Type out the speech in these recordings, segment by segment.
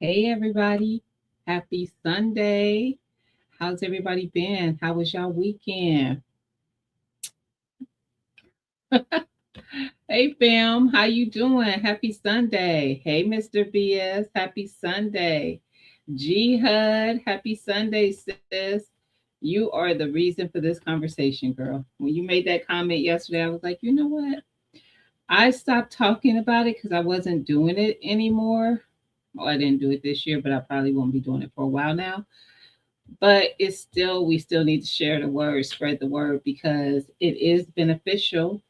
Hey, everybody. Happy Sunday. How's everybody been? How was y'all weekend? Hey, fam. How you doing? Happy Sunday. Hey, Mr. BS. Happy Sunday. G HUD. Happy Sunday, sis. You are the reason for this conversation, girl. When you made that comment yesterday, I was like, you know what? I stopped talking about it because I wasn't doing it anymore. Well, I didn't do it this year, but I probably won't be doing it for a while now. But we still need to share the word, spread the word, because it is beneficial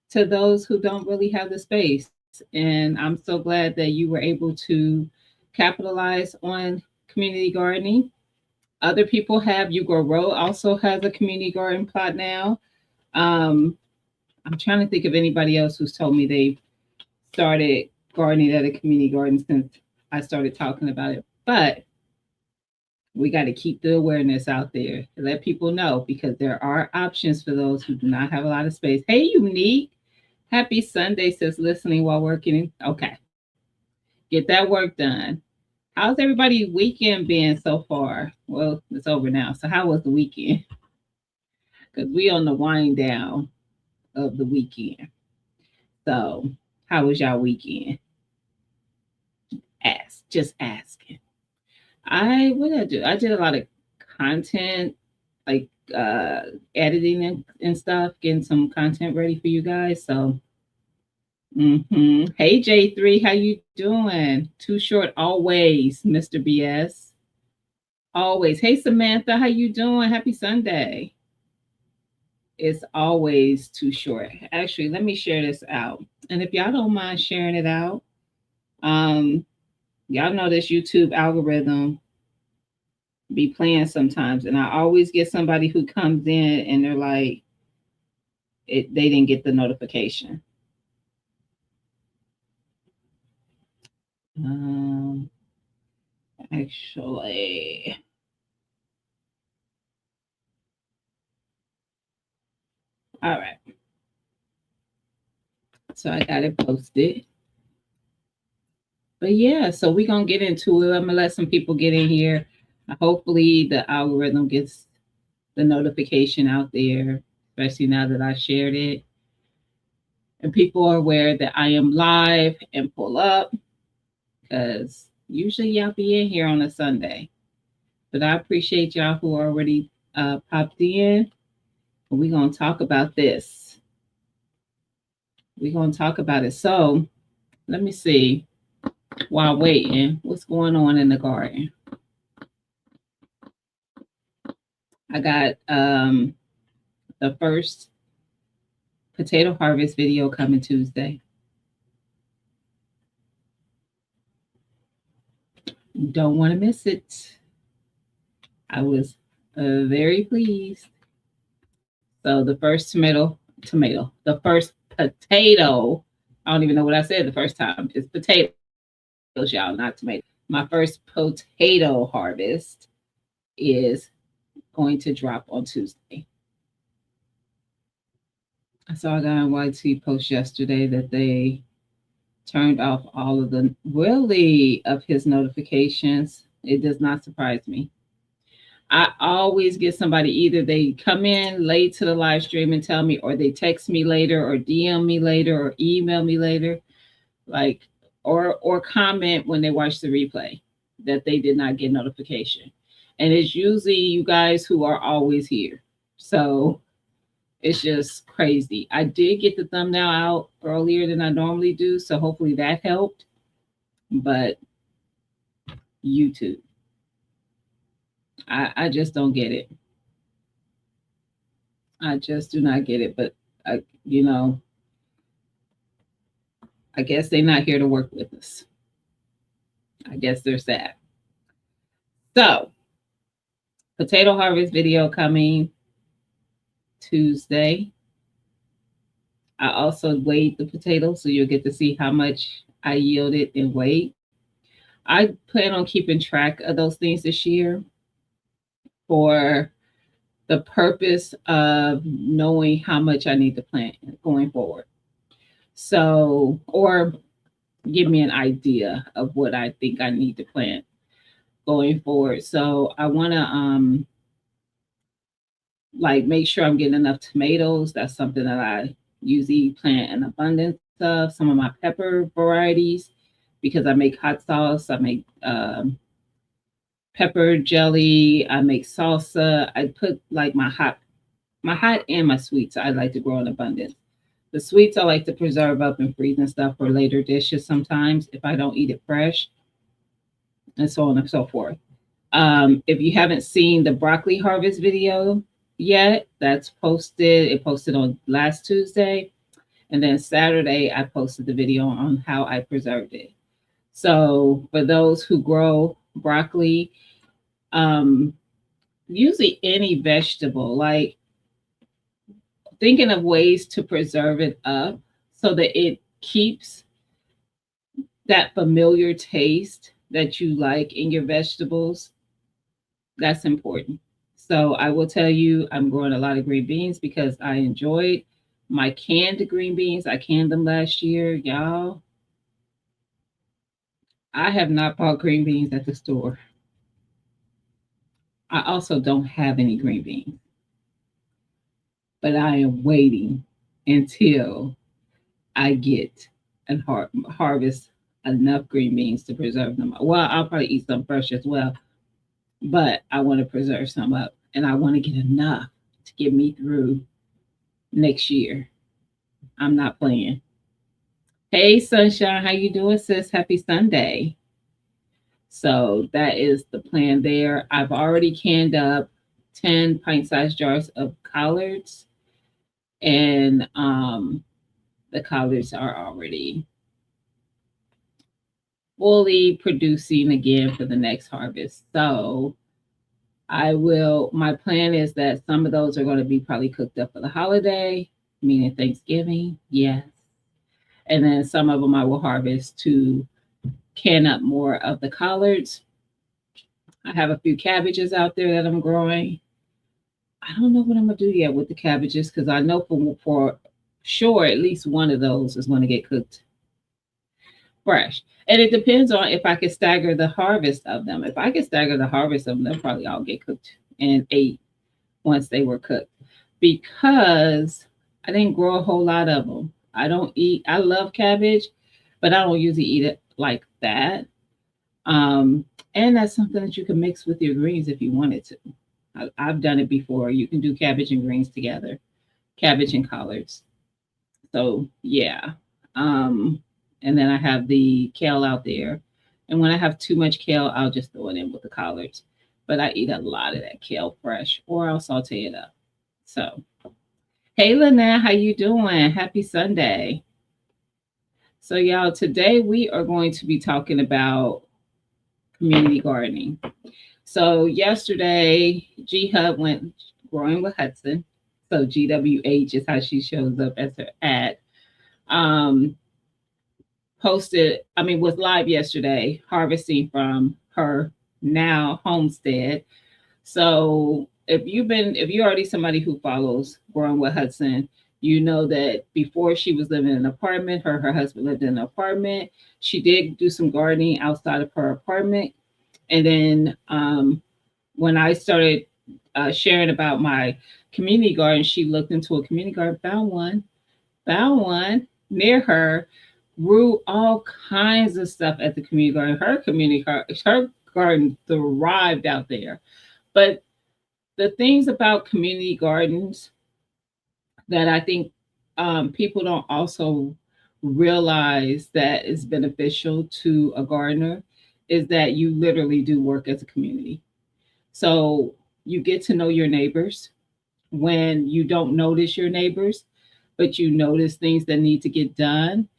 to those who don't really have the space. And I'm so glad that you were able to capitalize on community gardening. Other people have. You Grow Row also has a community garden plot now. um, I'm trying to think of anybody else who's told me they've started gardening at a community garden since I started talking about it. But we got to keep the awareness out there to let people know, because there are options for those who do not have a lot of space. Hey, Unique. Happy Sunday, says listening while working. Okay. Get that work done. How's everybody weekend been so far? Well, it's over now. So how was the weekend? Because we on the wind down of the weekend. So how was y'all weekend? Just asking. What did I do? I did a lot of content, like uh editing and stuff, getting some content ready for you guys. So hey, J3, how you doing? Too short always, Mr. BS. Always. Hey, Samantha, how you doing? Happy Sunday. It's always too short. Actually, let me share this out. And if y'all don't mind sharing it out, um, y'all know this YouTube algorithm be playing sometimes, and I always get somebody who comes in and they're like, they didn't get the notification. Um, actually, all right. So I got it posted. But yeah, so we're gonna get into it. I'm gonna let some people get in here. Hopefully the algorithm gets the notification out there, especially now that I shared it. And people are aware that I am live and pull up, because usually y'all be in here on a Sunday. But I appreciate y'all who already popped in. We're gonna talk about this. We're gonna talk about it. So let me see, while waiting, what's going on in the garden. I got the first potato harvest video coming Tuesday. Don't want to miss it. I was very pleased. So the first the first potato. I don't even know what I said the first time. It's potatoes, y'all, not tomatoes. My first potato harvest is going to drop on Tuesday. I saw a guy on YT post yesterday that they turned off all of the really of his notifications. It does not surprise me. I always get somebody, either they come in late to the live stream and tell me, or they text me later, or DM me later, or email me later, like, or comment when they watch the replay that they did not get notification. And it's usually you guys who are always here. So it's just crazy. I did get the thumbnail out earlier than I normally do, so hopefully that helped. But YouTube, I just don't get it. I just do not get it. But I, you know, I guess they're not here to work with us. I guess they're sad. So, potato harvest video coming Tuesday. I also weighed the potatoes, so you'll get to see how much I yielded in weight. I plan on keeping track of those things this year for the purpose of knowing how much I need to plant going forward. So, or give me an idea of what I think I need to plant going forward. So I want to like make sure I'm getting enough tomatoes. That's something that I usually plant an abundance of. Some of my pepper varieties, because I make hot sauce. I make pepper jelly. I make salsa. I put like my hot and my sweets. I like to grow in abundance. The sweets I like to preserve up and freeze and stuff for later dishes sometimes if I don't eat it fresh, and so on and so forth. If you haven't seen the broccoli harvest video yet, that's posted. It posted on last Tuesday. And then Saturday, I posted the video on how I preserved it. So for those who grow broccoli, um, usually any vegetable, like thinking of ways to preserve it up so that it keeps that familiar taste that you like in your vegetables, that's important. So I will tell you, I'm growing a lot of green beans because I enjoyed my canned green beans. I canned them last year. Y'all, I have not bought green beans at the store. I also don't have any green beans, but I am waiting until I get and harvest enough green beans to preserve them. Well, I'll probably eat some fresh as well, but I want to preserve some up and I want to get enough to get me through next year. I'm not playing. Hey, Sunshine, how you doing, sis? Happy Sunday. So that is the plan there. I've already canned up 10 pint-sized jars of collards, and the collards are already fully producing again for the next harvest. So my plan is that some of those are going to be probably cooked up for the holiday, meaning Thanksgiving. Yes. And then some of them I will harvest to can up more of the collards. I have a few cabbages out there that I'm growing. I don't know what I'm gonna do yet with the cabbages because I know for sure at least one of those is going to get cooked fresh. And it depends on if I can stagger the harvest of them. If I can stagger the harvest of them, they'll probably all get cooked and ate once they were cooked. Because I didn't grow a whole lot of them. I love cabbage, but I don't usually eat it like that. Um, and that's something that you can mix with your greens if you wanted to. I've done it before. You can do cabbage and greens together, cabbage and collards. So yeah. Um, and then I have the kale out there. And when I have too much kale, I'll just throw it in with the collards. But I eat a lot of that kale fresh, or I'll saute it up. So, hey Lynette, how you doing? Happy Sunday. So y'all, today we are going to be talking about community gardening. So yesterday, G Hub went growing with Hudson. So GWH is how she shows up as her ad. Um, was live yesterday, harvesting from her now homestead. So if you're already somebody who follows Growing with Hudson, you know that before she was living in an apartment, her husband lived in an apartment. She did do some gardening outside of her apartment, and then when I started sharing about my community garden, she looked into a community garden, found one near her, grew all kinds of stuff at the community garden. Her garden thrived out there. But the things about community gardens that I think people don't also realize that is beneficial to a gardener is that you literally do work as a community. So you get to know your neighbors when you don't notice your neighbors, but you notice things that need to get done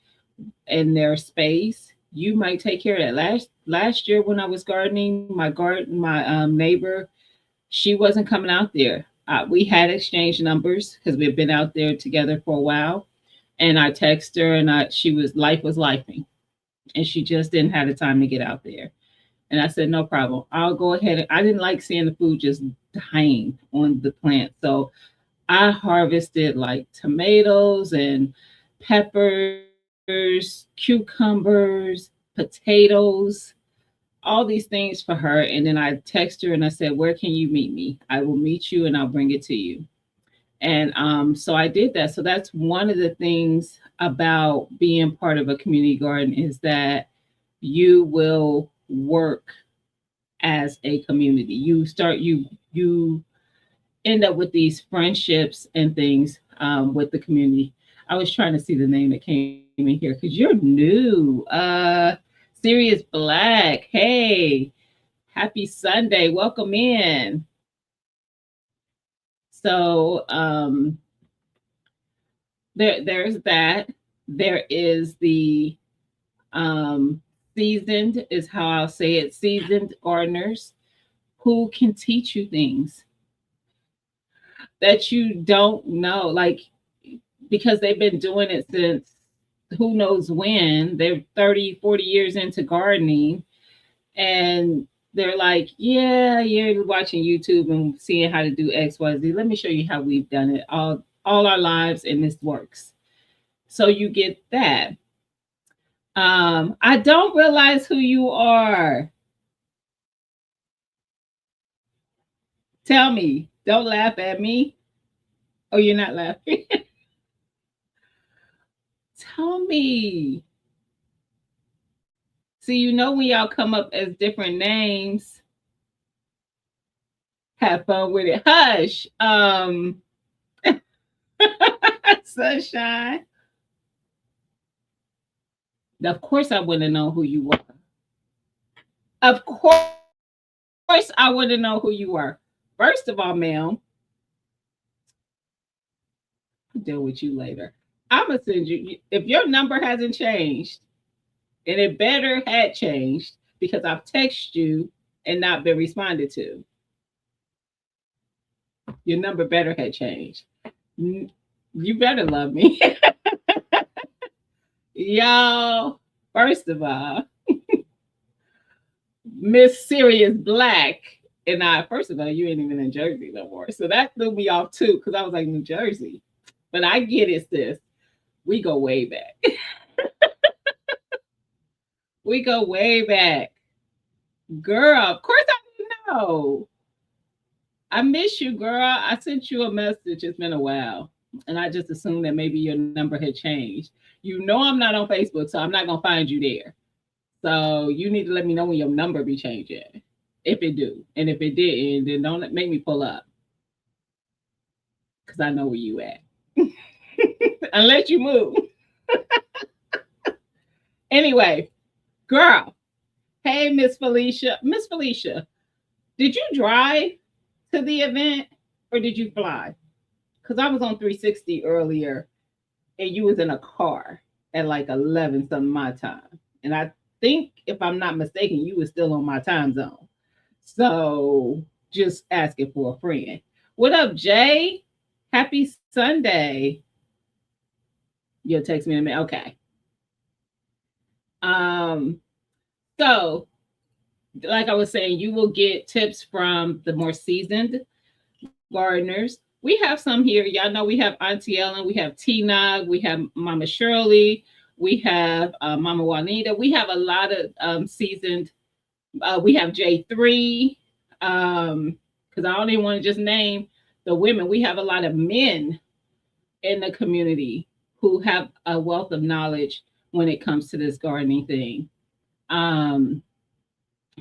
in their space. You might take care of that. Last year when I was gardening, my neighbor, she wasn't coming out there. We had exchanged numbers because we've been out there together for a while. And I texted her, and she was life was lifing, and she just didn't have the time to get out there. And I said, no problem. I'll go ahead. I didn't like seeing the food just dying on the plant. So I harvested like tomatoes and peppers cucumbers, potatoes, all these things for her. And then I text her and I said, "Where can you meet me? I will meet you and I'll bring it to you." And so I did that. So that's one of the things about being part of a community garden is that you will work as a community. You end up with these friendships and things with the community. I was trying to see the name that came in here because you're new. Sirius Black. Hey, happy Sunday. Welcome in. So there's that. There is the um, seasoned, is how I'll say it, seasoned gardeners who can teach you things that you don't know, like because they've been doing it since who knows when. They're 30, 40 years into gardening, and they're like, yeah, you're watching YouTube and seeing how to do XYZ. Let me show you how we've done it all our lives, and this works. So you get that. I don't realize who you are. Tell me. Don't laugh at me. Oh, you're not laughing. Tell me. See, you know when y'all come up as different names, have fun with it. Hush. Sunshine. Of course I wouldn't know who you were. Of course I wouldn't know who you were. First of all, ma'am, I'll deal with you later. I'm gonna send you if your number hasn't changed, and it better had changed because I've texted you and not been responded to. Your number better had changed. You better love me. Y'all, first of all, Miss Sirius Black and I, first of all, you ain't even in Jersey no more. So that threw me off too, because I was like, New Jersey. But I get it, sis. We go way back. We go way back. Girl, of course I didn't know. I miss you, girl. I sent you a message. It's been a while. And I just assumed that maybe your number had changed. You know I'm not on Facebook, so I'm not gonna find you there. So you need to let me know when your number be changing. If it do. And if it didn't, then don't make me pull up. Cause I know where you at. Unless you move. Anyway, girl. Hey, Miss Felicia. Miss Felicia, did you drive to the event or did you fly? Because I was on 360 earlier and you was in a car at like 11 something my time. And I think, if I'm not mistaken, you was still on my time zone. So just asking for a friend. What up, Jay? Happy Sunday. You'll text me in a minute. Okay. Um, so like I was saying, you will get tips from the more seasoned gardeners. We have some here. Y'all know we have Auntie Ellen, we have T Nog, we have Mama Shirley, we have Mama Juanita. We have a lot of seasoned. We have J3. Because I don't even want to just name the women. We have a lot of men in the community who have a wealth of knowledge when it comes to this gardening thing. Um,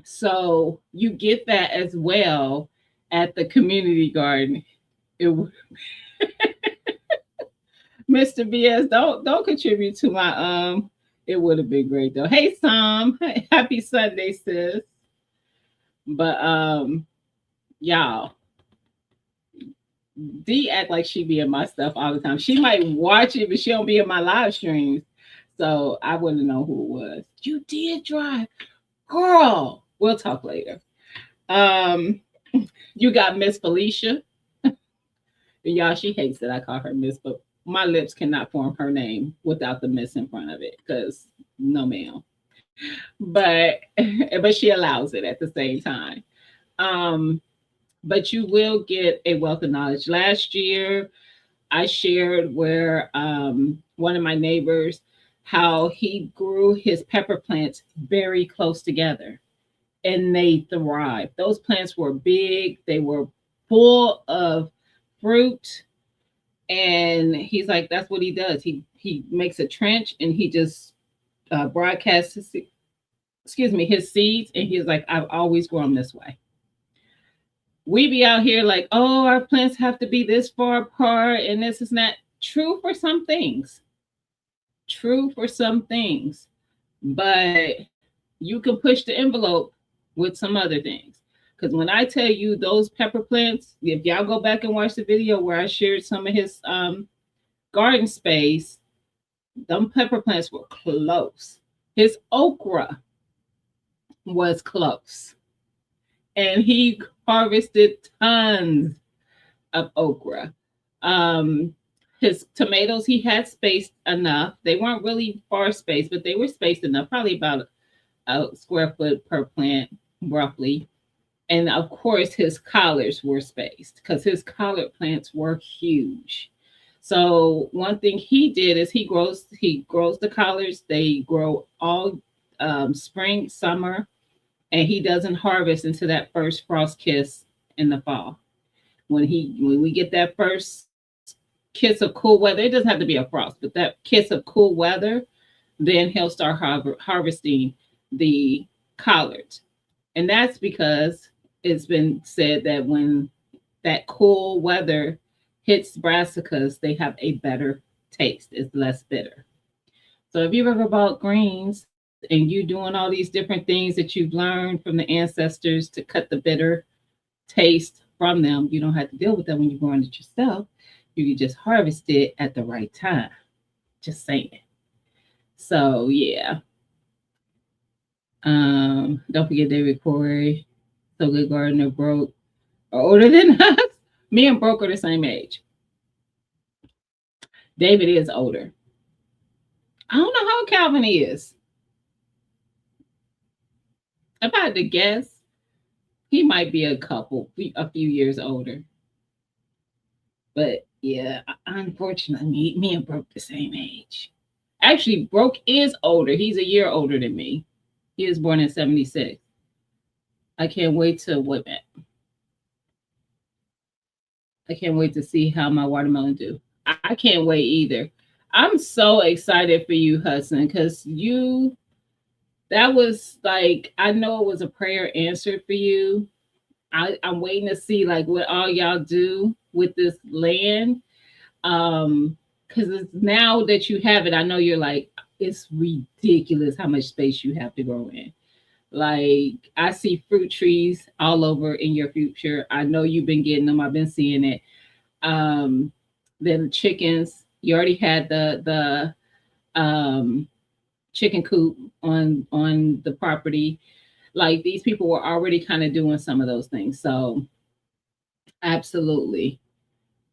so you get that as well at the community garden. It, Mr. BS, don't contribute to my it would have been great though. Hey Sam, happy Sunday, sis. But y'all, D act like she be in my stuff all the time. She might watch it, but she don't be in my live streams. So I wouldn't know who it was. You did drive. Girl. We'll talk later. Um, you got Miss Felicia. Y'all, she hates that I call her Miss, but my lips cannot form her name without the Miss in front of it, because no ma'am. But but she allows it at the same time. Um, but you will get a wealth of knowledge. Last year, I shared where one of my neighbors how he grew his pepper plants very close together and they thrived. Those plants were big, they were full of fruit. And he's like, that's what he does. He makes a trench and he just broadcasts his seeds. And he's like, I've always grown this way. We be out here like, oh, our plants have to be this far apart and this is not true for some things. True for some things. But you can push the envelope with some other things. Because when I tell you those pepper plants, if y'all go back and watch the video where I shared some of his garden space, them pepper plants were close. His okra was close. And he harvested tons of okra. His tomatoes, he had spaced enough. They weren't really far spaced, but they were spaced enough, probably about a square foot per plant, roughly. And of course, his collards were spaced because his collard plants were huge. So one thing he did is he grows the collards. They grow all spring, summer, and he doesn't harvest until that first frost kiss in the fall. When we get that first kiss of cool weather, it doesn't have to be a frost, but that kiss of cool weather, then he'll start harvesting the collards. And that's because it's been said that when that cool weather hits brassicas, they have a better taste. It's less bitter. So if you've ever bought greens and you're doing all these different things that you've learned from the ancestors to cut the bitter taste from them, you don't have to deal with that when you're growing it yourself. You can just harvest it at the right time. Just saying. So yeah. Don't forget David Corey, So Good Gardener, Broke, are older than us. Me and Broke are the same age. David is older. I don't know how Calvin is. If I had to guess, he might be a few years older. But yeah, unfortunately, me and Broke the same age. Actually, Broke is older. He's a year older than me. He was born in 76. I can't wait to I can't wait to see how my watermelon do. I can't wait either. I'm so excited for you, Hudson, because that was like, I know it was a prayer answered for you. I'm waiting to see like what all y'all do with this land. Because now that you have it, I know you're like, it's ridiculous how much space you have to grow in. Like I see fruit trees all over in your future. I know you've been getting them. I've been seeing it. Then the chickens. You already had the chicken coop on the property. Like these people were already kind of doing some of those things. So absolutely.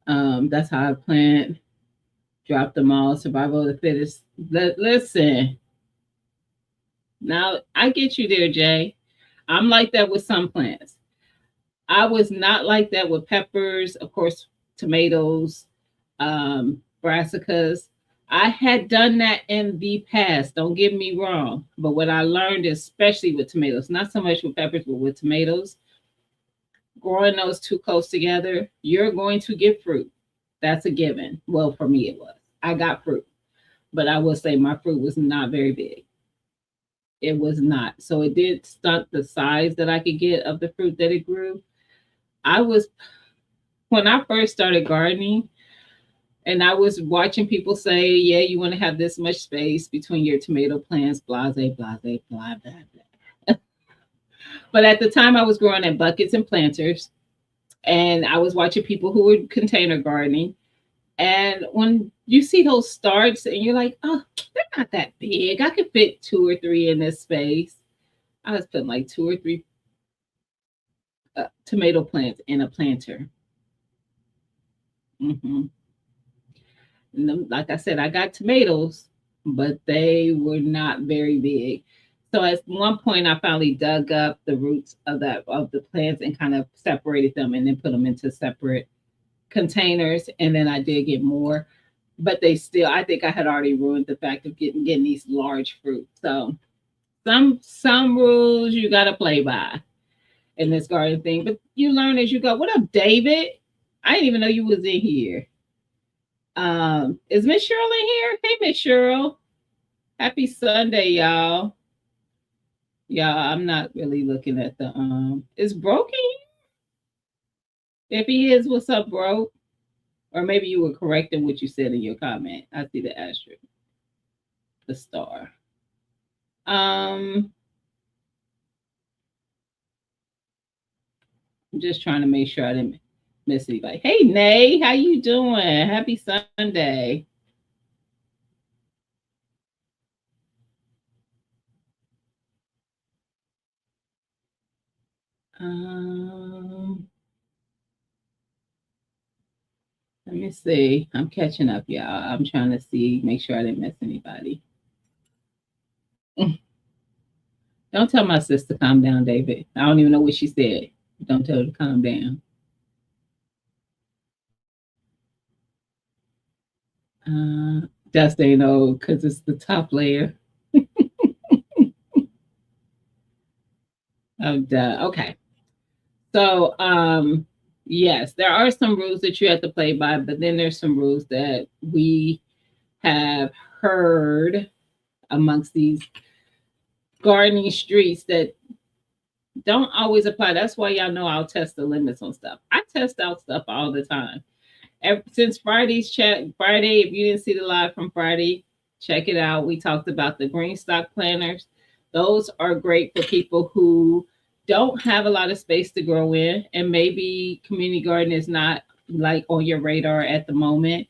That's how I plant. Drop them all. Survival of the fittest. Listen. Now I get you there, Jay. I'm like that with some plants. I was not like that with peppers, of course, tomatoes, brassicas. I had done that in the past. Don't get me wrong. But what I learned, especially with tomatoes, not so much with peppers, but with tomatoes, growing those too close together, you're going to get fruit. That's a given. Well, for me, it was. I got fruit, but I will say my fruit was not very big. It was not. So it did stunt the size that I could get of the fruit that it grew. When I first started gardening, and I was watching people say, yeah, you want to have this much space between your tomato plants, blase, blase, blah, blah, blah. But at the time, I was growing in buckets and planters, and I was watching people who were container gardening. And when you see those starts and you're like, oh, they're not that big. I could fit 2 or 3 in this space. I was putting like 2 or 3 tomato plants in a planter. Mm-hmm. Like I said, I got tomatoes, but they were not very big. So at one point, I finally dug up the roots of the plants and kind of separated them, and then put them into separate containers. And then I did get more. but they still, I think I had already ruined the fact of getting these large fruits. So some rules you gotta play by in this garden thing, but you learn as you go. What up, David? I didn't even know you was in here. Is Miss Cheryl in here? Hey, Miss Cheryl. Happy Sunday, y'all. Y'all, I'm not really looking at the is broken? If he is, what's up, bro? Or maybe you were correcting what you said in your comment. I see the asterisk, the star. I'm just trying to make sure I didn't miss anybody. Hey, Nay, how you doing? Happy Sunday. Um, Let me see. I'm catching up, y'all. I'm trying to see, make sure I didn't miss anybody. Don't tell my sister calm down, David. I don't even know what she said. Don't tell her to calm down. Dust ain't old because it's the top layer. I'm done. Okay. So, yes, there are some rules that you have to play by, but then there's some rules that we have heard amongst these gardening streets that don't always apply. That's why y'all know I'll test the limits on stuff. I test out stuff all the time. Since Friday's chat, Friday, if you didn't see the live from Friday, check it out. We talked about the green stock planters. Those are great for people who don't have a lot of space to grow in, and maybe community garden is not like on your radar at the moment,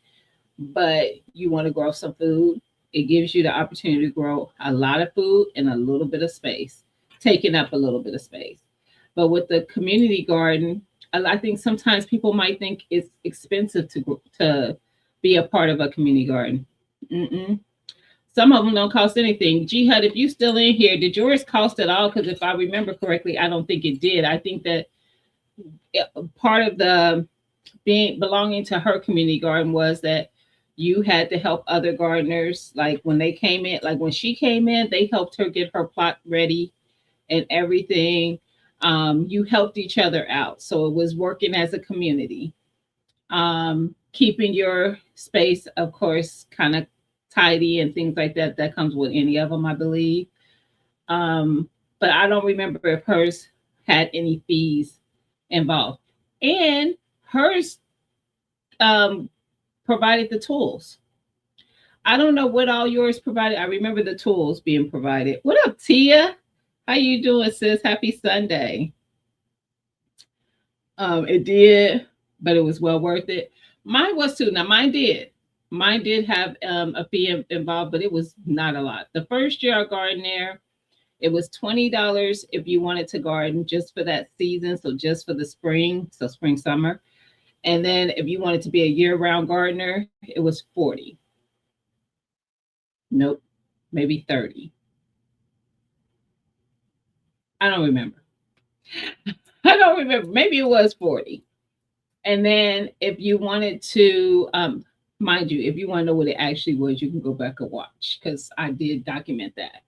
but you want to grow some food. It gives you the opportunity to grow a lot of food in a little bit of space, taking up a little bit of space. But with the community garden, I think sometimes people might think it's expensive to be a part of a community garden. Mm-mm. Some of them don't cost anything. Jihad, if you still in here, did yours cost at all? Because if I remember correctly, I don't think it did. I think that part of the being belonging to her community garden was that you had to help other gardeners. Like when they came in, like when she came in, they helped her get her plot ready and everything. You helped each other out. So it was working as a community. Keeping your space, of course, kind of tidy and things like that. That comes with any of them, I believe. But I don't remember if hers had any fees involved. And hers um, provided the tools. I don't know what all yours provided. I remember the tools being provided. What up, Tia? How you doing, sis? Happy Sunday. It did, but it was well worth it. Mine was too. Now mine did. Mine did have a fee involved, but it was not a lot. The first year I gardened there, it was $20 if you wanted to garden just for that season, so just for the spring, so spring summer. And then if you wanted to be a year-round gardener, it was 40. Nope, maybe 30. I don't remember. I don't remember. Maybe it was 40. And then if you wanted to, mind you, if you want to know what it actually was, you can go back and watch because I did document that.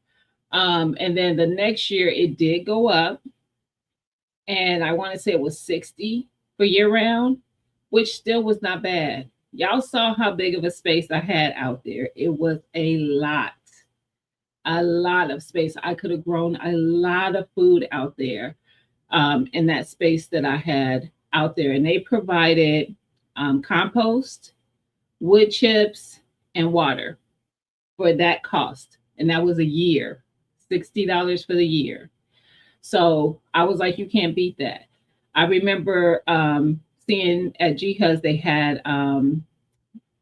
And then the next year it did go up, and I want to say it was 60 for year round, which still was not bad. Y'all saw how big of a space I had out there. It was a lot of space. I could have grown a lot of food out there in that space that I had out there. And they provided compost, wood chips, and water for that cost. And that was a year, $60 for the year. So I was like, you can't beat that. I remember seeing at Jihaz, they had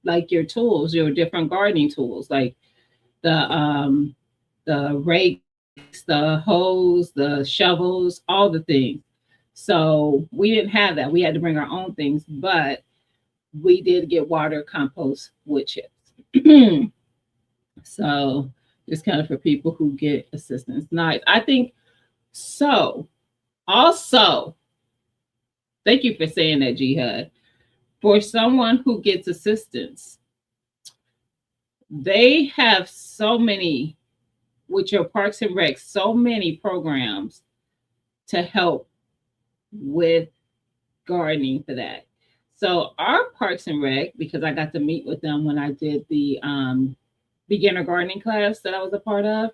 like your tools, your different gardening tools, like the rakes, the hose, the shovels, all the things. So we didn't have that. We had to bring our own things, but we did get water, compost, wood chips. So it's kind of for people who get assistance. Nice. I think so. Also, thank you for saying that, Jihad. For someone who gets assistance, They have so many, with your Parks and Rec, so many programs to help with gardening for that. So our Parks and Rec, because I got to meet with them when I did the beginner gardening class that I was a part of,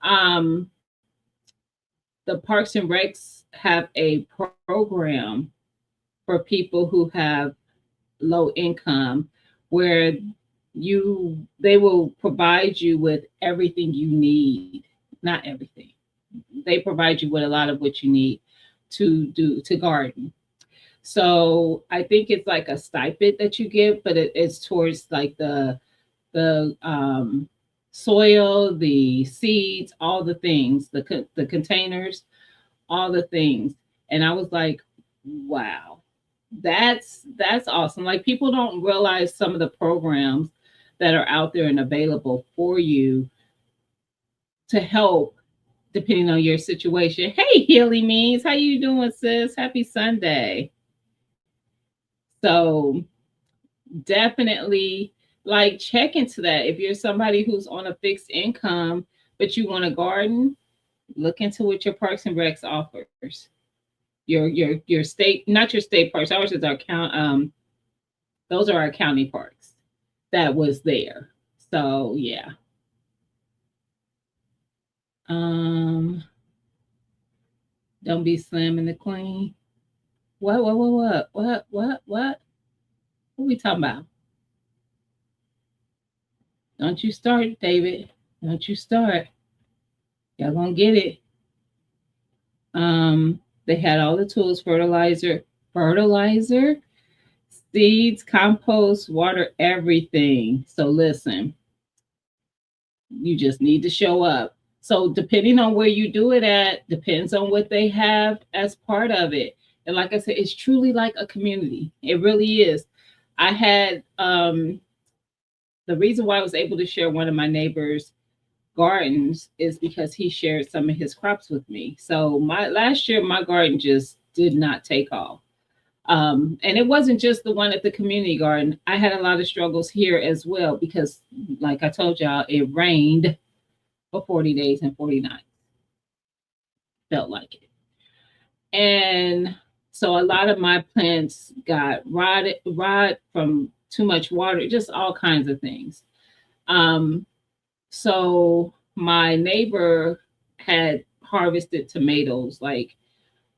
um, the Parks and Recs have a program for people who have low income where they will provide you with everything you need. Not everything. They provide you with a lot of what you need to garden. So I think it's like a stipend that you give, but it's towards like the soil, the seeds, all the things, the containers, all the things. And I was like, wow, that's awesome. Like people don't realize some of the programs that are out there and available for you to help depending on your situation. Hey, Healy Means, how you doing, sis? Happy Sunday. So definitely like check into that. If you're somebody who's on a fixed income but you want to garden, look into what your Parks and Recs offers. Your state, not your state parks. Ours is our count. Those are our county parks that was there. So yeah. Um, don't be slamming the queen. What? What we talking about? Don't you start, David. Don't you start. Y'all gonna get it. They had all the tools, fertilizer, seeds, compost, water, everything. So listen, you just need to show up. So depending on where you do it at, depends on what they have as part of it. And like I said, it's truly like a community. It really is. I had the reason why I was able to share one of my neighbors' gardens is because he shared some of his crops with me. So my last year, my garden just did not take off. And it wasn't just the one at the community garden. I had a lot of struggles here as well because, like I told y'all, it rained for 40 days and 40 nights. Felt like it. And so a lot of my plants got rot from too much water, just all kinds of things. Um, so my neighbor had harvested tomatoes like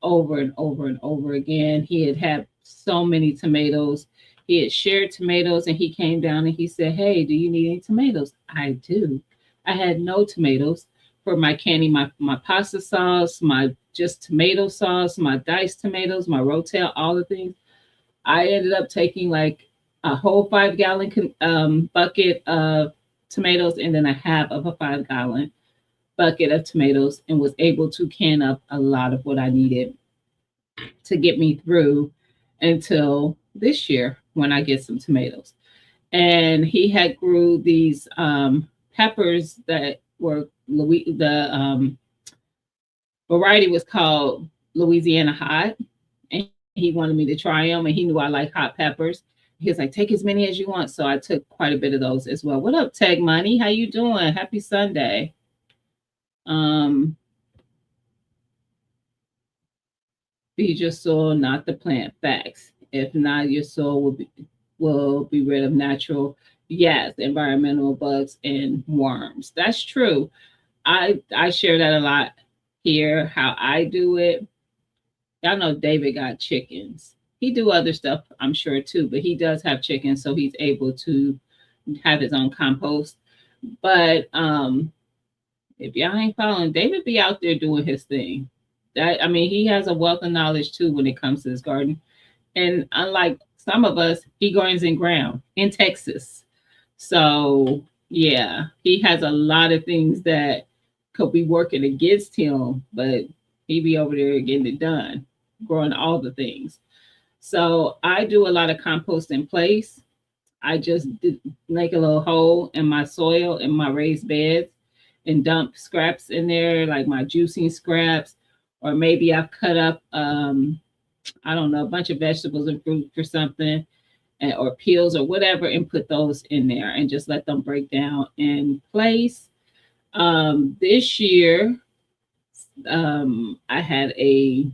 over and over and over again. He had so many tomatoes. He had shared tomatoes and he came down and he said, "Hey, do you need any tomatoes?" I do. I had no tomatoes for my candy, my pasta sauce, my just tomato sauce, my diced tomatoes, my rotel, all the things. I ended up taking like a whole 5 gallon bucket of tomatoes and then a half of a 5 gallon bucket of tomatoes and was able to can up a lot of what I needed to get me through until this year when I get some tomatoes. And he had grew these peppers that were the variety was called Louisiana Hot, and he wanted me to try them, and he knew I like hot peppers. He was like, "Take as many as you want." So I took quite a bit of those as well. What up, Tag Money? How you doing? Happy Sunday. Um, Feed your soil, not the plant. Facts. If not, your soil will be rid of natural, yes, environmental bugs and worms. That's true. I share that a lot here. How I do it. Y'all know David got chickens. He do other stuff, I'm sure too, but he does have chickens, so he's able to have his own compost. But if y'all ain't following, David be out there doing his thing. That I mean, he has a wealth of knowledge too when it comes to his garden. And unlike some of us, he gardens in ground in Texas. So yeah, he has a lot of things that could be working against him, but he be over there getting it done, growing all the things. So I do a lot of compost in place. I just make a little hole in my soil in my raised beds and dump scraps in there, like my juicing scraps, or maybe I've cut up I don't know, a bunch of vegetables and fruit for something. or peels or whatever, and put those in there and just let them break down in place. This year, I had a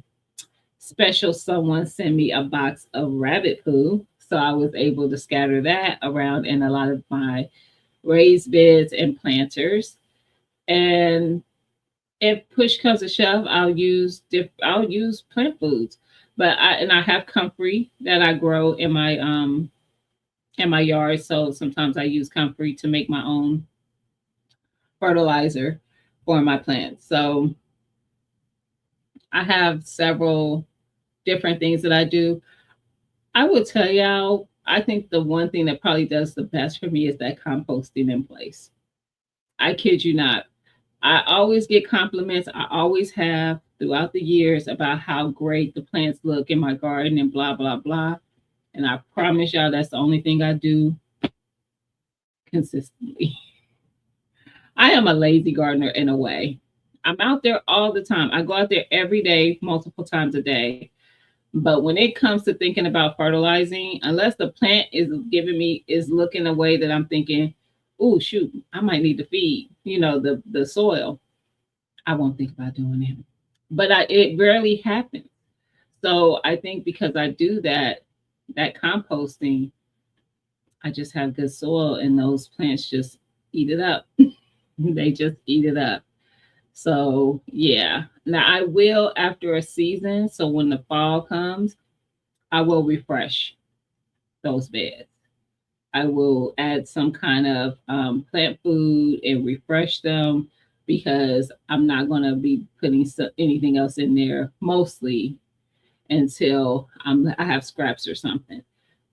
special someone send me a box of rabbit poo. So I was able to scatter that around in a lot of my raised beds and planters. And if push comes to shove, I'll use plant foods. But I have comfrey that I grow in my yard. So sometimes I use comfrey to make my own fertilizer for my plants. So I have several different things that I do. I will tell y'all, I think the one thing that probably does the best for me is that composting in place. I kid you not. I always get compliments. I always have throughout the years about how great the plants look in my garden and blah, blah, blah. And I promise y'all that's the only thing I do consistently. I am a lazy gardener in a way. I'm out there all the time. I go out there every day, multiple times a day. But when it comes to thinking about fertilizing, unless the plant is looking a way that I'm thinking, oh shoot, I might need to feed, the soil, I won't think about doing it. But it rarely happens. So I think because I do that composting, I just have good soil and those plants just eat it up. They just eat it up. So yeah. Now I will after a season. So when the fall comes, I will refresh those beds. I will add some kind of plant food and refresh them because I'm not going to be putting anything else in there mostly until I have scraps or something.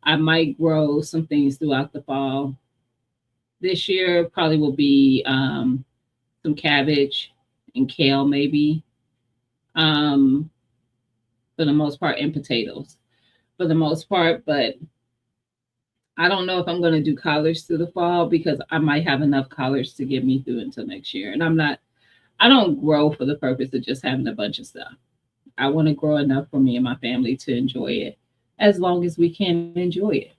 I might grow some things throughout the fall. This year probably will be some cabbage and kale, maybe. Um, for the most part, and potatoes for the most part. But I don't know if I'm going to do collards through the fall because I might have enough collards to get me through until next year. And I don't grow for the purpose of just having a bunch of stuff. I want to grow enough for me and my family to enjoy it as long as we can enjoy it.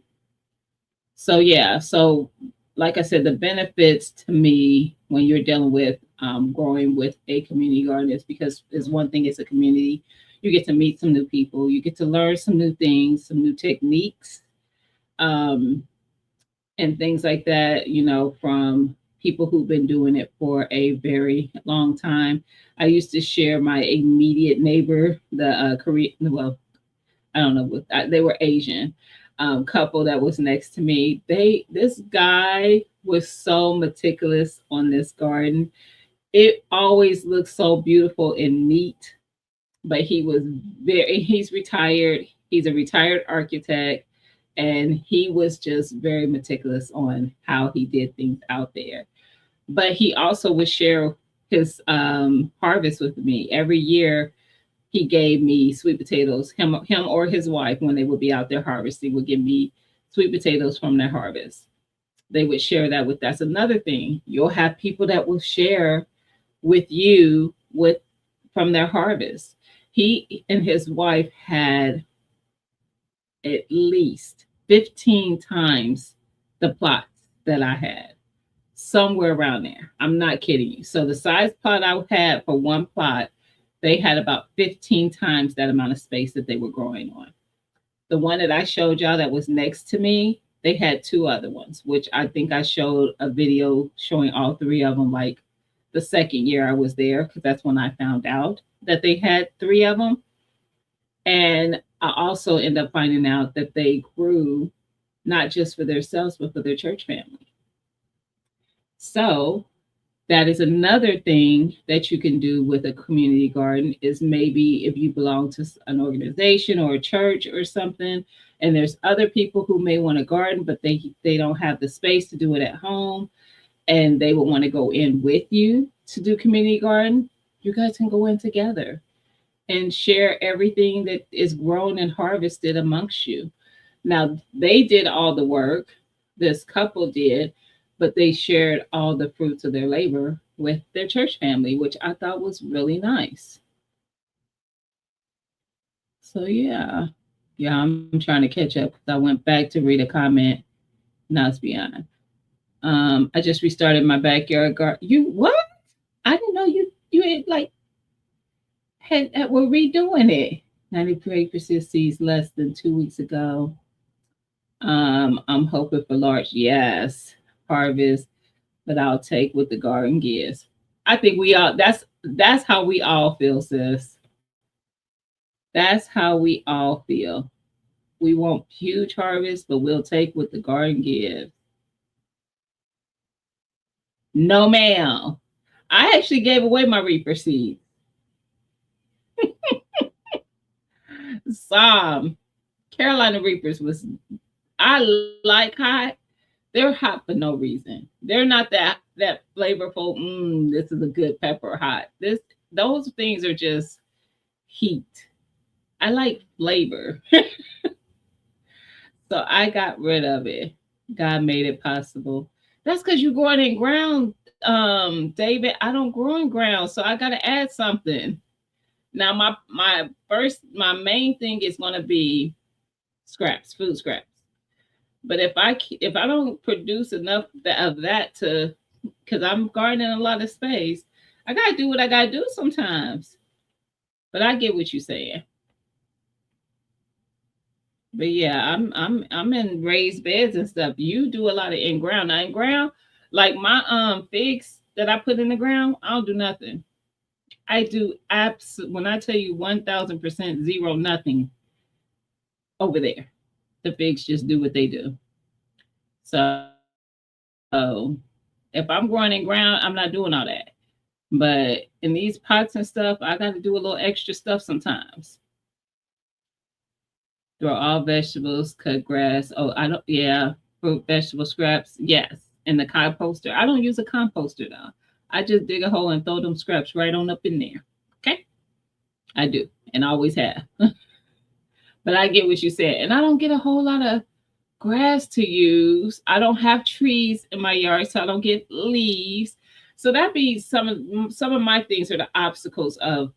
So, yeah. So, like I said, the benefits to me when you're dealing with growing with a community garden is because is one thing, it's a community. You get to meet some new people, you get to learn some new things, some new techniques, um, and things like that, from people who've been doing it for a very long time. I used to share my immediate neighbor, the Korean, well, I don't know, they were Asian couple that was next to me. This guy was so meticulous on this garden. It always looked so beautiful and neat, but he's retired. He's a retired architect, and he was just very meticulous on how he did things out there. But he also would share his harvest with me every year. He gave me sweet potatoes. Him or his wife, when they would be out there harvesting, would give me sweet potatoes from their harvest. They would share that with. That's another thing. You'll have people that will share with you with from their harvest. He and his wife had at least 15 times the plots that I had, somewhere around there. I'm not kidding you. So the size plot I had for one plot, they had about 15 times that amount of space that they were growing on. The one that I showed y'all that was next to me, they had two other ones, which I think I showed a video showing all three of them like the second year I was there, because that's when I found out that they had three of them. And I also end up finding out that they grew not just for themselves, but for their church family. So that is another thing that you can do with a community garden is maybe if you belong to an organization or a church or something, and there's other people who may want to garden, but they don't have the space to do it at home, and they would want to go in with you to do community garden, you guys can go in together and share everything that is grown and harvested amongst you. Now, they did all the work, this couple did, but they shared all the fruits of their labor with their church family, which I thought was really nice. So, yeah. Yeah, I'm trying to catch up because I went back to read a comment. Now it's beyond. I just restarted my backyard garden. You what? I didn't know you had like had were redoing it. 93% seeds less than 2 weeks ago. I'm hoping for large yes harvest, but I'll take what the garden gives. I think we all that's how we all feel, sis. That's how we all feel. We want huge harvest, but we'll take what the garden gives. No, ma'am. I actually gave away my reaper seed. Some Carolina Reapers was I like hot. They're hot for no reason. They're not that flavorful. This is a good pepper hot. Those things are just heat. I like flavor. So I got rid of it. God made it possible. That's because you're growing in ground, David. I don't grow in ground, so I gotta add something. Now my main thing is gonna be scraps, food scraps. But if I don't produce enough of that to, because I'm gardening a lot of space, I gotta do what I gotta do sometimes. But I get what you're saying. But yeah, I'm in raised beds and stuff. You do a lot of in ground. Now in ground, like my figs that I put in the ground, I don't do nothing. I do when I tell you 1000% zero nothing over there. The figs just do what they do. So if I'm growing in ground, I'm not doing all that. But in these pots and stuff, I got to do a little extra stuff sometimes. Throw all vegetables, cut grass. Oh, I don't. Yeah, fruit, vegetable scraps. Yes, and the composter. I don't use a composter though. I just dig a hole and throw them scraps right on up in there. Okay, I do, and always have. But I get what you said, and I don't get a whole lot of grass to use. I don't have trees in my yard, so I don't get leaves. So that be some of my things are the obstacles of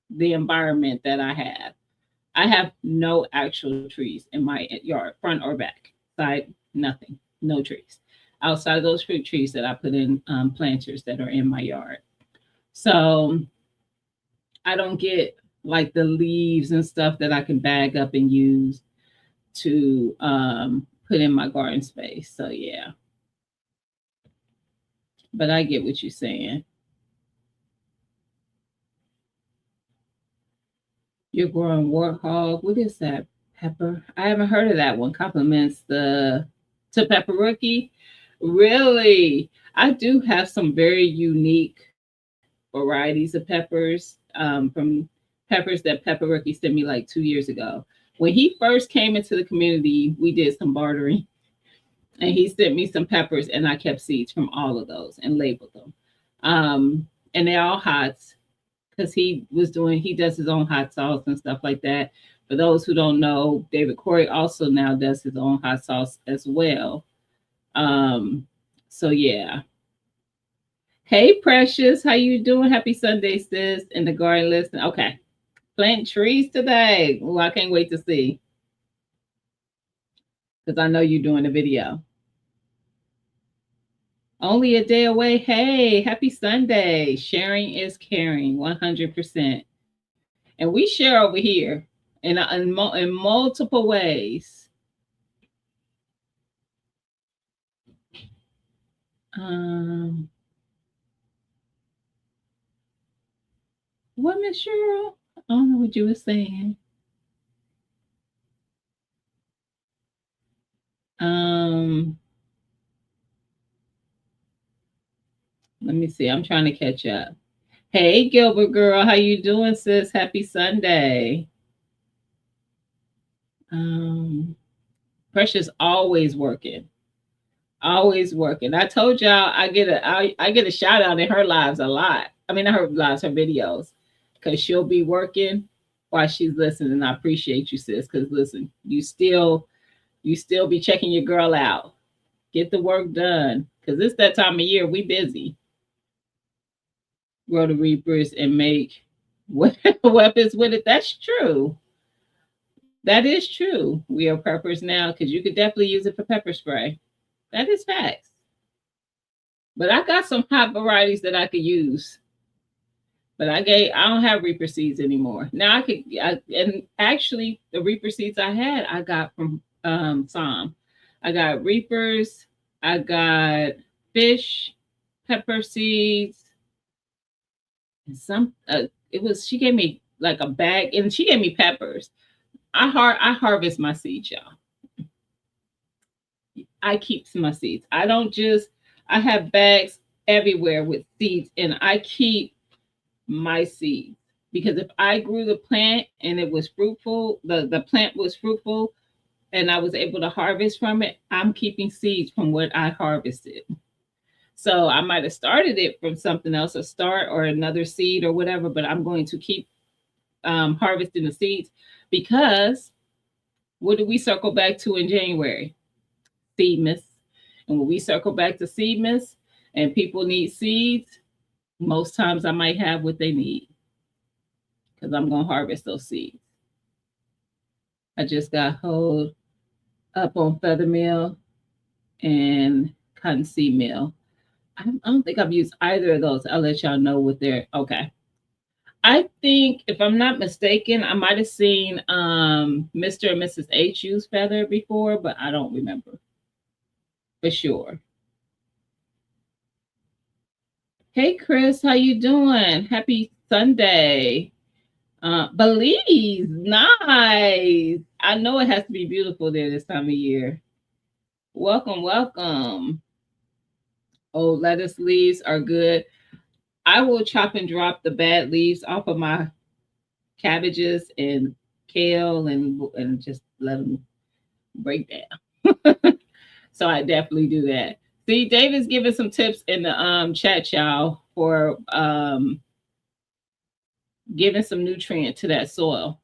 the environment that I have. I have no actual trees in my yard, front or back, side, nothing, no trees. Outside of those fruit trees that I put in planters that are in my yard. So I don't get like the leaves and stuff that I can bag up and use to put in my garden space. So yeah, but I get what you're saying. You're growing warthog. What is that? Pepper. I haven't heard of that one. Compliments the to Pepper Rookie. Really, I do have some very unique varieties of peppers from peppers that Pepper Rookie sent me like 2 years ago. When he first came into the community, we did some bartering, and he sent me some peppers, and I kept seeds from all of those and labeled them. And they're all hots because he does his own hot sauce and stuff like that. For those who don't know, David Corey also now does his own hot sauce as well. Um, so yeah. Hey Precious, how you doing? Happy Sunday, sis. In the garden listen. Okay. Plant trees today. Oh, I can't wait to see. Because I know you're doing a video. Only a day away. Hey, happy Sunday. Sharing is caring 100%. And we share over here in multiple ways. Um, what, Miss Cheryl? I don't know what you were saying. Um, let me see. I'm trying to catch up. Hey, Gilbert girl, how you doing, sis? Happy Sunday. Um, Precious always working, always working. I told y'all I get a shout out in her lives a lot. I mean, not her lives, her videos, because she'll be working while she's listening. I appreciate you, sis. Because listen, you still be checking your girl out. Get the work done, because it's that time of year. We busy. Grow the reapers and make weapons with it. That's true. That is true. We are preppers now because you could definitely use it for pepper spray. That is facts. But I got some hot varieties that I could use. But I don't have Reaper seeds anymore. Now and actually the Reaper seeds I had I got from Som. I got Reapers, I got fish, pepper seeds, and some it was she gave me like a bag and she gave me peppers. I harvest my seeds, y'all. I keep my seeds. I don't just I have bags everywhere with seeds and I keep my seeds because if I grew the plant and it was fruitful, the plant was fruitful and I was able to harvest from it, I'm keeping seeds from what I harvested. So I might have started it from something else, a start or another seed or whatever, but I'm going to keep harvesting the seeds because what did we circle back to in January? Seedmas. And when we circle back to seedmas and people need seeds, most times I might have what they need because I'm going to harvest those seeds. I just got hold up on feather meal and cottonseed meal. I don't think I've used either of those. I'll let y'all know what they're okay. I think if I'm not mistaken, I might have seen Mr. and Mrs. H use feather before, but I don't remember for sure. Hey Chris, how you doing? Happy Sunday. Belize, nice. I know it has to be beautiful there this time of year. Welcome, welcome. Oh, lettuce leaves are good. I will chop and drop the bad leaves off of my cabbages and kale and just let them break down. So I definitely do that. See, David's giving some tips in the chat, y'all, for giving some nutrient to that soil.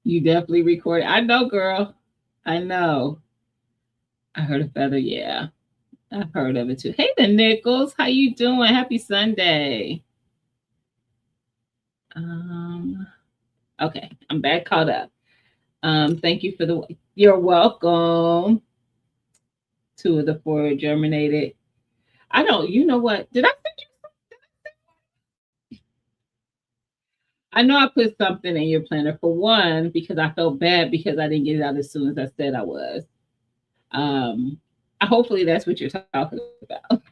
You definitely record. I know, girl. I know. I heard a feather. Yeah, I've heard of it too. Hey, the Nichols, how you doing? Happy Sunday. Okay, I'm back caught up. Thank you for the. You're welcome. Two of the four germinated. I don't. You know what? Did I send you? I know I put something in your planner for one because I felt bad because I didn't get it out as soon as I said I was. Um, hopefully that's what you're talking about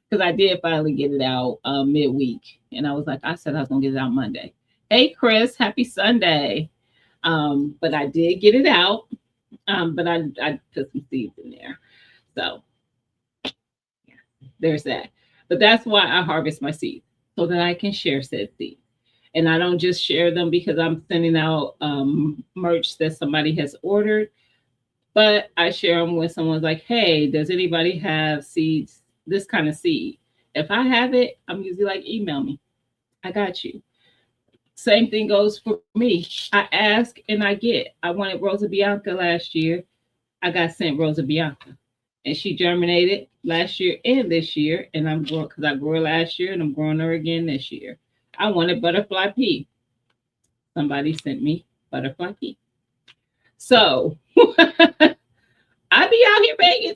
because I did finally get it out midweek, and I was like, I said I was gonna get it out Monday. Hey, Chris, happy Sunday! But I did get it out, but I put some seeds in there, so yeah, there's that. But that's why I harvest my seeds so that I can share said seeds. And I don't just share them because I'm sending out merch that somebody has ordered, but I share them when someone's like, hey, does anybody have seeds, this kind of seed? If I have it, I'm usually like, email me. I got you. Same thing goes for me. I ask and I get. I wanted Rosa Bianca last year. I got sent Rosa Bianca. And she germinated last year and this year. And I'm growing because I grew her last year and I'm growing her again this year. I wanted butterfly pea. Somebody sent me butterfly pea. So I be out here begging.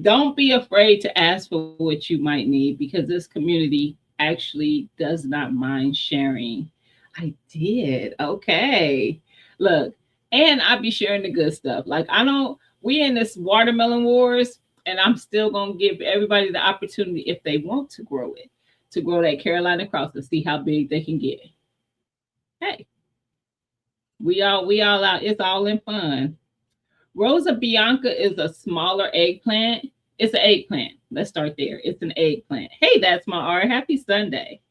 Don't be afraid to ask for what you might need because this community actually does not mind sharing. I did. Okay. Look, and I be sharing the good stuff. Like I don't we in this watermelon wars and I'm still going to give everybody the opportunity if they want to grow it, to grow that Carolina cross and see how big they can get. Hey, we all out. It's all in fun. Rosa Bianca is a smaller eggplant. It's an eggplant. Let's start there. It's an eggplant. Hey, that's my art. Happy Sunday.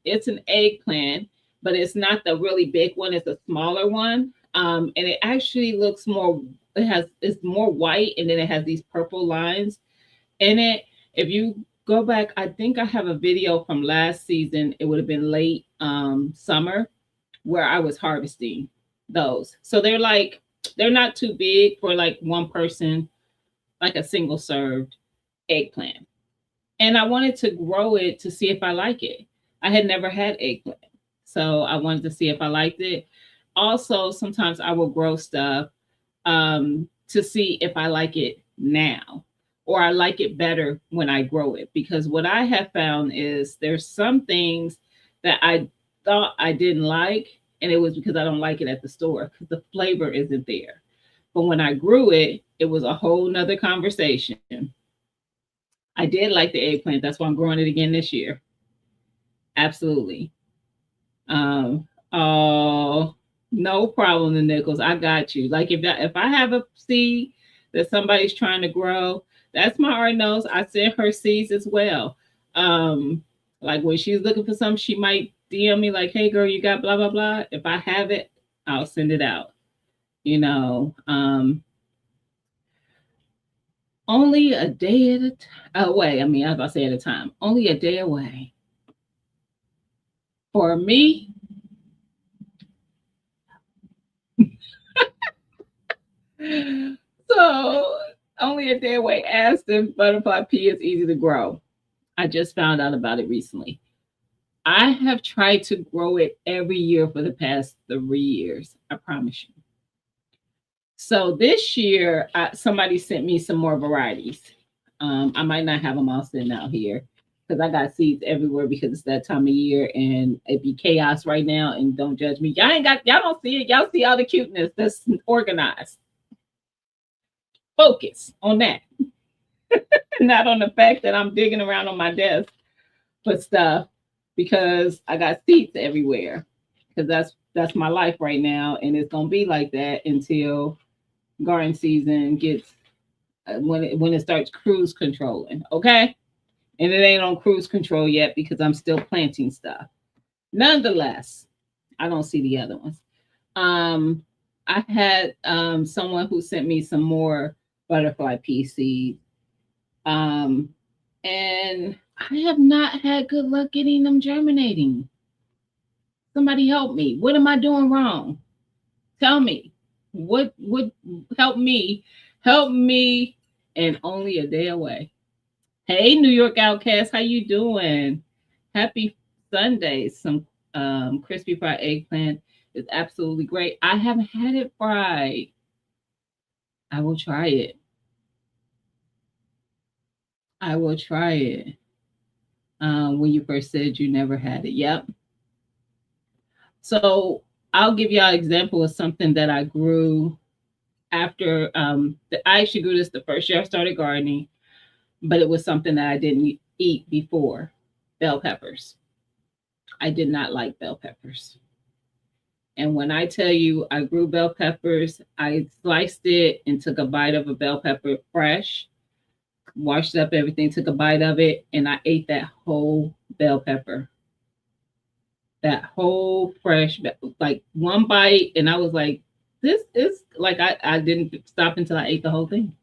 It's an eggplant, but it's not the really big one. It's a smaller one. And it actually looks more. It's more white, and then it has these purple lines in it. If you go back, I think I have a video from last season. It would have been late summer where I was harvesting those. So they're not too big for like one person, like a single served eggplant. And I wanted to grow it to see if I like it. I had never had eggplant, so I wanted to see if I liked it. Also, sometimes I will grow stuff to see if I like it now or I like it better when I grow it. Because what I have found is there's some things that I thought I didn't like, and it was because I don't like it at the store because the flavor isn't there. But when I grew it, it was a whole nother conversation. I did like the eggplant. That's why I'm growing it again this year. Absolutely. Um, oh, no problem, the nickels. I got you. Like if I have a seed that somebody's trying to grow, that's my art knows. I send her seeds as well. Um, like when she's looking for something, she might DM me like, "Hey, girl, you got blah blah blah." If I have it, I'll send it out. You know, only a day at a away. I mean, I was about to say at a time. Only a day away. For me, so only a day away. Aston butterfly pea is easy to grow. I just found out about it recently. I have tried to grow it every year for the past 3 years. I promise you. So this year, somebody sent me some more varieties. I might not have them all sitting out here because I got seeds everywhere because it's that time of year and it be chaos right now. And don't judge me. Y'all don't see it. Y'all see all the cuteness that's organized. Focus on that, not on the fact that I'm digging around on my desk for stuff because I got seats everywhere. Because that's my life right now, and it's gonna be like that until garden season gets when it starts cruise controlling. Okay, and it ain't on cruise control yet because I'm still planting stuff. Nonetheless, I don't see the other ones. Um, I had someone who sent me some more butterfly pea seeds. Um, and I have not had good luck getting them germinating. Somebody help me. What am I doing wrong? Tell me. What would help me? Help me and only a day away. Hey, New York Outcast, how you doing? Happy Sunday. Some crispy fried eggplant is absolutely great. I haven't had it fried. I will try it. I will try it. When you first said you never had it. Yep. So I'll give y'all an example of something that I grew after I actually grew this the first year I started gardening, but it was something that I didn't eat before. Bell peppers. I did not like bell peppers. And when I tell you I grew bell peppers, I sliced it and took a bite of a bell pepper fresh, washed up everything, took a bite of it, and I ate that whole bell pepper. That whole fresh, like one bite, and I was like, this is like I didn't stop until I ate the whole thing.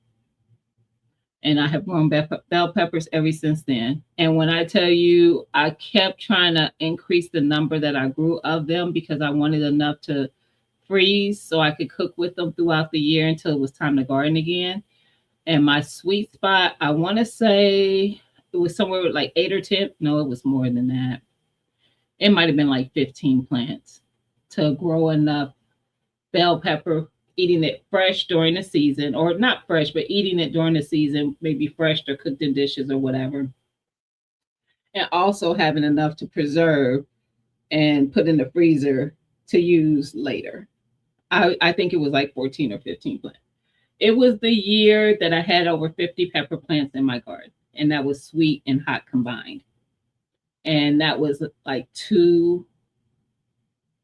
And I have grown bell peppers ever since then. And when I tell you, I kept trying to increase the number that I grew of them because I wanted enough to freeze so I could cook with them throughout the year until it was time to garden again. And my sweet spot, I want to say it was somewhere with like 8 or 10. No, it was more than that. It might have been like 15 plants to grow enough bell pepper, eating it fresh during the season, or not fresh, but eating it during the season, maybe fresh or cooked in dishes or whatever. And also having enough to preserve and put in the freezer to use later. I think it was like 14 or 15 plants. It was the year that I had over 50 pepper plants in my garden, and that was sweet and hot combined. And that was like 2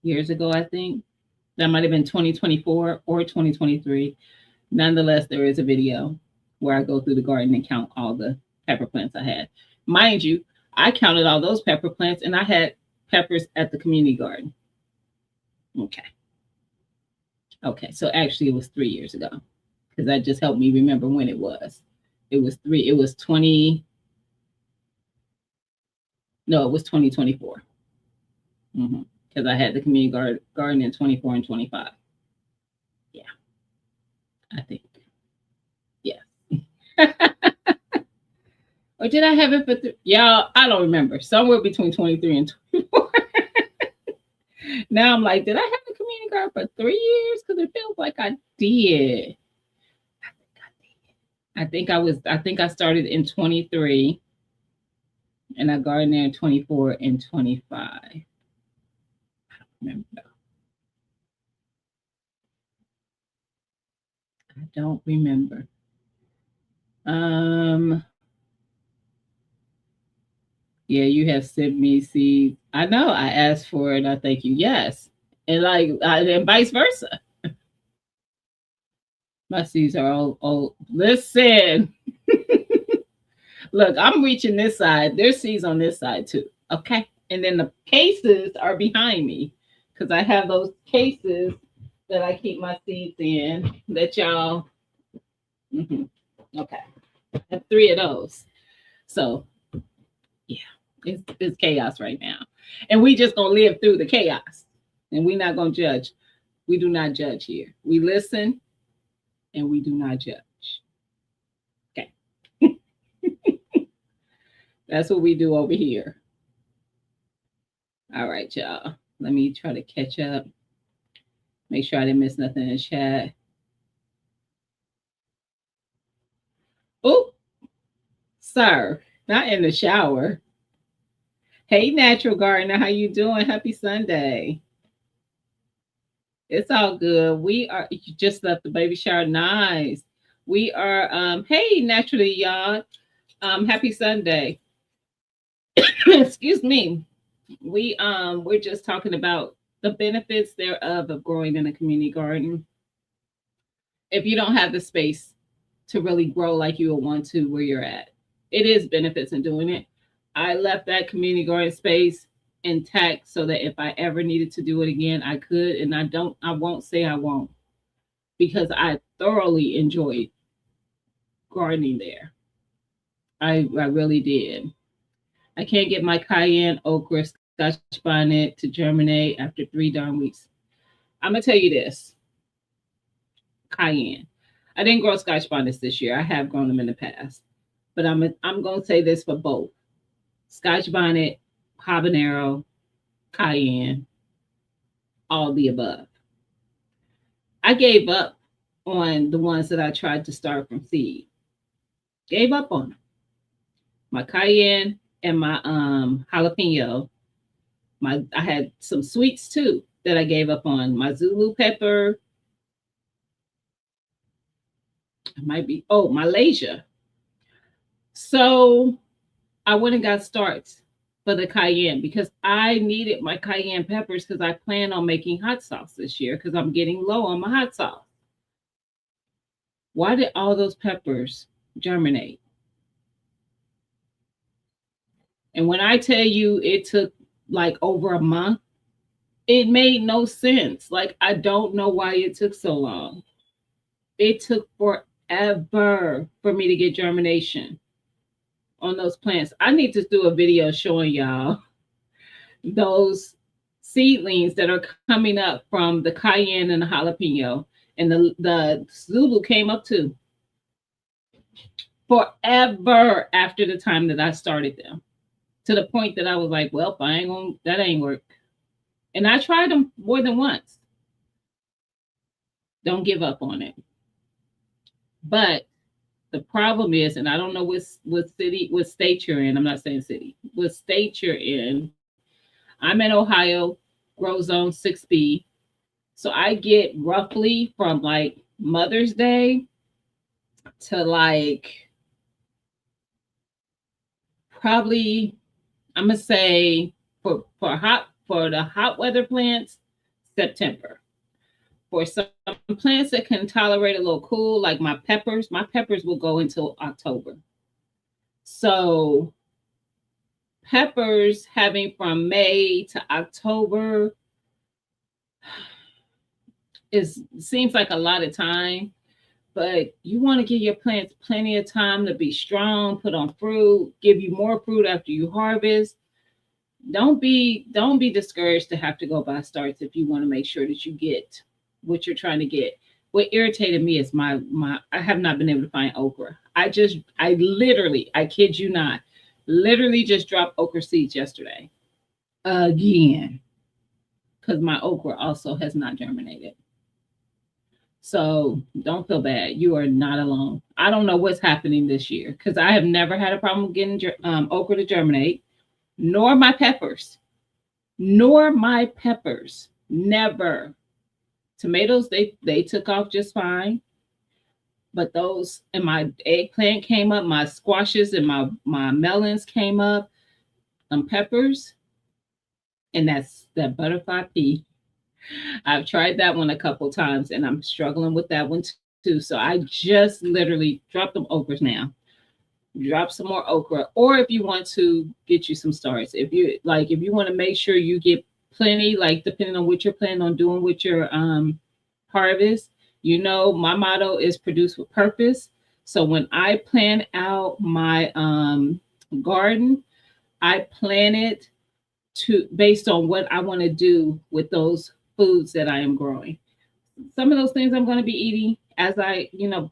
years ago, I think. That might have been 2024 or 2023. Nonetheless, there is a video where I go through the garden and count all the pepper plants I had. Mind you, I counted all those pepper plants and I had peppers at the community garden. Okay. Okay. So actually, it was 3 years ago because that just helped me remember when it was. It was 20. No, it was 2024. Because I had the community garden in 24 and 25. Yeah, I think. Yeah. Or did I have it for y'all? I don't remember. Somewhere between 23 and 24. Now I'm like, did I have a community garden for 3 years? Because it feels like I did. I think I started in 23 and I gardened there in 24 and 25. I don't remember. I don't remember. Um, yeah, you have sent me seeds. I know I asked for it. I thank you. Yes. And vice versa. My seeds are all old. Listen, look, I'm reaching this side. There's seeds on this side too. Okay. And then the cases are behind me because I have those cases that I keep my seeds in that y'all. Mhm. Okay. I have 3 of those. So yeah, it's chaos right now. And we just gonna live through the chaos. And we not gonna judge. We do not judge here. We listen and we do not judge. Okay. That's what we do over here. All right, y'all. Let me try to catch up. Make sure I didn't miss nothing in the chat. Oh, sir, not in the shower. Hey, Natural Gardener, how you doing? Happy Sunday. It's all good. We are you just left the baby shower. Nice. We are hey, naturally, y'all. Happy Sunday. Excuse me. We're just talking about the benefits thereof of growing in a community garden. If you don't have the space to really grow like you would want to where you're at, it is benefits in doing it. I left that community garden space intact so that if I ever needed to do it again, I could. And I won't say I won't because I thoroughly enjoyed gardening there. I really did. I can't get my cayenne, okra, scotch bonnet to germinate after 3 darn weeks. I'm gonna tell you this, cayenne. I didn't grow scotch bonnets this year. I have grown them in the past, but I'm gonna say this for both scotch bonnet, habanero, cayenne, all the above. I gave up on the ones that I tried to start from seed. Gave up on them. My cayenne and my jalapeno. I had some sweets too that I gave up on. My Zulu pepper. It might be Malaysia. So I went and got starts for the cayenne because I needed my cayenne peppers because I plan on making hot sauce this year because I'm getting low on my hot sauce. Why did all those peppers germinate? And when I tell you it took like over a month, it made no sense. Like, I don't know why it took so long. It took forever for me to get germination on those plants. I need to do a video showing y'all those seedlings that are coming up from the cayenne and the jalapeno. And the Zulu came up too. Forever after the time that I started them. To the point that I was like, well, that ain't work. And I tried them more than once. Don't give up on it. But the problem is, and I don't know what state you're in. I'm not saying city. What state you're in. I'm in Ohio, grow zone 6B. So I get roughly from like Mother's Day to like probably I'm gonna say for the hot weather plants, September. For some plants that can tolerate a little cool, like my peppers will go until October. So peppers having from May to October seems like a lot of time, but you want to give your plants plenty of time to be strong, put on fruit, give you more fruit after you harvest. Don't be discouraged to have to go buy starts if you want to make sure that you get what you're trying to get. What irritated me is my I have not been able to find okra. I literally, I kid you not, literally just dropped okra seeds yesterday again because my okra also has not germinated. So don't feel bad. You are not alone. I don't know what's happening this year because I have never had a problem getting okra to germinate, nor my peppers, nor my peppers. Never. Tomatoes, they took off just fine. But those and my eggplant came up, my squashes and my melons came up, some peppers, and that's that butterfly pea. I've tried that one a couple times and I'm struggling with that one too. So I just literally dropped them okras now. Drop some more okra. Or if you want to get you some starts. If you want to make sure you get plenty, like depending on what you're planning on doing with your harvest, my motto is produce with purpose. So when I plan out my garden, I plan it to based on what I want to do with those foods that I am growing. Some of those things I'm going to be eating as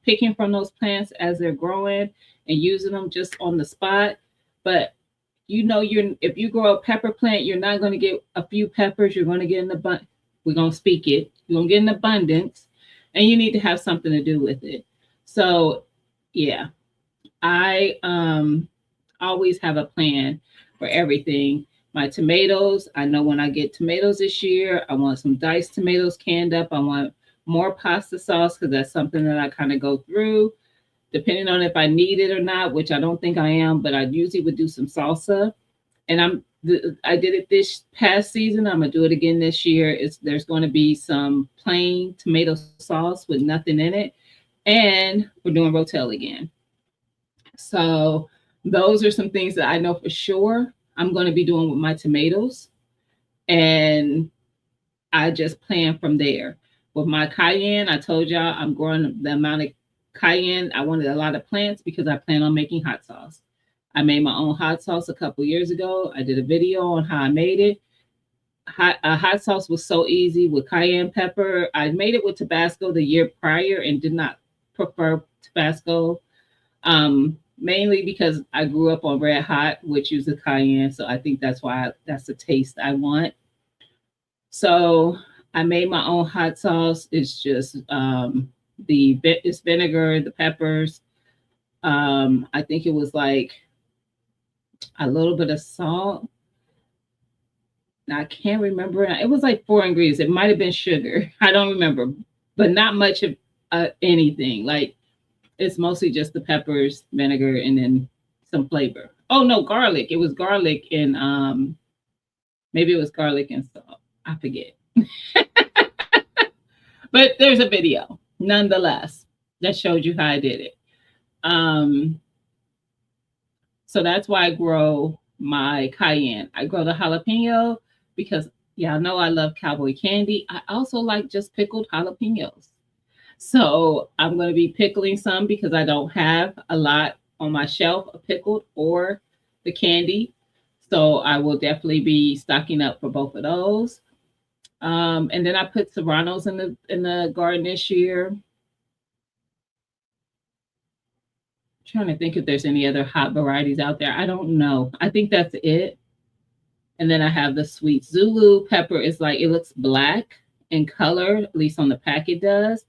picking from those plants as they're growing and using them just on the spot. But you're if you grow a pepper plant, you're not going to get a few peppers. You're going to get an abundance. We're going to speak it. You're going to get an abundance, and you need to have something to do with it. So, yeah, I always have a plan for everything. My tomatoes, I know when I get tomatoes this year, I want some diced tomatoes canned up. I want more pasta sauce because that's something that I kind of go through, depending on if I need it or not, which I don't think I am, but I usually would do some salsa. And I did it this past season. I'm gonna do it again this year. There's going to be some plain tomato sauce with nothing in it, and we're doing rotel again. So those are some things that I know for sure I'm going to be doing with my tomatoes. And I just plan from there. With my cayenne, I told y'all I'm growing the amount of cayenne. I wanted a lot of plants because I plan on making hot sauce. I made my own hot sauce a couple years ago. I did a video on how I made it. Hot sauce was so easy with cayenne pepper. I made it with Tabasco the year prior and did not prefer Tabasco. Mainly because I grew up on Red Hot, which uses cayenne. So I think that's the taste I want. So I made my own hot sauce. It's just it's vinegar, the peppers. I think it was like a little bit of salt. I can't remember. It was like 4 ingredients. It might have been sugar. I don't remember, but not much of anything. Like it's mostly just the peppers, vinegar, and then some flavor. Oh no, garlic. It was garlic and maybe it was garlic and salt. I forget. But there's a video nonetheless that showed you how I did it. So that's why I grow my cayenne. I grow the jalapeno because y'all know I love cowboy candy. I also like just pickled jalapenos. So I'm going to be pickling some because I don't have a lot on my shelf of pickled or the candy. So I will definitely be stocking up for both of those. And then I put serranos in the garden this year. Trying to think if there's any other hot varieties out there. I don't know. I think that's it. And then I have the sweet Zulu pepper. It's like it looks black in color, at least on the pack it does.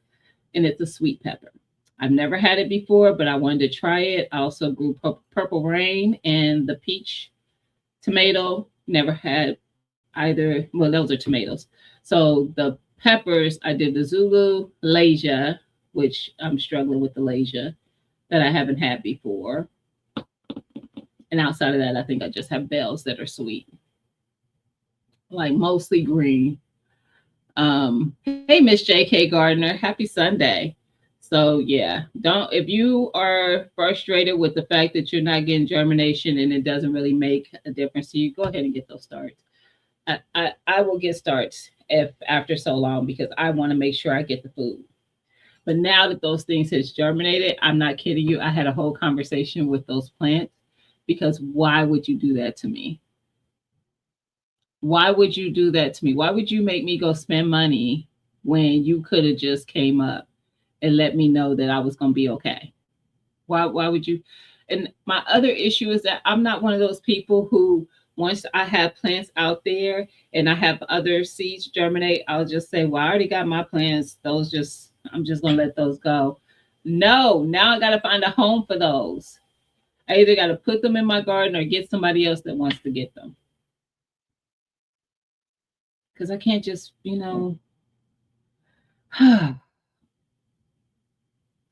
And it's a sweet pepper. I've never had it before, but I wanted to try it. I also grew Purple Rain and the peach tomato. Never had either. Well, those are tomatoes. So the peppers, I did the Zulu Lasia, which I'm struggling with the Lasia that I haven't had before. And outside of that, I think I just have bells that are sweet, like mostly green. Hey, Miss J.K. Gardner, happy Sunday. So yeah, if you are frustrated with the fact that you're not getting germination and it doesn't really make a difference to you, go ahead and get those starts. I will get starts if after so long because I want to make sure I get the food. But now that those things has germinated, I'm not kidding you. I had a whole conversation with those plants because why would you do that to me? Why would you do that to me? Why would you make me go spend money when you could have just came up and let me know that I was going to be okay? Why would you? And my other issue is that I'm not one of those people who, once I have plants out there and I have other seeds germinate, I'll just say, well, I already got my plants. Those just, I'm just gonna let those go. No, now I gotta find a home for those. I either gotta put them in my garden or get somebody else that wants to get them. Because I can't just,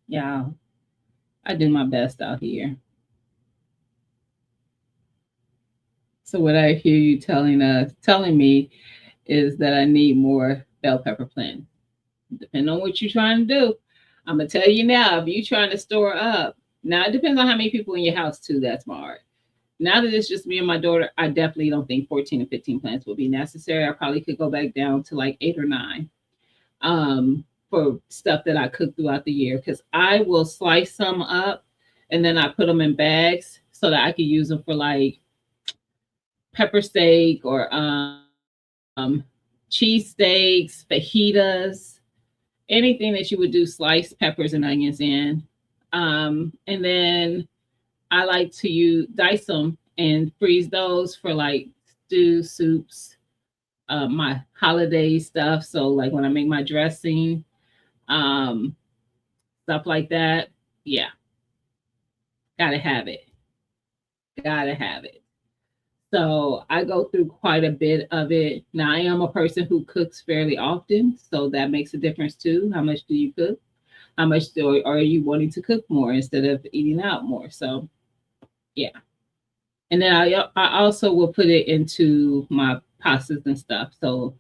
yeah, I do my best out here. So what I hear you telling me is that I need more bell pepper plant. Depending on what you're trying to do. I'm gonna tell you now, if you're trying to store up, now it depends on how many people in your house too. That's smart. Now that it's just me and my daughter, I definitely don't think 14 or 15 plants will be necessary. I probably could go back down to like 8 or 9 for stuff that I cook throughout the year because I will slice some up and then I put them in bags so that I can use them for like pepper steak or cheesesteaks, fajitas, anything that you would do sliced peppers and onions in. And then I like to use dice them and freeze those for like stew soups, my holiday stuff. So like when I make my dressing, um, stuff like that. Yeah, gotta have it. Gotta have it. So I go through quite a bit of it. Now I am a person who cooks fairly often, so that makes a difference too. How much do you cook? How much are you wanting to cook more instead of eating out more? So yeah. And then I also will put it into my pastas and stuff. So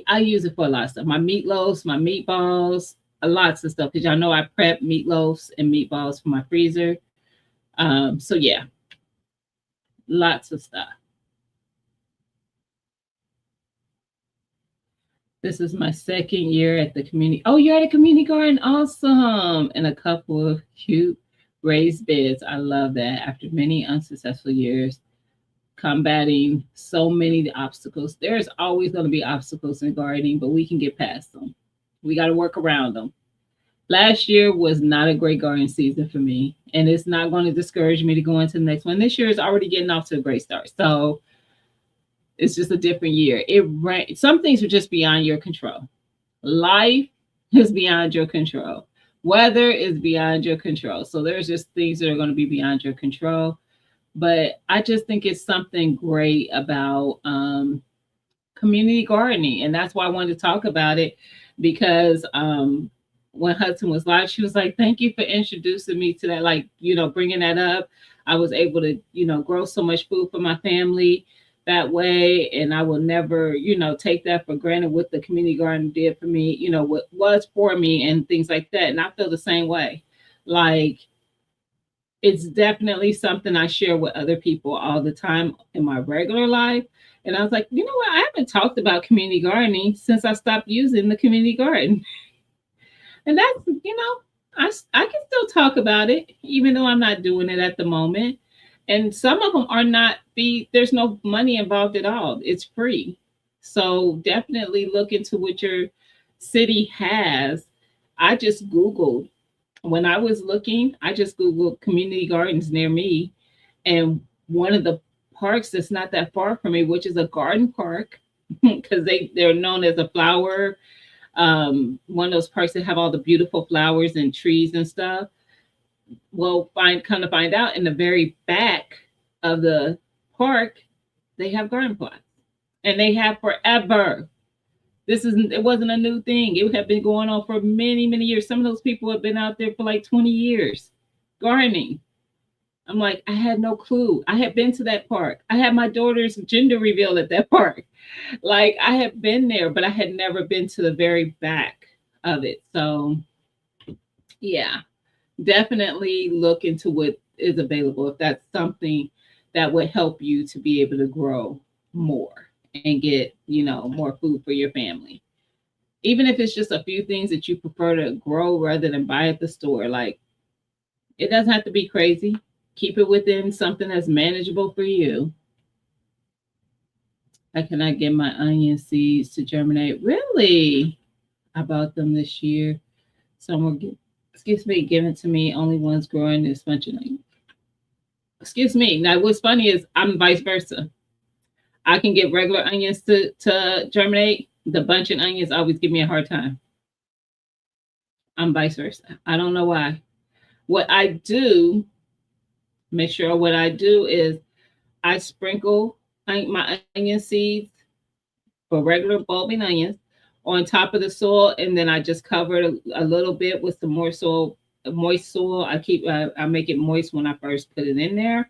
I use it for a lot of stuff. My meatloaves, my meatballs, lots of stuff. Because y'all know I prep meatloaves and meatballs for my freezer. So yeah, lots of stuff. This is my second year at the community. Oh, you're at a community garden. Awesome. And a couple of cute raised beds. I love that. After many unsuccessful years, combating so many obstacles. There's always going to be obstacles in gardening, but we can get past them. We got to work around them. Last year was not a great garden season for me, and it's not going to discourage me to go into the next one. This year is already getting off to a great start. So it's just a different year. Some things are just beyond your control. Life is beyond your control. Weather is beyond your control. So there's just things that are going to be beyond your control. But I just think it's something great about community gardening. And that's why I wanted to talk about it because when Hudson was live, she was like, thank you for introducing me to that, like, bringing that up. I was able to, grow so much food for my family that way. And I will never, take that for granted what the community garden did for me, what was for me and things like that. And I feel the same way. Like, it's definitely something I share with other people all the time in my regular life. And I was like, you know what? I haven't talked about community gardening since I stopped using the community garden. And that's, I can still talk about it, even though I'm not doing it at the moment. And some of them are not there's no money involved at all. It's free. So definitely look into what your city has. I just Googled when I was looking, I just Googled community gardens near me. And one of the parks that's not that far from me, which is a garden park, because they're known as a flower, one of those parks that have all the beautiful flowers and trees and stuff. Well, come to find out in the very back of the park, they have garden plots. And they have forever. It wasn't a new thing. It had been going on for many, many years. Some of those people have been out there for like 20 years gardening. I'm like, I had no clue. I had been to that park. I had my daughter's gender reveal at that park. Like, I had been there, but I had never been to the very back of it. So yeah, definitely look into what is available if that's something that would help you to be able to grow more and get, more food for your family. Even if it's just a few things that you prefer to grow rather than buy at the store. Like, it doesn't have to be crazy. Keep it within something that's manageable for you. I cannot get my onion seeds to germinate. Really? I bought them this year. Some were Excuse me, given to me, only ones growing this much. Excuse me. Now, what's funny is I'm vice versa. I can get regular onions to germinate. The bunching onions always give me a hard time. I'm vice versa. I don't know why. What I do, make sure what I do is I sprinkle my onion seeds for regular bulbing onions on top of the soil, and then I just cover it a little bit with some more soil, moist soil. I make it moist when I first put it in there,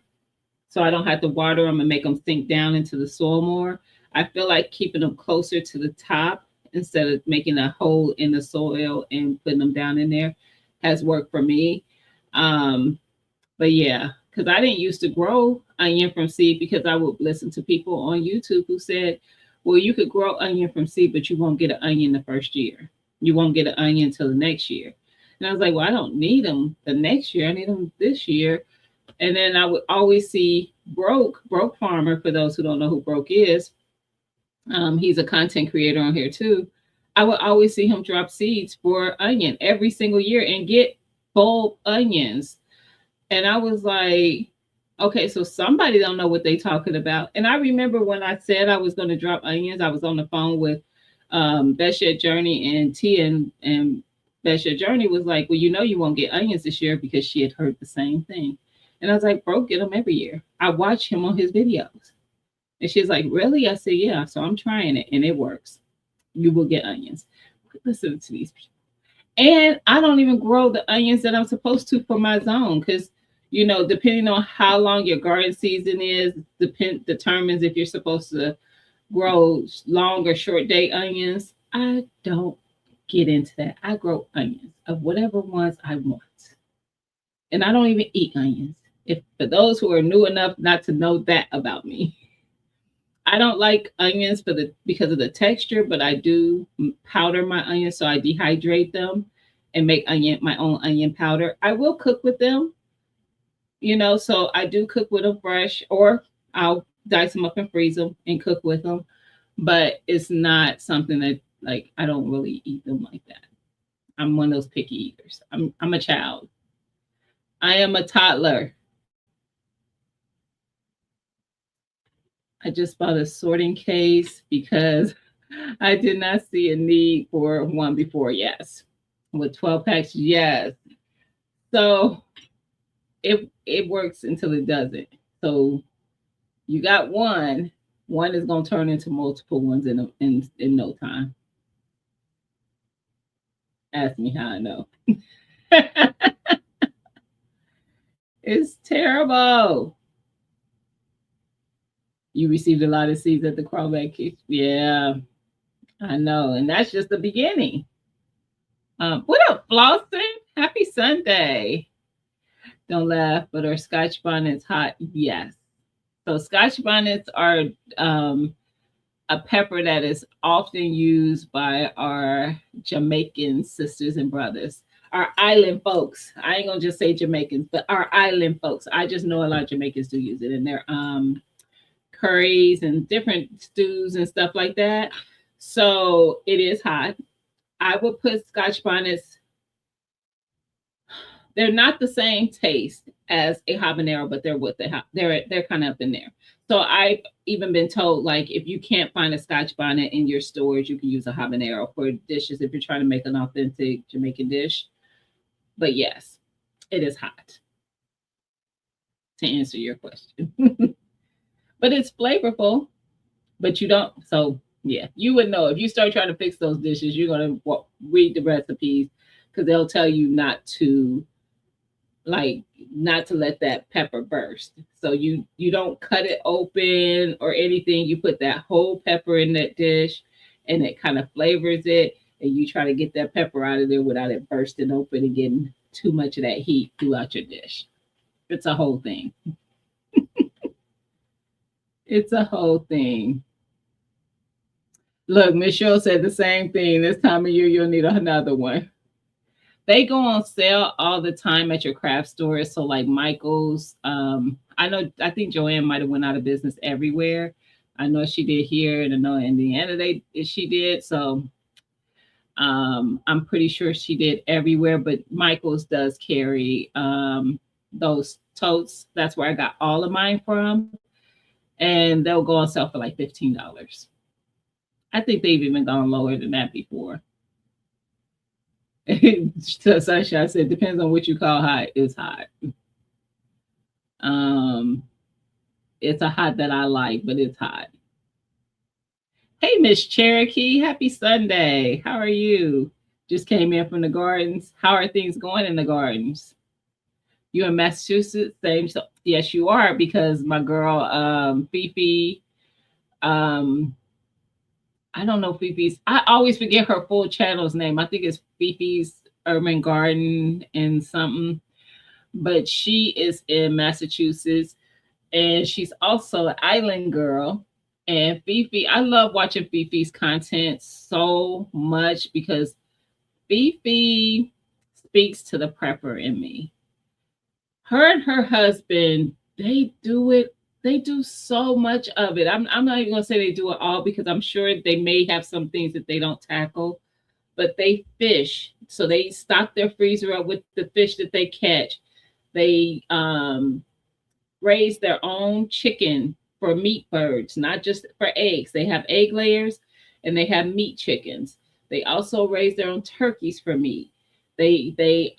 so I don't have to water them and make them sink down into the soil more. I feel like keeping them closer to the top instead of making a hole in the soil and putting them down in there has worked for me. Um, but yeah, because I didn't used to grow onion from seed because I would listen to people on YouTube who said, well, you could grow onion from seed, but you won't get an onion the first year. You won't get an onion until the next year. And I was like, well, I don't need them the next year. I need them this year. And then I would always see Broke Farmer, for those who don't know who Broke is. He's a content creator on here too. I would always see him drop seeds for onion every single year and get bulb onions. And I was like, okay, so somebody don't know what they talking about. And I remember when I said I was going to drop onions, I was on the phone with Best Yet Journey and T, and Best Yet Journey was like, well, you won't get onions this year because she had heard the same thing. And I was like, bro, get them every year. I watch him on his videos. And she's like, really? I said, yeah. So I'm trying it and it works. You will get onions. Listen to these people. And I don't even grow the onions that I'm supposed to for my zone because, depending on how long your garden season is, determines if you're supposed to grow long or short day onions. I don't get into that. I grow onions of whatever ones I want. And I don't even eat onions. If for those who are new enough not to know that about me. I don't like onions because of the texture, but I do powder my onions, so I dehydrate them and make my own onion powder. I will cook with them, so I do cook with them fresh, or I'll dice them up and freeze them and cook with them. But it's not something that like I don't really eat them like that. I'm one of those picky eaters. I'm a child. I am a toddler. I just bought a sorting case because I did not see a need for one before. Yes. With 12 packs, yes. So it works until it doesn't. So you got one is gonna turn into multiple ones in no time. Ask me how I know. It's terrible. You received a lot of seeds at the crawback kick. Yeah, I know. And that's just the beginning. What up, Flossin? Happy Sunday. Don't laugh, but are Scotch bonnets hot? Yes. So Scotch bonnets are a pepper that is often used by our Jamaican sisters and brothers, our island folks. I ain't gonna just say Jamaicans, but our island folks. I just know a lot of Jamaicans do use it in their curries and different stews and stuff like that. So it is hot. I would put Scotch bonnets. They're not the same taste as a habanero, but they're kind of up in there. So I've even been told like if you can't find a Scotch bonnet in your stores, you can use a habanero for dishes if you're trying to make an authentic Jamaican dish. But yes, it is hot. To answer your question. But it's flavorful, but you don't. So yeah, you would know if you start trying to fix those dishes, you're gonna read the recipes because they'll tell you not to let that pepper burst. So you don't cut it open or anything. You put that whole pepper in that dish, and it kind of flavors it. And you try to get that pepper out of there without it bursting open and getting too much of that heat throughout your dish. It's a whole thing. It's a whole thing. Look, Michelle said the same thing. This time of year, you'll need another one. They go on sale all the time at your craft stores. So like Michael's, I think Joanne might have went out of business everywhere. I know she did here, and I know in Indiana she did. So I'm pretty sure she did everywhere, but Michael's does carry those totes. That's where I got all of mine from. And they'll go on sale for like $15. I think they've even gone lower than that before. So Sunshine said, depends on what you call hot. It's hot. Um, it's a hot that I like, but it's hot. Hey, Miss Cherokee, happy Sunday. How are you? Just came in from the gardens. How are things going in the gardens? You in Massachusetts? Same. So yes, you are, because my girl Fifi, I don't know Fifi's. I always forget her full channel's name. I think it's Fifi's Urban Garden and something. But she is in Massachusetts, and she's also an island girl. And Fifi, I love watching Fifi's content so much because Fifi speaks to the prepper in me. Her and her husband, they do it. They do so much of it. I'm not even gonna say they do it all, because I'm sure they may have some things that they don't tackle, but they fish. So they stock their freezer up with the fish that they catch. They raise their own chicken for meat birds, not just for eggs. They have egg layers and they have meat chickens. They also raise their own turkeys for meat. They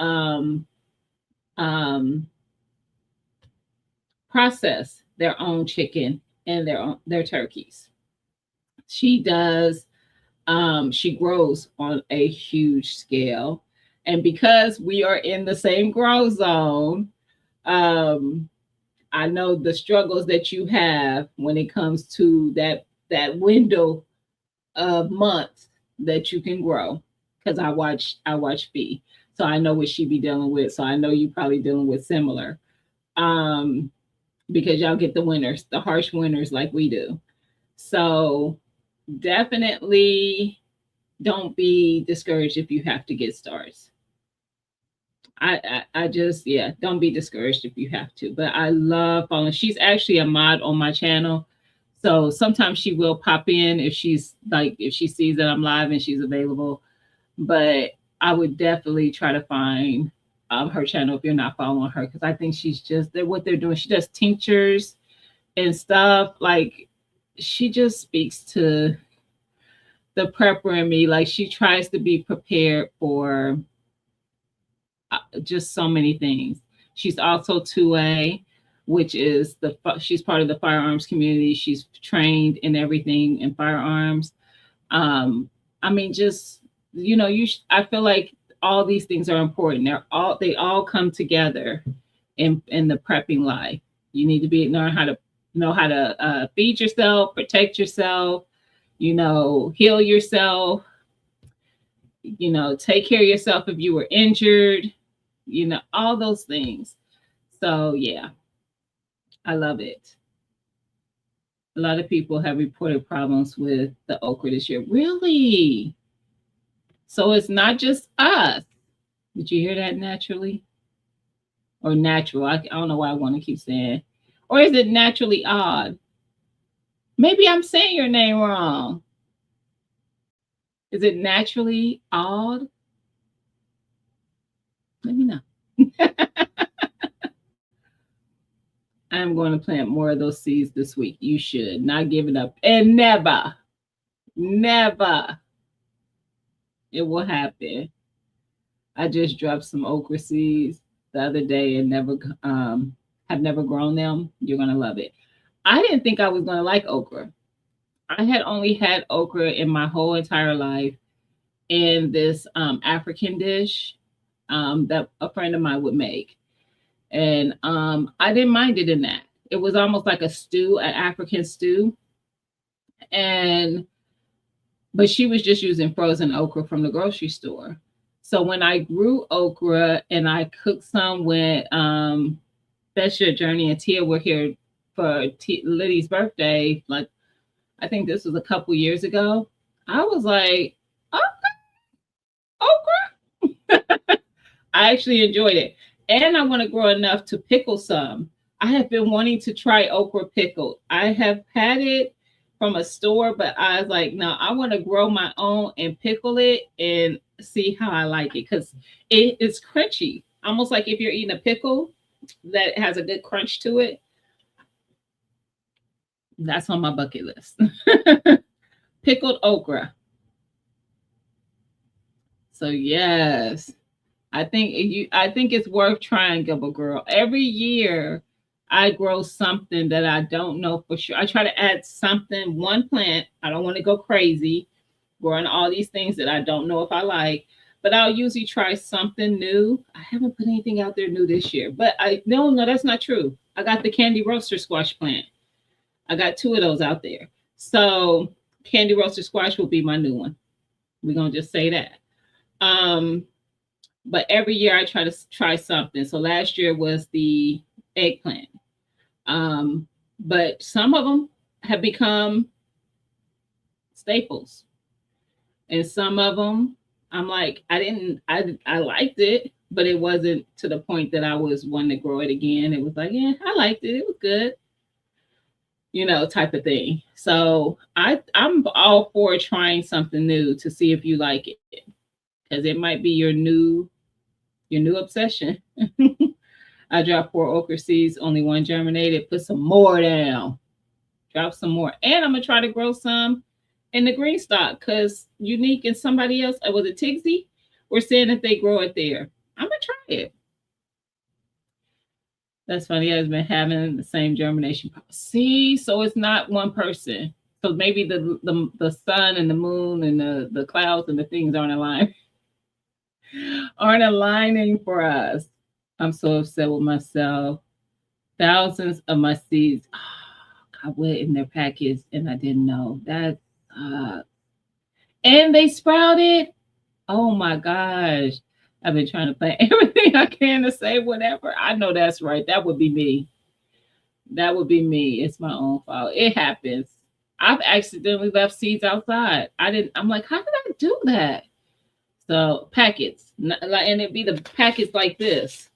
process their own chicken and their turkeys. She does. She grows on a huge scale, and because we are in the same grow zone, I know the struggles that you have when it comes to that window of months that you can grow. Because I watch Fee, so I know what she be dealing with. So I know you probably dealing with similar. Um, because y'all get the winters, the harsh winters like we do. So definitely don't be discouraged if you have to get stars. I just, yeah, don't be discouraged if you have to. But I love following. She's actually a mod on my channel. So sometimes she will pop in if if she sees that I'm live and she's available. But I would definitely try to find her channel if you're not following her, because I think she's just what they're doing. She does tinctures and stuff. Like, she just speaks to the prepper in me. Like, she tries to be prepared for just so many things. She's also 2A, which is she's part of the firearms community. She's trained in everything in firearms. I mean, just, I feel like all these things are important. They all come together in the prepping life. You need to know how to feed yourself, protect yourself, heal yourself, take care of yourself if you were injured, all those things. So yeah, I love it. A lot of people have reported problems with the okra this year. Really? So it's not just us. Did you hear that, naturally? Or natural? I don't know why I want to keep saying. Or is it naturally odd? Maybe I'm saying your name wrong. Is it naturally odd? Let me know. I'm going to plant more of those seeds this week. You should not give it up. And never it will happen. I just dropped some okra seeds the other day and have never grown them. You're going to love it. I didn't think I was going to like okra. I had only had okra in my whole entire life in this African dish that a friend of mine would make. And I didn't mind it in that. It was almost like a stew, an African stew. But she was just using frozen okra from the grocery store. So when I grew okra and I cooked some when Besha, Journey, and Tia were here for Liddy's birthday, like I think this was a couple years ago, I was like, okay, okra. I actually enjoyed it. And I want to grow enough to pickle some. I have been wanting to try okra pickled. I have had it from a store, but I was like, no, I want to grow my own and pickle it and see how I like it because it's crunchy, almost like if you're eating a pickle that has a good crunch to it. That's on my bucket list. Pickled okra. So yes, I think it's worth trying, Gibble Girl. Every year I grow something that I don't know for sure. I try to add something, one plant. I don't want to go crazy growing all these things that I don't know if I like, but I'll usually try something new. I haven't put anything out there new this year, but no, that's not true. I got the candy roaster squash plant. I got two of those out there. So candy roaster squash will be my new one. We're gonna just say that. Um, but every year I try to try something. So last year was the eggplant. Um, but some of them have become staples, and some of them I'm like I liked it, but it wasn't to the point that I was wanting to grow it again. It was like, yeah, I liked it. It was good, type of thing. So I'm all for trying something new to see if you like it, because it might be your new obsession. I dropped 4 okra seeds, only one germinated. Put some more down. Drop some more. And I'm going to try to grow some in the green stock because Unique and somebody else, was it Tigsy? We're saying that they grow it there. I'm going to try it. That's funny. Has been having the same germination. See, so it's not one person. So maybe the sun and the moon and the clouds and the things aren't aligning for us. I'm so upset with myself. Thousands of my seeds got wet in their packets and I didn't know. And they sprouted. Oh my gosh. I've been trying to plant everything I can to say whatever. I know that's right. That would be me. That would be me. It's my own fault. It happens. I've accidentally left seeds outside. I'm like, how did I do that? So packets, and it'd be the packets like this.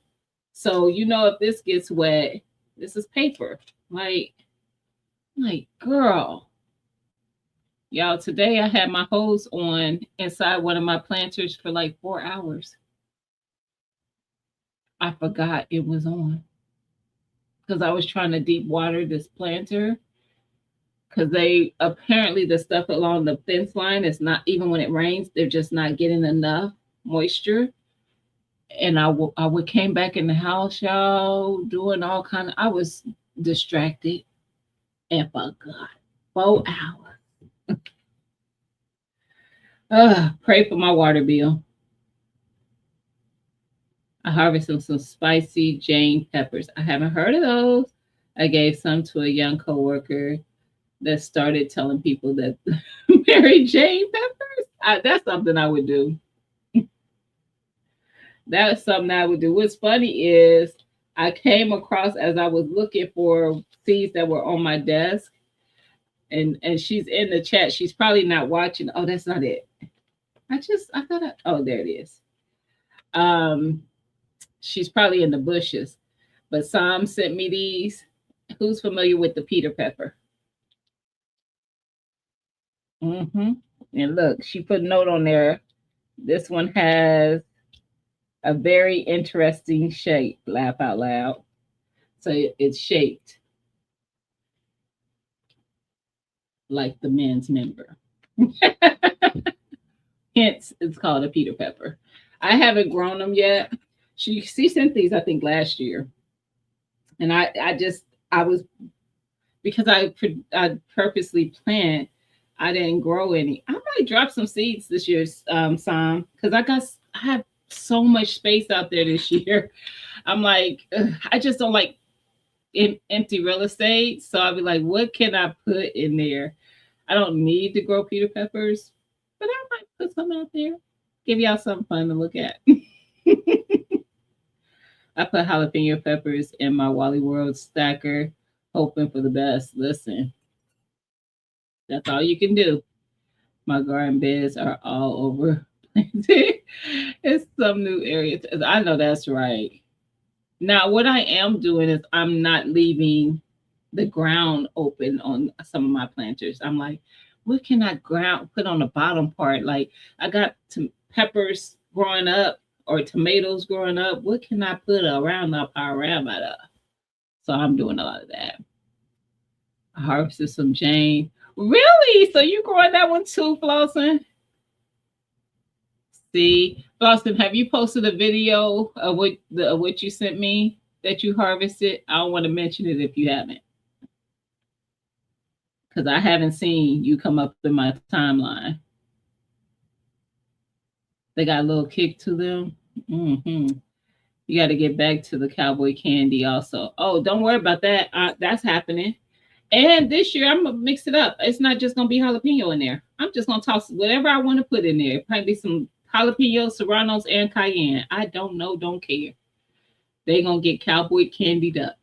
So if this gets wet, this is paper. Like girl, y'all. Today I had my hose on inside one of my planters for like 4 hours. I forgot it was on because I was trying to deep water this planter. Because they apparently the stuff along the fence line is not, even when it rains, they're just not getting enough moisture. And I would came back in the house, y'all, doing all kind of. I was distracted and forgot. 4 hours. Pray for my water bill. I harvested some spicy Jane peppers. I haven't heard of those. I gave some to a young coworker that started telling people that Mary Jane peppers. That's something I would do. That's something I would do. What's funny is I came across as I was looking for seeds that were on my desk, and she's in the chat. She's probably not watching. Oh, that's not it. I thought oh, there it is. She's probably in the bushes. But Sam sent me these. Who's familiar with the Peter pepper? Mm-hmm. And look, she put a note on there. This one has a very interesting shape. Laugh out loud. So it's shaped like the men's member. Hence, it's called a Peter pepper. I haven't grown them yet. She sent these, I think, last year, and I was, because I purposely plant. I didn't grow any. I might drop some seeds this year, Sam, because I have so much space out there this year. I'm like, I just don't like empty real estate. So I'll be like, what can I put in there? I don't need to grow Peter peppers, but I might put some out there. Give y'all something fun to look at. I put jalapeno peppers in my Wally World stacker, hoping for the best. Listen, that's all you can do. My garden beds are all over. It's some new areas. I know that's right. Now, what I am doing is I'm not leaving the ground open on some of my planters. I'm like, what can I ground put on the bottom part? Like I got peppers growing up or tomatoes growing up. What can I put around the panorama? So I'm doing a lot of that. I harvested some Jane. Really? So you growing that one too, Flossin? See, Flossin, have you posted a video of what you sent me that you harvested? I don't want to mention it if you haven't, because I haven't seen you come up in my timeline. They got a little kick to them. You got to get back to the cowboy candy also. Oh, don't worry about that. That's happening. And this year I'm gonna mix it up. It's not just gonna be jalapeno in there. I'm just gonna toss whatever I want to put in there. Probably some jalapenos, serranos, and cayenne. I don't know, don't care. They gonna get cowboy candied up.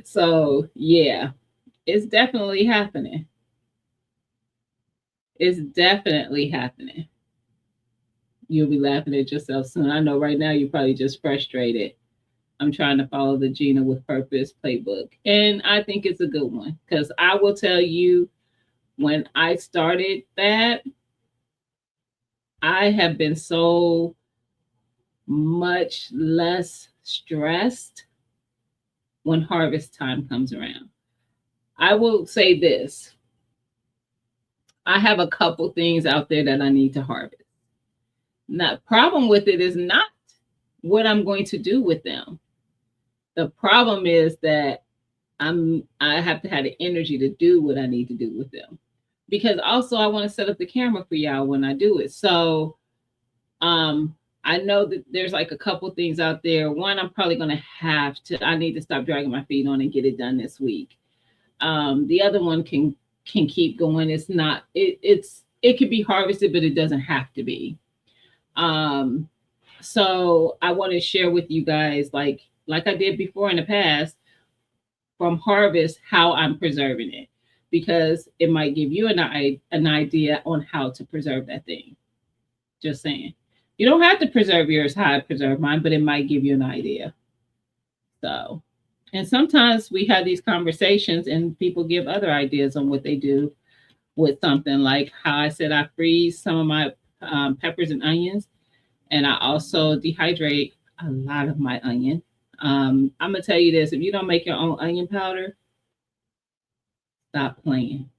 So yeah, it's definitely happening. It's definitely happening. You'll be laughing at yourself soon. I know right now you're probably just frustrated. I'm trying to follow the Gina with Purpose playbook. And I think it's a good one because I will tell you, when I started that, I have been so much less stressed when harvest time comes around. I will say this: I have a couple things out there that I need to harvest. Now, problem with it is not what I'm going to do with them. The problem is that I have to have the energy to do what I need to do with them. Because also I want to set up the camera for y'all when I do it. So I know that there's like a couple things out there. One, I'm probably gonna have to, I need to stop dragging my feet on and get it done this week. The other one can keep going. It's not it could be harvested, but it doesn't have to be. Um so I want to share with you guys, like I did before in the past, from harvest how I'm preserving it, because it might give you an idea on how to preserve that thing. Just saying. You don't have to preserve yours how I preserve mine, but it might give you an idea. So, and sometimes we have these conversations and people give other ideas on what they do with something, like how I said I freeze some of my peppers and onions, and I also dehydrate a lot of my onion. I'm gonna tell you this: if you don't make your own onion powder, stop playing.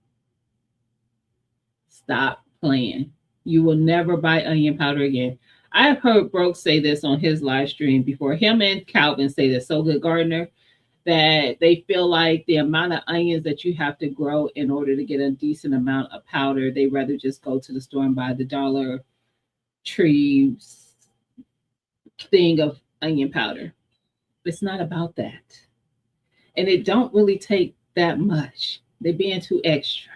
Stop playing. You will never buy onion powder again. I have heard Broke say this on his live stream before. Him and Calvin say this, So Good Gardener, that they feel like the amount of onions that you have to grow in order to get a decent amount of powder, they rather just go to the store and buy the Dollar Tree thing of onion powder. It's not about that. And it don't really take that much. They're being too extra.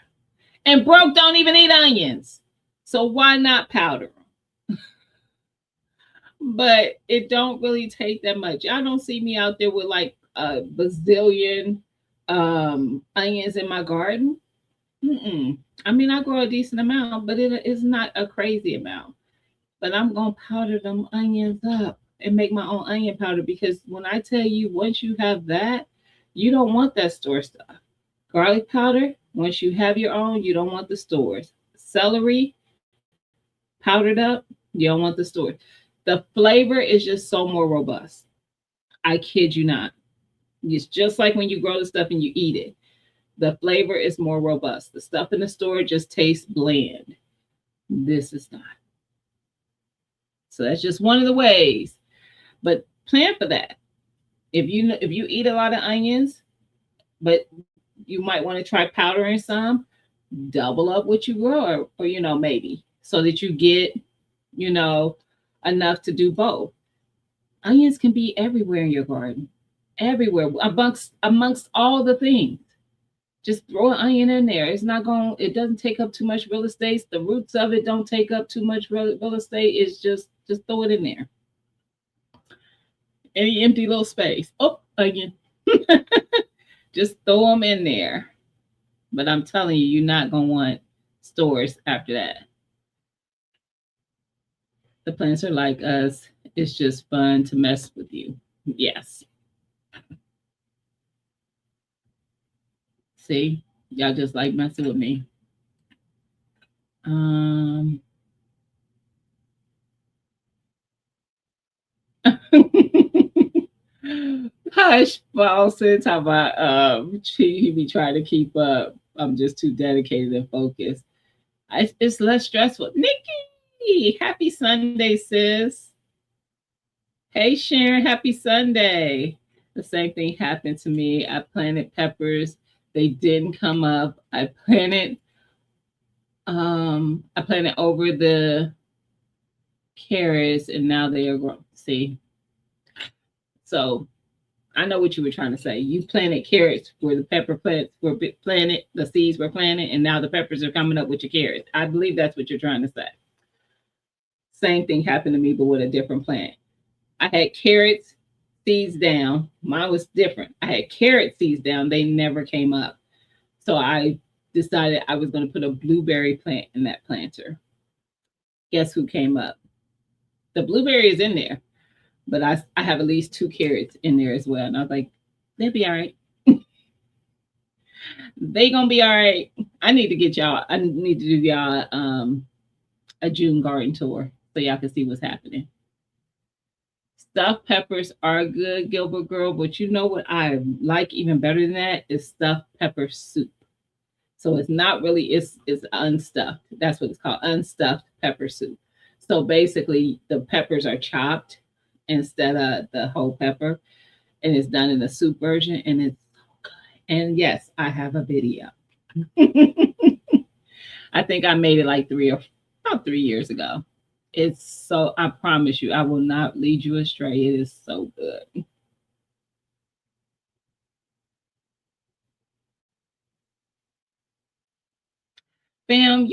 And Broke don't even eat onions. So why not powder them? But it don't really take that much. Y'all don't see me out there with like a bazillion onions in my garden. I mean, I grow a decent amount, but it is not a crazy amount. But I'm going to powder them onions up and make my own onion powder, because when I tell you, once you have that, you don't want that store stuff. Garlic powder, once you have your own, you don't want the stores. Celery, powdered up, you don't want the stores. The flavor is just so more robust. I kid you not. It's just like when you grow the stuff and you eat it. The flavor is more robust. The stuff in the store just tastes bland. This is not. So that's just one of the ways. But plan for that. If you eat a lot of onions, but you might want to try powdering some, double up what you grow, or maybe, so that you get, enough to do both. Onions can be everywhere in your garden, everywhere, amongst all the things. Just throw an onion in there. It doesn't take up too much real estate. The roots of it don't take up too much real estate. It's just throw it in there. Any empty little space. Oh, onion. Just throw them in there. But I'm telling you, you're not going to want stores after that. The plants are like us. It's just fun to mess with you. Yes. See, y'all just like messing with me. Um, Hush, Boston, talk about he be trying to keep up. I'm just too dedicated and focused. It's less stressful. Nikki, happy Sunday, sis. Hey Sharon, happy Sunday. The same thing happened to me. I planted peppers. They didn't come up. I planted over the carrots and now they are grown. See? So I know what you were trying to say. You planted carrots where the pepper plants were planted, the seeds were planted, and now the peppers are coming up with your carrots. I believe that's what you're trying to say. Same thing happened to me, but with a different plant. I had carrots seeds down. Mine was different. I had carrot seeds down. They never came up. So I decided I was going to put a blueberry plant in that planter. Guess who came up? The blueberry is in there, but I have at least 2 carrots in there as well. And I was like, they'll be all right. They gonna be all right. I need to do y'all a June garden tour so y'all can see what's happening. Stuffed peppers are good, Gilbert girl, but you know what I like even better than that is stuffed pepper soup. So it's not really it's unstuffed. That's what it's called, unstuffed pepper soup. So basically the peppers are chopped instead of the whole pepper, and it's done in the soup version, and it's so good. And yes, I have a video. I think I made it like about 3 years ago. It's so, I promise you, I will not lead you astray. It is so good. Fam,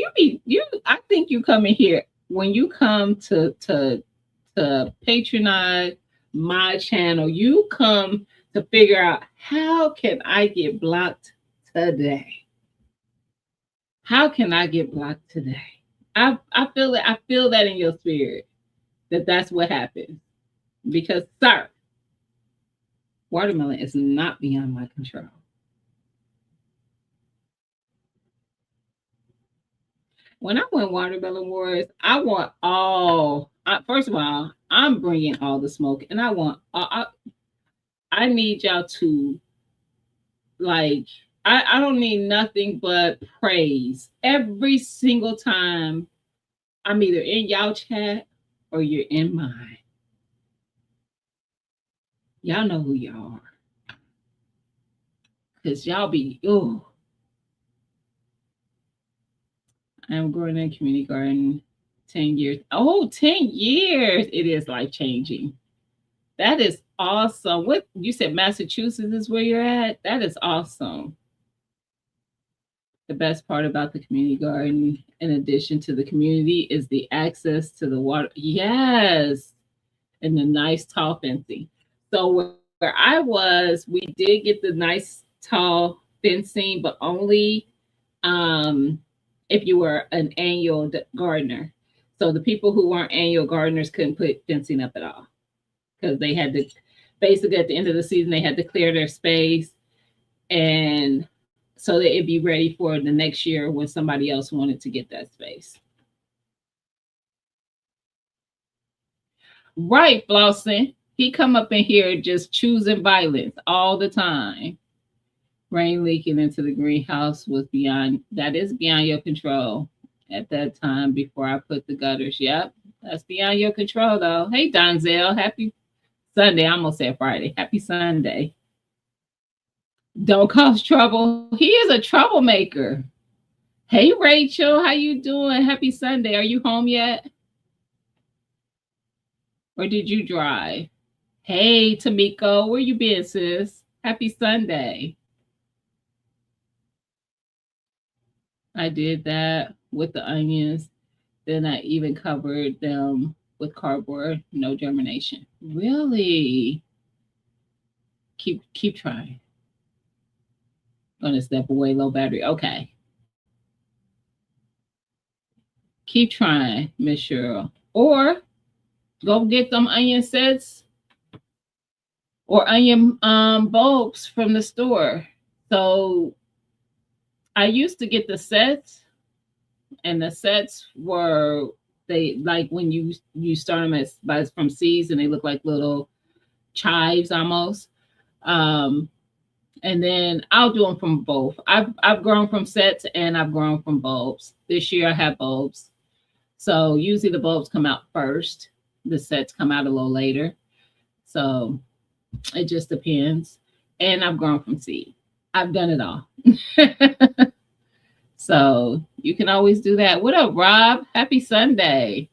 I think you come in here when you come to patronize my channel, you come to figure out how can I get blocked today? How can I get blocked today? I feel that in your spirit that's what happens. Because sir, watermelon is not beyond my control. When I win Watermelon Wars, I want all. First of all, I'm bringing all the smoke, and I want. I need y'all to like. I don't need nothing but praise every single time I'm either in y'all chat or you're in mine. Y'all know who y'all are, cause y'all be I'm growing in community garden 10 years. Oh, 10 years. It is life changing. That is awesome. What you said, Massachusetts is where you're at? That is awesome. The best part about the community garden, in addition to the community, is the access to the water. Yes. And the nice tall fencing. So where I was, we did get the nice tall fencing, but only if you were an annual gardener. So the people who weren't annual gardeners couldn't put fencing up at all because they had to, basically at the end of the season, they had to clear their space, and so that it'd be ready for the next year when somebody else wanted to get that space. Right, Flossin. He come up in here just choosing violence all the time. Rain leaking into the greenhouse was that is beyond your control at that time before I put the gutters. Yep, that's beyond your control though. Hey, Donzel, happy Sunday. I almost said Friday. Happy Sunday. Don't cause trouble. He is a troublemaker. Hey, Rachel, how you doing? Happy Sunday. Are you home yet? Or did you drive? Hey, Tamiko, where you been, sis? Happy Sunday. I did that with the onions. Then I even covered them with cardboard, no germination. Really? Keep trying. Gonna step away, low battery. Okay. Keep trying, Miss Cheryl. Or go get them onion sets or onion bulbs from the store. So I used to get the sets, and the sets were they like when you start them from seeds, and they look like little chives almost. Um, and then I'll do them from both. I've grown from sets and I've grown from bulbs. This year I have bulbs, so usually the bulbs come out first. The sets come out a little later. So it just depends. And I've grown from seed. I've done it all. So you can always do that. What up, Rob? Happy Sunday.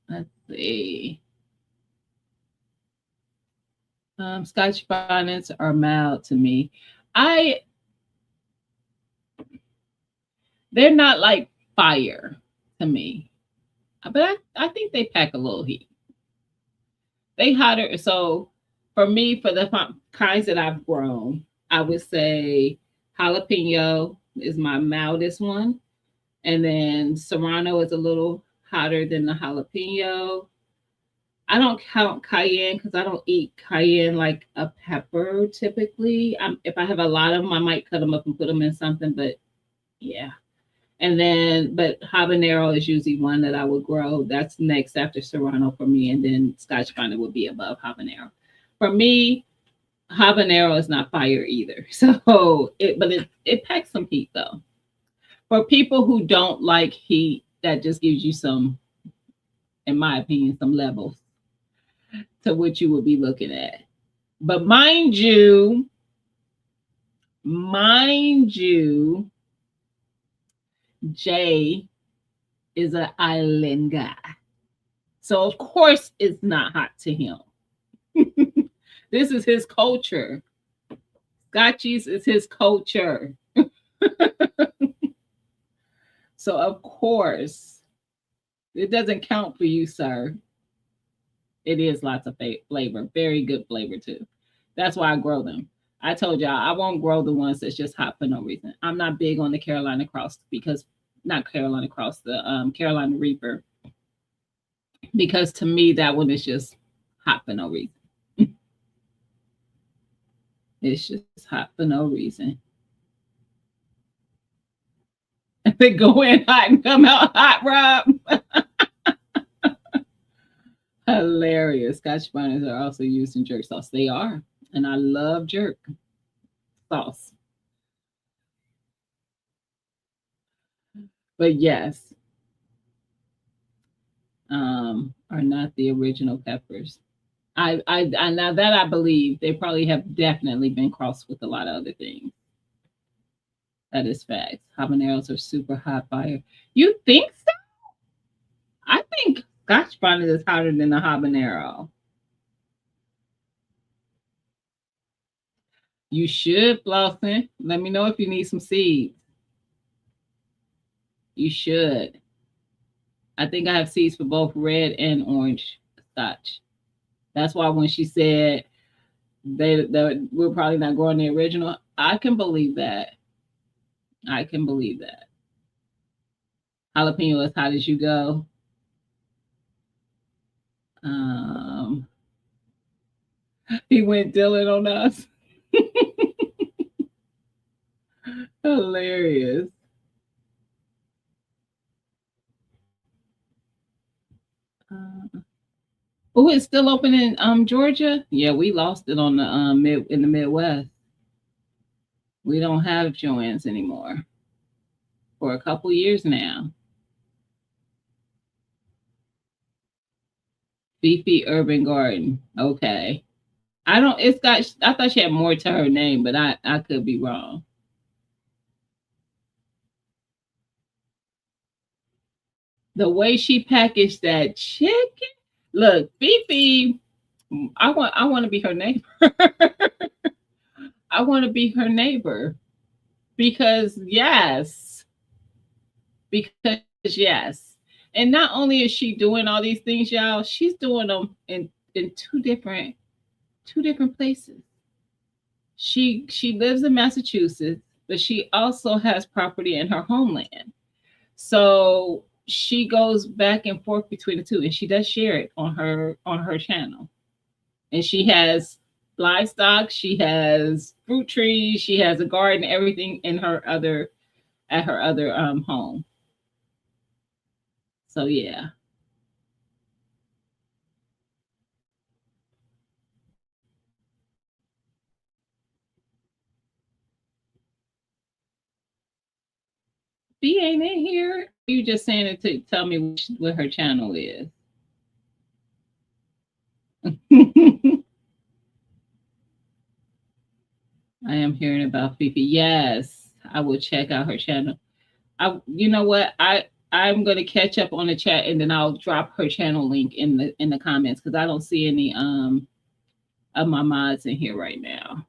Let's see. Scotch bonnets are mild to me. I they're not like fire to me, but I think they pack a little heat. They hotter. So for me, for the kinds that I've grown, I would say jalapeno is my mildest one, and then serrano is a little hotter than the jalapeno. I don't count cayenne because I don't eat cayenne like a pepper typically. If I have a lot of them, I might cut them up and put them in something, but yeah. And then, but habanero is usually one that I would grow. That's next after serrano for me, and then Scotch bonnet would be above habanero. For me, habanero is not fire either. But it packs some heat though. For people who don't like heat, that just gives you some, in my opinion, some levels to what you would be looking at. But mind you, Jay is an island guy. So of course it's not hot to him. This is his culture. Scotchies is his culture. So of course it doesn't count for you, sir. It is lots of flavor, very good flavor too. That's why I grow them. I told y'all I won't grow the ones that's just hot for no reason. I'm not big on the Carolina Cross because not Carolina Cross, the Carolina Reaper, because to me that one is just hot for no reason. It's just hot for no reason. They go in hot and come out hot, Rob. Hilarious. Scotch bonnets are also used in jerk sauce. They are. And I love jerk sauce. But yes, are not the original peppers. I now that I believe they probably have definitely been crossed with a lot of other things. That is facts. Habaneros are super hot fire. You think so? I think Scotch bonnet is hotter than a habanero. You should, Blossom. Let me know if you need some seeds. You should. I think I have seeds for both red and orange Scotch. That's why when she said that we're probably not growing the original, I can believe that. I can believe that. Jalapeno as hot as you go. He went Dylan on us. Hilarious. Oh, it's still open in Georgia. Yeah, we lost it on the in the Midwest. We don't have Joann's anymore for a couple years now. Fifi Urban Garden. Okay. I don't. It's got. I thought she had more to her name, but I could be wrong. The way she packaged that chicken. Look, Fifi. I want to be her neighbor. I want to be her neighbor because yes. And not only is she doing all these things, y'all, she's doing them in two different places. She lives in Massachusetts, but she also has property in her homeland. So she goes back and forth between the two, and she does share it on her channel. And she has livestock. She has fruit trees. She has a garden. Everything in her other at her other home. So yeah. B ain't in here. You just saying it to tell me what her channel is. I am hearing about Fifi. Yes, I will check out her channel. You know what? I'm gonna catch up on the chat and then I'll drop her channel link in the comments because I don't see any of my mods in here right now.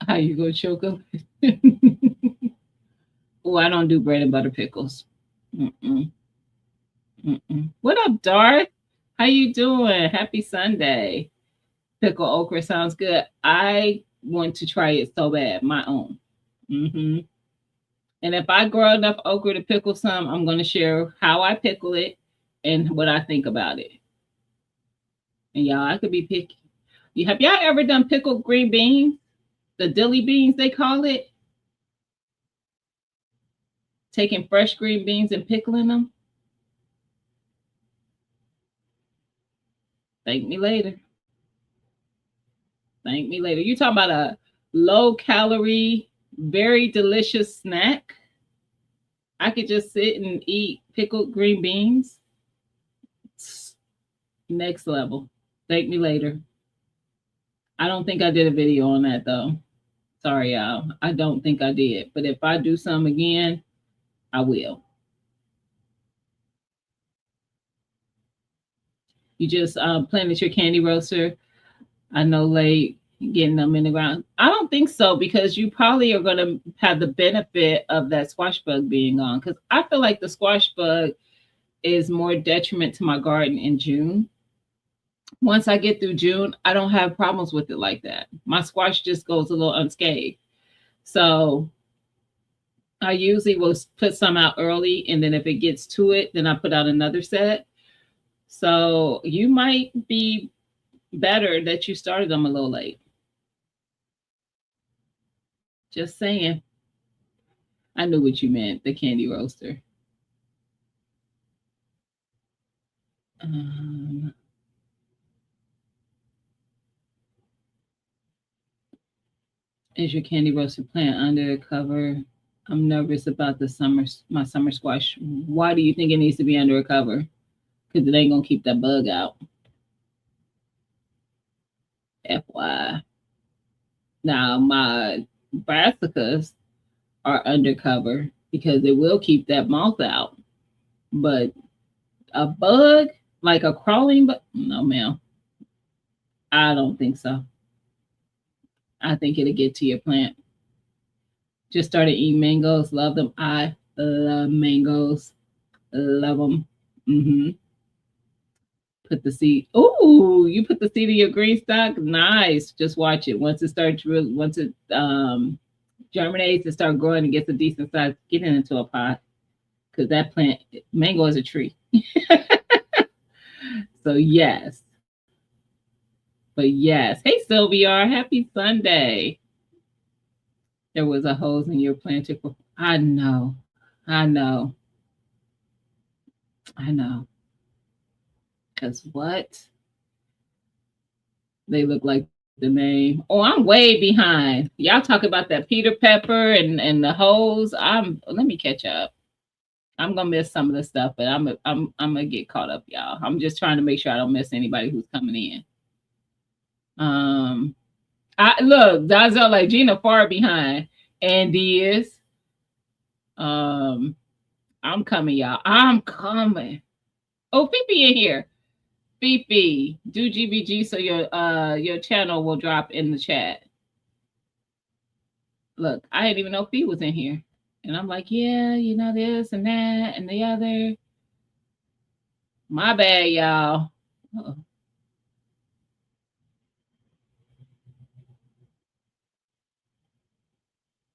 How you gonna choke up? Oh, I don't do bread and butter pickles. Mm-mm. Mm-mm. What up, Darth? How you doing? Happy Sunday. Pickle okra sounds good. I want to try it so bad, my own. Mm-hmm. And if I grow enough okra to pickle some, I'm going to share how I pickle it and what I think about it. And y'all, I could be picky. Have y'all ever done pickled green beans? The dilly beans, they call it. Taking fresh green beans and pickling them. Thank me later. Thank me later. You talking about a low calorie, very delicious snack? I could just sit and eat pickled green beans. Next level. Thank me later. I don't think I did a video on that though. Sorry, y'all. I don't think I did. But if I do some again, I will. You just planted your candy roaster. I know late getting them in the ground. I don't think so because you probably are going to have the benefit of that squash bug being on. Because I feel like the squash bug is more detriment to my garden in June. Once I get through June, I don't have problems with it like that. My squash just goes a little unscathed. So I usually will put some out early, and then if it gets to it, then I put out another set. So you might be better that you started them a little late. Just saying. I knew what you meant, the candy roaster. Um, is your candy roaster plant under cover? I'm nervous about my summer squash. Why do you think it needs to be under a cover? Because it ain't gonna keep that bug out. FY. Now my brassicas are undercover because it will keep that moth out. But a bug, like a crawling bug, no, ma'am. I don't think so. I think it'll get to your plant. Just started eating mangoes. Love them. I love mangoes. Love them. Mm-hmm. Put the seed. Oh, you put the seed in your green stock. Nice. Just watch it. Once it starts, once it germinates and start growing and gets a decent size, get it into a pot because that plant, mango is a tree. So yes, but yes. Hey Sylvia, happy Sunday. There was a hose in your planter. I know, I know, I know. Cause what? They look like the name. Oh, I'm way behind. Y'all talk about that Peter Pepper and the hose. Let me catch up. I'm gonna miss some of the stuff, but I'm gonna get caught up, y'all. I'm just trying to make sure I don't miss anybody who's coming in. I look, Denzel like Gina far behind. Andy is. I'm coming, y'all. I'm coming. Oh, Fifi in here. Fifi, do GBG so your channel will drop in the chat. Look, I didn't even know Fee was in here. And I'm like, yeah, you know, this and that and the other. My bad, y'all. Uh-oh.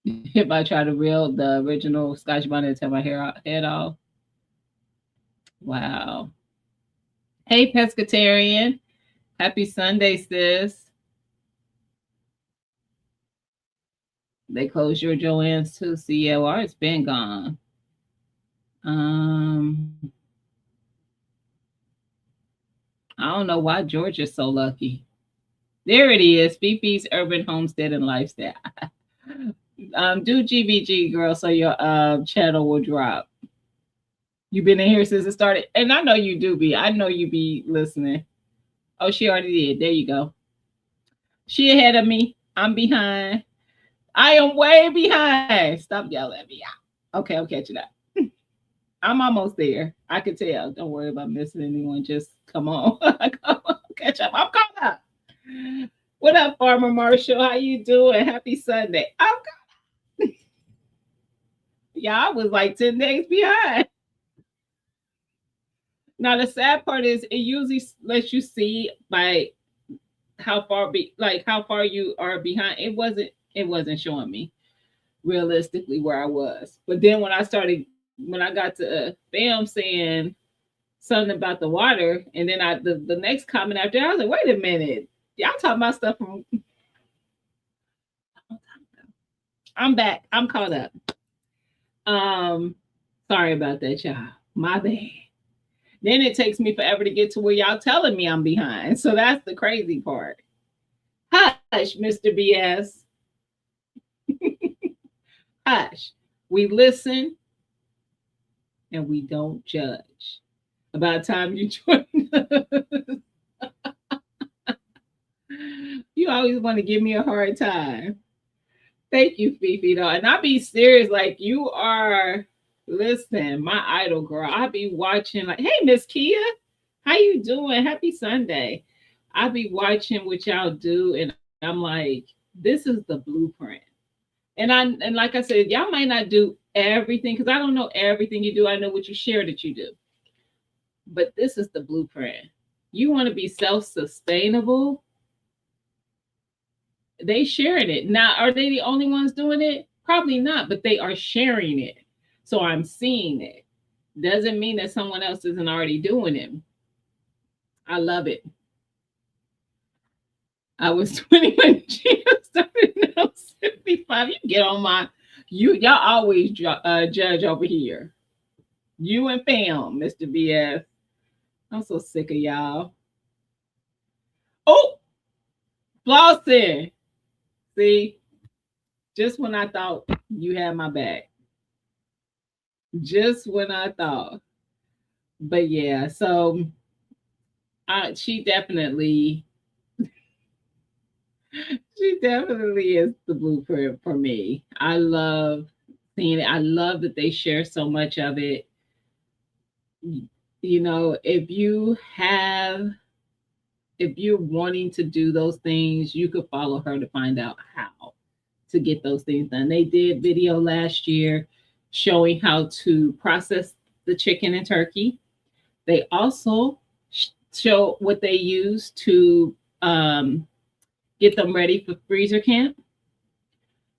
If I try to reel the original Scotch bonnet and tear my head off. Wow. Hey, pescatarian. Happy Sunday, sis. They closed your Joanne's too. CLR, it's been gone. Um, I don't know why Georgia's so lucky. There it is. Fifi's Urban Homestead and Lifestyle. Do GBG, girl, so your channel will drop. You've been in here since it started, and I know you do be. I know you be listening. Oh, she already did. There you go. She ahead of me. I'm behind. I am way behind. Stop yelling at me out. Okay, I'm catching up. I'm almost there. I can tell. Don't worry about missing anyone. Just come on. Come on. Catch up. I'm caught up. What up, Farmer Marshall? How you doing? Happy Sunday. I'm caught. Yeah, I was like 10 days behind. Now the sad part is it usually lets you see by how far you are behind. It wasn't showing me realistically where I was. But then when I got to Bam saying something about the water, and then the next comment after, I was like, wait a minute, y'all talking about stuff from. I'm back. I'm caught up. Um, Sorry about that, y'all. My bad. Then it takes me forever to get to where y'all telling me I'm behind. So that's the crazy part. Hush, Mr. BS. Hush. We listen and we don't judge. About time you join us. You always want to give me a hard time. Thank you, Fifi, though. And I be serious, like you are. Listen, my idol girl. I be watching, like, hey, Miss Kia, how you doing? Happy Sunday. I be watching what y'all do, and I'm like, this is the blueprint. And like I said, y'all might not do everything because I don't know everything you do. I know what you share that you do, but this is the blueprint. You want to be self-sustainable. They sharing it. Now, are they the only ones doing it? Probably not, but they are sharing it. So I'm seeing it. Doesn't mean that someone else isn't already doing it. I love it. I was 20 when Gina started. Now 75. You get on my. Y'all always judge over here. You and fam, Mr. BS. I'm so sick of y'all. Oh, Flossin. See, just when I thought you had my back. Just when I thought. But yeah, so she definitely is the blueprint for me. I love seeing it. I love that they share so much of it. You know, if you're wanting to do those things, you could follow her to find out how to get those things done. They did video last year showing how to process the chicken and turkey. They also show what they use to get them ready for freezer camp.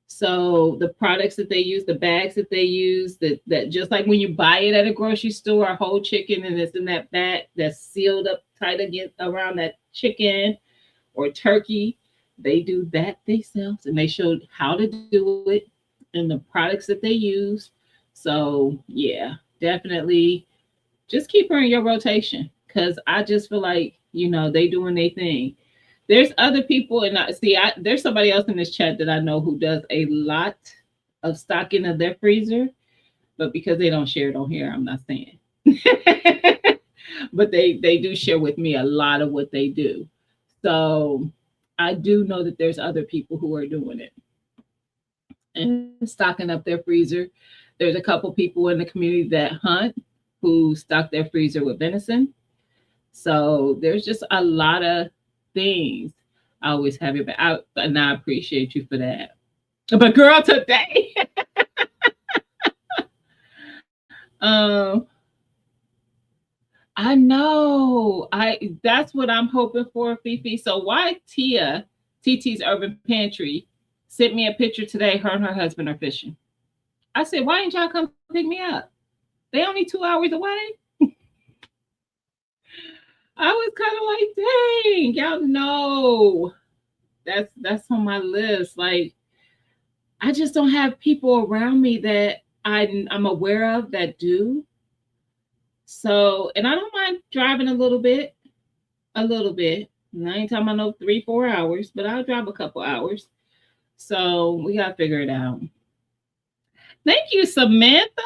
So the products that they use, the bags that they use, that just like when you buy it at a grocery store, a whole chicken and it's in that bag that's sealed up tight against around that chicken or turkey, they do that themselves, and they showed how to do it and the products that they use. So yeah, definitely just keep her in your rotation because I just feel like they doing their thing. There's other people, and there's somebody else in this chat that I know who does a lot of stocking of their freezer, but because they don't share it on here, I'm not saying. But they do share with me a lot of what they do. So I do know that there's other people who are doing it and stocking up their freezer. There's a couple people in the community that hunt who stock their freezer with venison. So there's just a lot of things. I always have it, and I appreciate you for that. But girl, today, um, I know. That's what I'm hoping for, Fifi. So why TT's Urban Pantry sent me a picture today. Her and her husband are fishing. I said, why didn't y'all come pick me up? They only 2 hours away. I was kind of like, dang, y'all know that's on my list. Like, I just don't have people around me that I'm aware of that do. So, and I don't mind driving a little bit. And I ain't talking about no 3, 4 hours, but I'll drive a couple hours. So we gotta figure it out. Thank you, Samantha.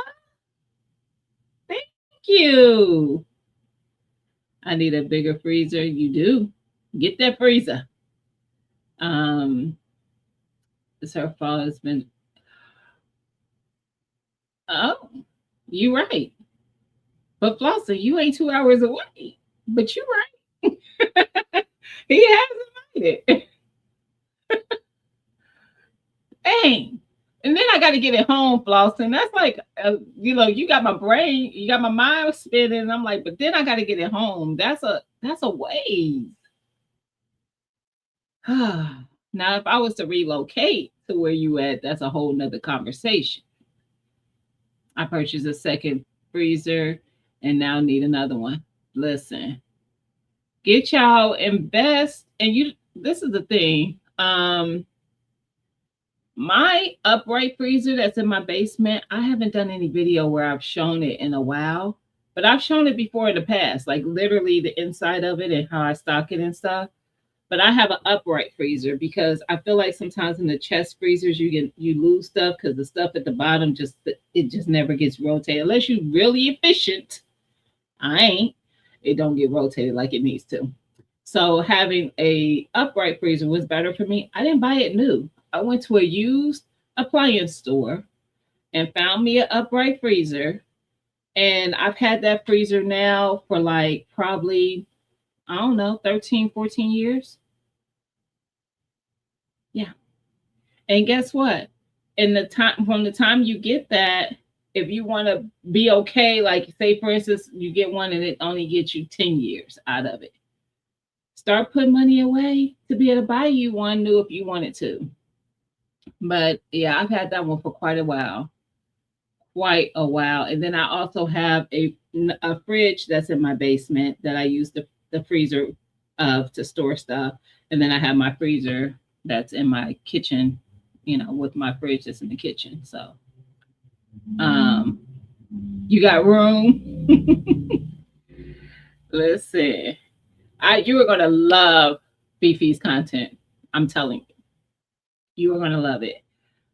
Thank you. I need a bigger freezer. You do. Get that freezer. Um, it's her fault. It's been. Oh, you right. But Flosser, you ain't 2 hours away. But you right. He hasn't made it. Dang. And then I got to get it home, Flossin. That's like, you got my brain, you got my mind spinning. And I'm like, but then I got to get it home. That's a ways. Now, if I was to relocate to where you at, that's a whole nother conversation. I purchased a second freezer and now need another one. Listen, get y'all invest, and you. This is the thing. My upright freezer that's in my basement, I haven't done any video where I've shown it in a while, but I've shown it before in the past, like literally the inside of it and how I stock it and stuff. But I have an upright freezer because I feel like sometimes in the chest freezers you lose stuff because the stuff at the bottom just never gets rotated unless you're really efficient. I ain't. It don't get rotated like it needs to. So having a upright freezer was better for me. I didn't buy it new. I went to a used appliance store and found me an upright freezer. And I've had that freezer now for like probably, I don't know, 13, 14 years. Yeah. And guess what? In the time from the time you get that, if you want to be okay, like say for instance, you get one and it only gets you 10 years out of it. Start putting money away to be able to buy you one new if you wanted to. But yeah, I've had that one for quite a while. Quite a while. And then I also have a fridge that's in my basement that I use the freezer of to store stuff. And then I have my freezer that's in my kitchen, with my fridge that's in the kitchen. So um you got room. Listen, you are gonna love Fifi's content. I'm telling you. You are gonna love it.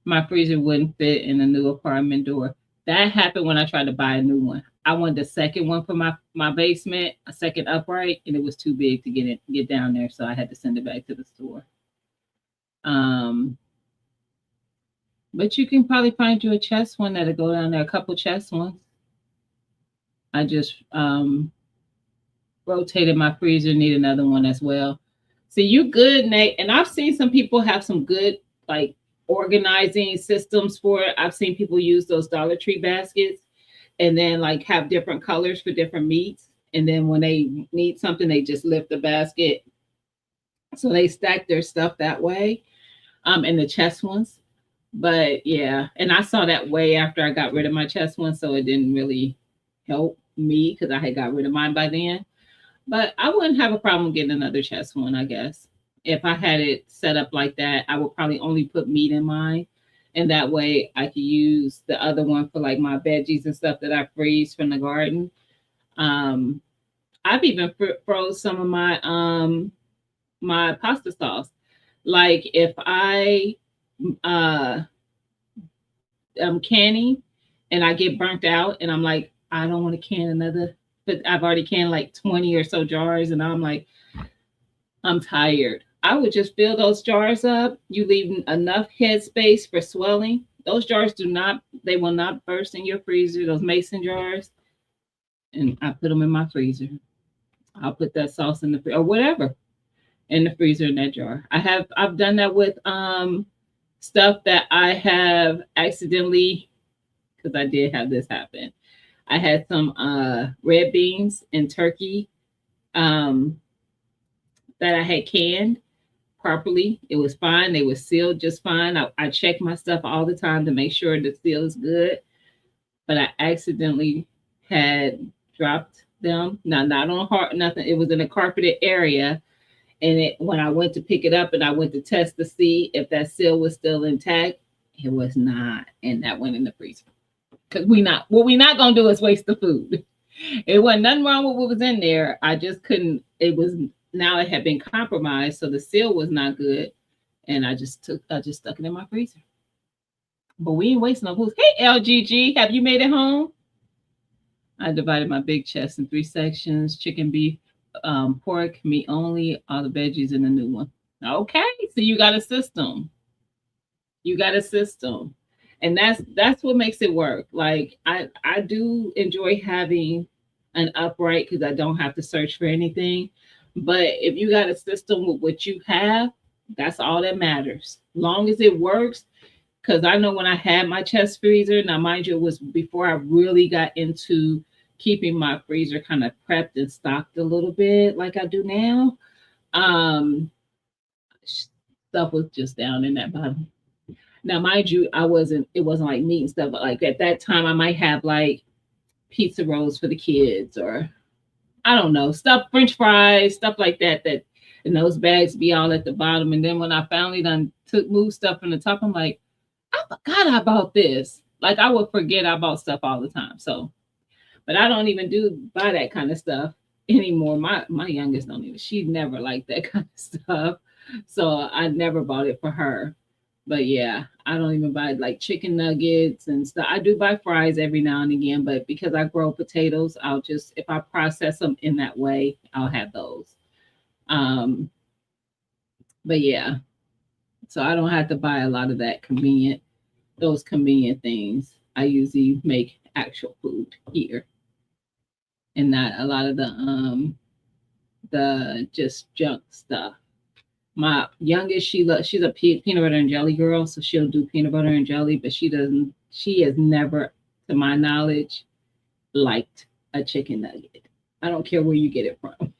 My freezer wouldn't fit in the new apartment door. That happened when I tried to buy a new one. I wanted the second one for my basement, a second upright, and it was too big to get down there, so I had to send it back to the store. But you can probably find you a chest one that'll go down there, a couple chest ones. I just rotated my freezer, need another one as well. See, you good, Nate. And I've seen some people have some good like organizing systems for it. I've seen people use those Dollar Tree baskets and then like have different colors for different meats. And then when they need something, they just lift the basket. So they stack their stuff that way. And the chest ones. But yeah, and I saw that way after I got rid of my chest one, so it didn't really help me because I had got rid of mine by then. But I wouldn't have a problem getting another chest one, I guess. If I had it set up like that, I would probably only put meat in mine. And that way I could use the other one for like my veggies and stuff that I freeze from the garden. Um, I've even froze some of my pasta sauce. Like if uh I'm canning and I get burnt out and I'm like, I don't want to can another, but I've already canned like 20 or so jars and I'm like, I'm tired. I would just fill those jars up. You leave enough headspace for swelling. Those jars they will not burst in your freezer, those mason jars. And I put them in my freezer. I'll put that sauce in the or whatever in the freezer in that jar. I've done that with stuff that I have accidentally, because I did have this happen. I had some red beans and turkey that I had canned properly. It was fine. They were sealed just fine. I check my stuff all the time to make sure the seal is good. But I accidentally had dropped them. Now, not on hard, nothing. It was in a carpeted area. And it, when I went to pick it up and I went to test to see if that seal was still intact, it was not. And that went in the freezer. Because what we not gonna do is waste the food. It wasn't nothing wrong with what was in there. I just couldn't, it was, now it had been compromised, so the seal was not good. And I just stuck it in my freezer. But we ain't wasting no food. Hey LGG, have you made it home? I divided my big chest in 3 sections: chicken, beef, pork, meat only, all the veggies in the new one. Okay, so you got a system. You got a system. And that's what makes it work. Like I do enjoy having an upright because I don't have to search for anything. But if you got a system with what you have, that's all that matters. Long as it works, because I know when I had my chest freezer, now mind you, it was before I really got into keeping my freezer kind of prepped and stocked a little bit like I do now. Um, Stuff was just down in that bottom. Now, mind you, it wasn't like meat and stuff, but like at that time, I might have like pizza rolls for the kids or I don't know, stuff, French fries, stuff like that, and those bags be all at the bottom. And then when I finally done move stuff from the top, I'm like, I forgot about this. Like I would forget I bought stuff all the time. So, but I don't even buy that kind of stuff anymore. My youngest don't even. She never liked that kind of stuff, so I never bought it for her. But yeah, I don't even buy like chicken nuggets and stuff. I do buy fries every now and again, but because I grow potatoes, I'll just if I process them in that way, I'll have those. Um, but yeah, so I don't have to buy a lot of those convenient things. I usually make actual food here and not a lot of the just junk stuff. My youngest, she's a peanut butter and jelly girl, so she'll do peanut butter and jelly, but she has never, to my knowledge, liked a chicken nugget. I don't care where you get it from,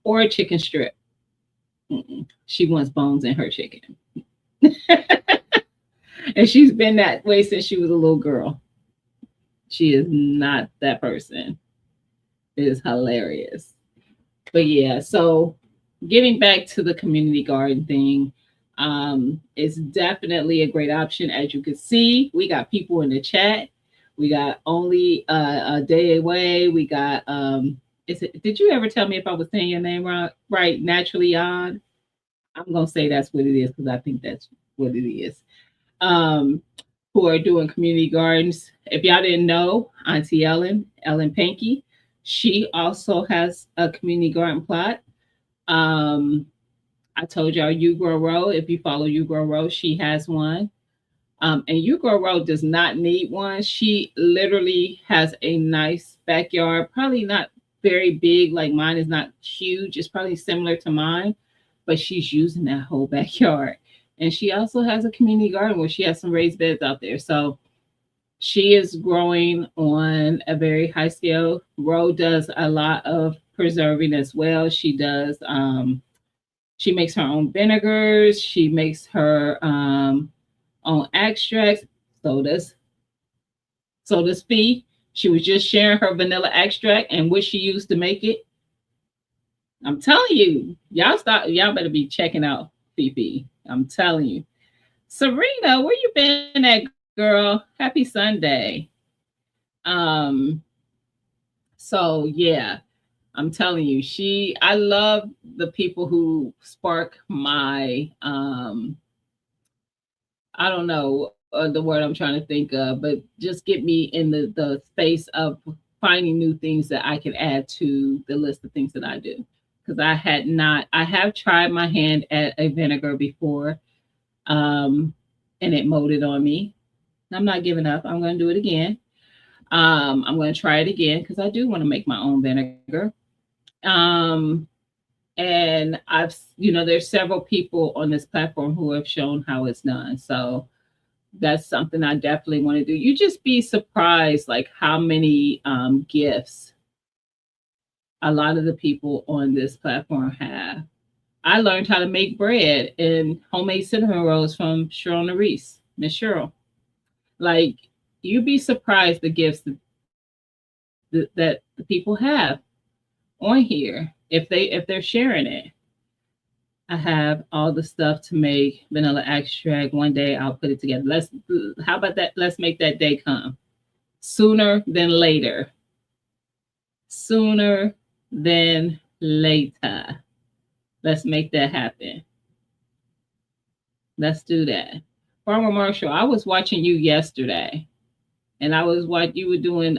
or a chicken strip. Mm-mm. She wants bones in her chicken, and she's been that way since she was a little girl. She is not that person. It is hilarious. But yeah, so getting back to the community garden thing, it's definitely a great option. As you can see, we got people in the chat. We got only a day away. We got did you ever tell me if I was saying your name right? Right, naturally on. I'm gonna say that's what it is because I think that's what it is. Um, who are doing community gardens. If y'all didn't know, Auntie Ellen Pankey, she also has a community garden plot. Um, I told y'all You Grow Row. If you follow You Grow Row, she has one. And You Grow Row does not need one. She literally has a nice backyard, probably not very big, like mine is not huge. It's probably similar to mine, but she's using that whole backyard. And she also has a community garden where she has some raised beds out there. So she is growing on a very high scale. Ro does a lot of preserving as well. She makes her own vinegars. She makes her own extracts. So does Fee. She was just sharing her vanilla extract and what she used to make it. I'm telling you, y'all better be checking out Fifi. I'm telling you. Serena, where you been at, girl? Happy Sunday. So yeah, I'm telling you, I love the people who spark my I don't know the word I'm trying to think of, but just get me in the space of finding new things that I can add to the list of things that I do. Because I have tried my hand at a vinegar before, and it molded on me. I'm not giving up. I'm going to do it again. I'm going to try it again because I do want to make my own vinegar. Um, and there's several people on this platform who have shown how it's done. So that's something I definitely want to do. You just be surprised, like how many gifts a lot of the people on this platform have. I learned how to make bread and homemade cinnamon rolls from Cheryl Reese, Miss Cheryl. Like, you'd be surprised the gifts that that the people have on here if they're sharing it. I have all the stuff to make vanilla extract. One day I'll put it together. How about that? Let's make that day come sooner than later. Sooner than later. Let's make that happen. Let's do that. Farmer Marshall, I was watching you yesterday, and I was what you were doing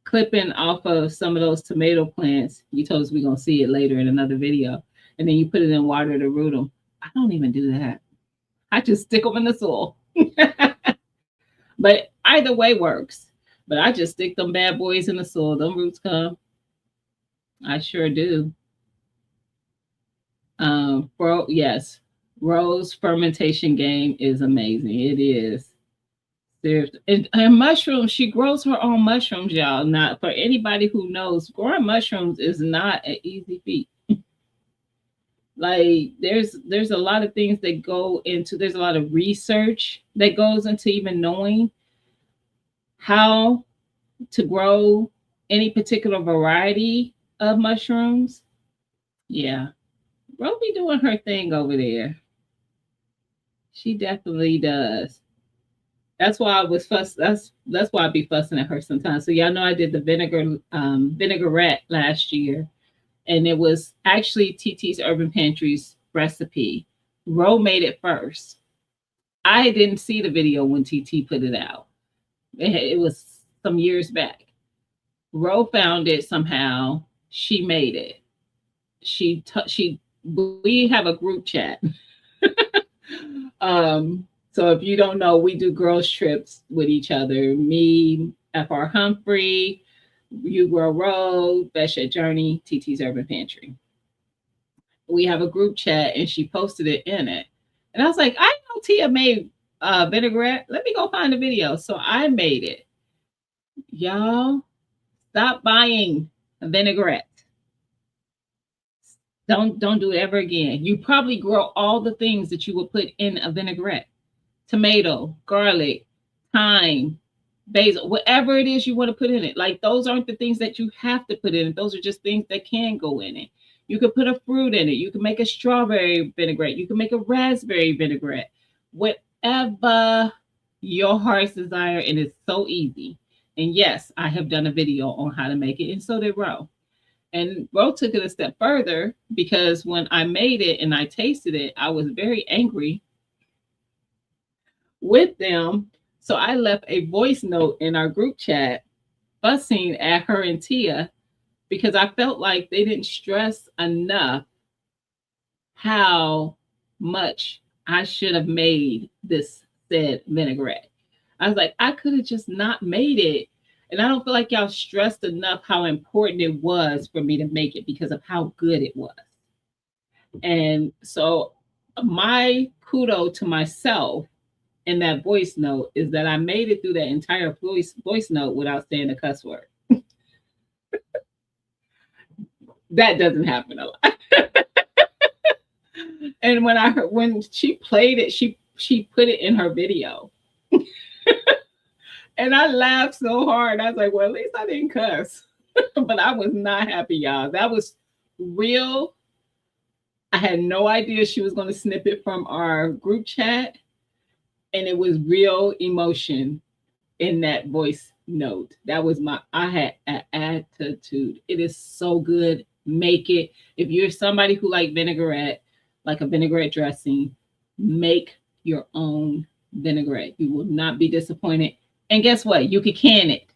clipping off of some of those tomato plants. You told us we're gonna see it later in another video, and then you put it in water to root them. I don't even do that. I just stick them in the soil. But either way works. But I just stick them bad boys in the soil. Them roots come. I sure do. Yes, Rose fermentation game is amazing. It is. And mushrooms, she grows her own mushrooms, y'all. Not for anybody who knows, growing mushrooms is not an easy feat. Like there's a lot of things that go into, there's a lot of research that goes into even knowing how to grow any particular variety of mushrooms. Yeah. Ro be doing her thing over there. She definitely does. That's why I was fuss. That's why I be fussing at her sometimes. So y'all know I did the vinaigrette last year, and it was actually TT's Urban Pantry's recipe. Ro made it first. I didn't see the video when TT put it out. It was some years back. Ro found it somehow. She made it. We have a group chat. So if you don't know, we do girls trips with each other. Me, FR Humphrey, You Grow Road, Besha Journey, TT's Urban Pantry. We have a group chat, and she posted it in it. And I was like, I know Tia made vinaigrette. Let me go find the video. So I made it. Y'all, stop buying a vinaigrette. Don't do it ever again. You probably grow all the things that you would put in a vinaigrette. Tomato, garlic, thyme, basil, whatever it is you want to put in it. Like those aren't the things that you have to put in it. Those are just things that can go in it. You could put a fruit in it. You can make a strawberry vinaigrette. You can make a raspberry vinaigrette. Whatever your heart's desire, and it's so easy. And yes, I have done a video on how to make it, and so did Ro. And Ro took it a step further, because when I made it and I tasted it, I was very angry with them. So I left a voice note in our group chat fussing at her and Tia, because I felt like they didn't stress enough how much I should have made this said vinaigrette. I was like, I could have just not made it. And I don't feel like y'all stressed enough how important it was for me to make it because of how good it was. And so my kudo to myself in that voice note is that I made it through that entire voice note without saying a cuss word. That doesn't happen a lot. And when she played it, she put it in her video. And I laughed so hard. I was like, well, at least I didn't cuss. But I was not happy, y'all. That was real. I had no idea she was going to snip it from our group chat. And it was real emotion in that voice note. That was I had an attitude. It is so good. Make it. If you're somebody who like vinaigrette, like a vinaigrette dressing, make your own vinaigrette. You will not be disappointed. And guess what? You can can it.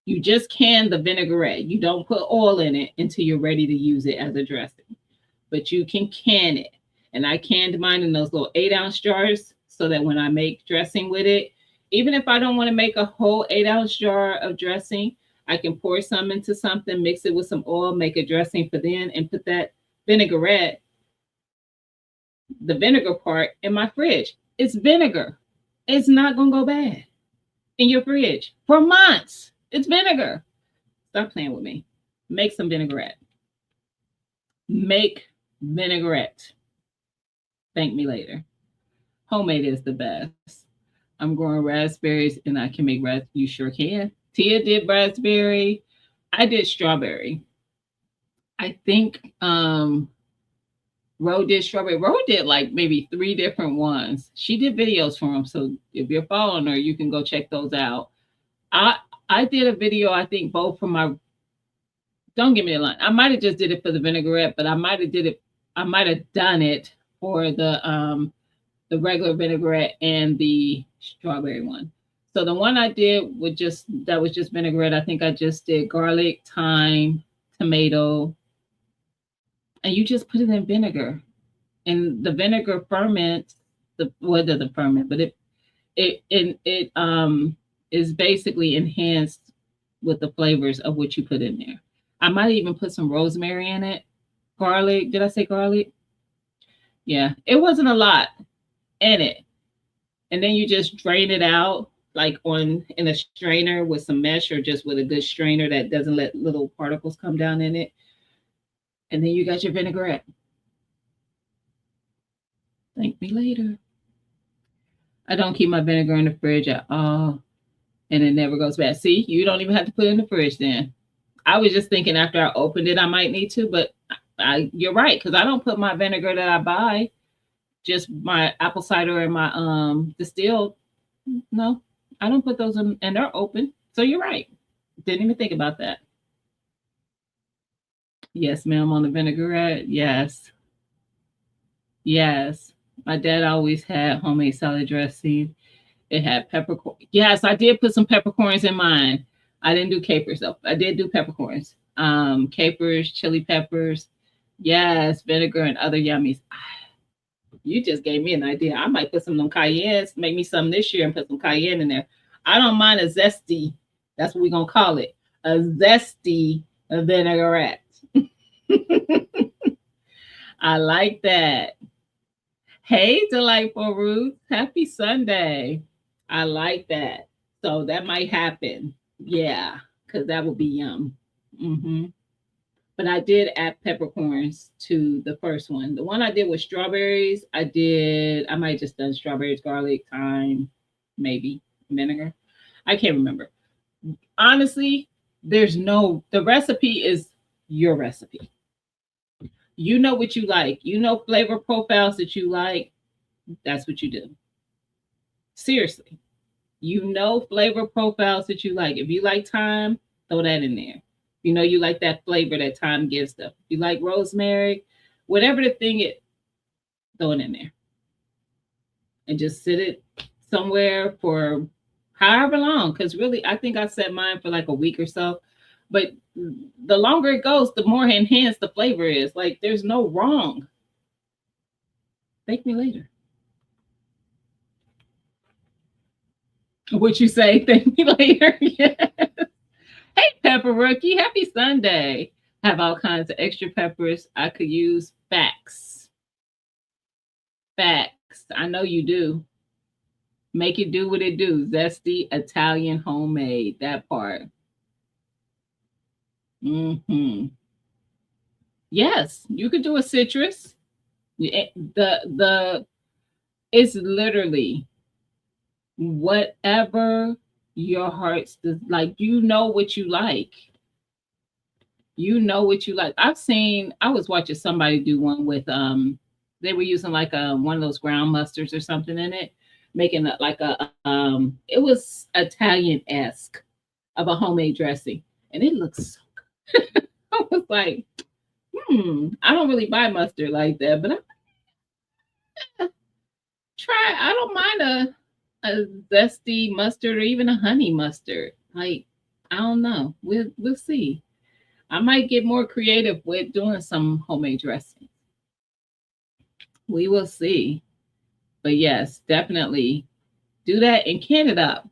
You just can the vinaigrette. You don't put oil in it until you're ready to use it as a dressing. But you can can it. And I canned mine in those little 8-ounce jars so that when I make dressing with it, even if I don't want to make a whole 8-ounce jar of dressing, I can pour some into something, mix it with some oil, make a dressing for then, and put that vinaigrette, the vinegar part, in my fridge. It's vinegar. It's not going to go bad in your fridge for months. It's vinegar. Stop playing with me. Make some vinaigrette. Make vinaigrette. Thank me later. Homemade is the best. I'm growing raspberries and I can make you sure can. Tia did raspberry. I did strawberry. I think Ro did strawberry. Ro did like maybe 3 different ones. She did videos for them. So if you're following her, you can go check those out. I I did a video, I think both for my, don't give me a line. I might have just did it for the vinaigrette, but I might have done it for the regular vinaigrette and the strawberry one. So the one I did with just that was just vinaigrette. I think I just did garlic, thyme, tomato, and you just put it in vinegar. And the vinegar ferments the whether the ferment, but it is basically enhanced with the flavors of what you put in there. I might even put some rosemary in it. Garlic. Did I say garlic? Yeah. It wasn't a lot in it. And then you just drain it out like on in a strainer with some mesh or just with a good strainer that doesn't let little particles come down in it. And then you got your vinaigrette. Thank me later. I don't keep my vinegar in the fridge at all, and it never goes bad. See, you don't even have to put it in the fridge then. I was just thinking after I opened it, I might need to, but you're right, because I don't put my vinegar that I buy, just my apple cider and my distilled. No, I don't put those in, and they're open. So you're right. Didn't even think about that. Yes, ma'am, on the vinaigrette. Yes. Yes. My dad always had homemade salad dressing. It had peppercorn. Yes, I did put some peppercorns in mine. I didn't do capers though. I did do peppercorns. Capers, chili peppers. Yes, vinegar and other yummies. You just gave me an idea. I might put some of them cayennes, make me some this year and put some cayenne in there. I don't mind a zesty. That's what we're gonna call it. A zesty vinaigrette. I like that. Hey, Delightful Ruth. Happy Sunday. I like that. So that might happen. Yeah, because that would be yum. Hmm. But I did add peppercorns to the first one. The one I did with strawberries, I might just done strawberries, garlic, thyme, maybe vinegar. I can't remember. Honestly, the recipe is your recipe. You know what you like. You know flavor profiles that you like. That's what you do. Seriously. You know flavor profiles that you like. If you like thyme, throw that in there. You know you like that flavor that thyme gives them. If you like rosemary, whatever the thing is, throw it in there. And just sit it somewhere for however long. Because really, I think I set mine for like a week or so. But the longer it goes, the more enhanced the flavor is. Like there's no wrong. Thank me later. What you say? Thank me later. Yes. Hey, Pepper Rookie. Happy Sunday. Have all kinds of extra peppers I could use. Facts. Facts. I know you do. Make it do what it do. Zesty Italian homemade. That part. Hmm. Yes, you could do a citrus. The it's literally whatever your heart's like. You know what you like. You know what you like. I was watching somebody do one with they were using like one of those ground mustards or something in it, making it like a it was Italian-esque of a homemade dressing. And it looks so good. I was like, I don't really buy mustard like that, but I try. I don't mind a zesty mustard or even a honey mustard. Like, I don't know. We'll see. I might get more creative with doing some homemade dressing. We will see. But yes, definitely do that and can it up.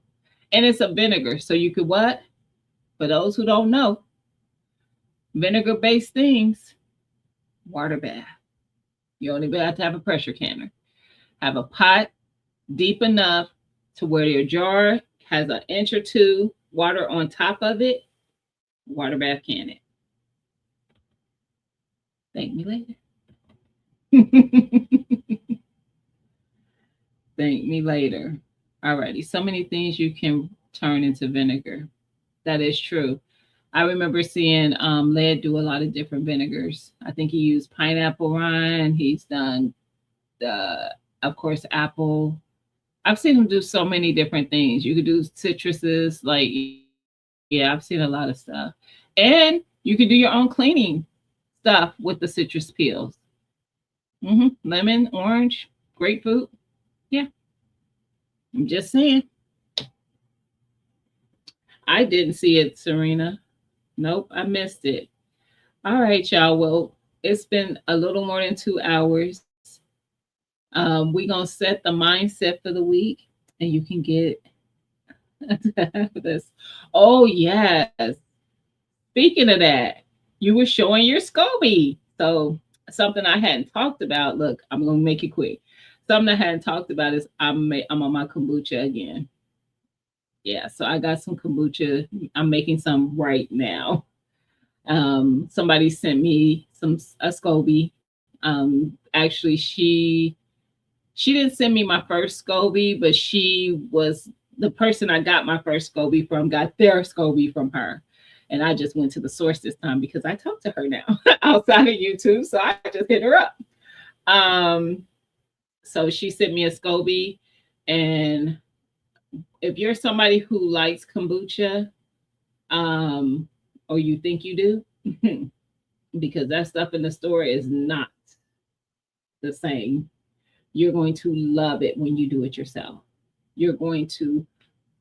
And it's a vinegar. So you could what? For those who don't know, vinegar based things, water bath. You only have to have a pressure canner. Have a pot deep enough to where your jar has an inch or two water on top of it. Water bath can it. Thank me later. Thank me later. Alrighty. So many things you can turn into vinegar. That is true. I remember seeing Led do a lot of different vinegars. I think he used pineapple rind. He's done the, of course, apple. I've seen him do so many different things. You could do citruses, like yeah, I've seen a lot of stuff. And you could do your own cleaning stuff with the citrus peels. Lemon, orange, grapefruit. Yeah, I'm just saying. I didn't see it, Serena. Nope, I missed it. All right, y'all. Well, it's been a little more than 2 hours. We're going to set the mindset for the week, and you can get this. Oh, yes. Speaking of that, you were showing your SCOBY. So, something I hadn't talked about. Look, I'm going to make it quick. Something I hadn't talked about is I'm on my kombucha again. Yeah, so I got some kombucha. I'm making some right now. Somebody sent me some a SCOBY. Actually, she didn't send me my first SCOBY, but she was the person I got my first SCOBY from. Got their SCOBY from her, and I just went to the source this time because I talk to her now outside of YouTube, so I just hit her up. Um, so she sent me a SCOBY, and if you're somebody who likes kombucha, um, or you think you do, because that stuff in the store is not the same. You're going to love it when you do it yourself. You're going to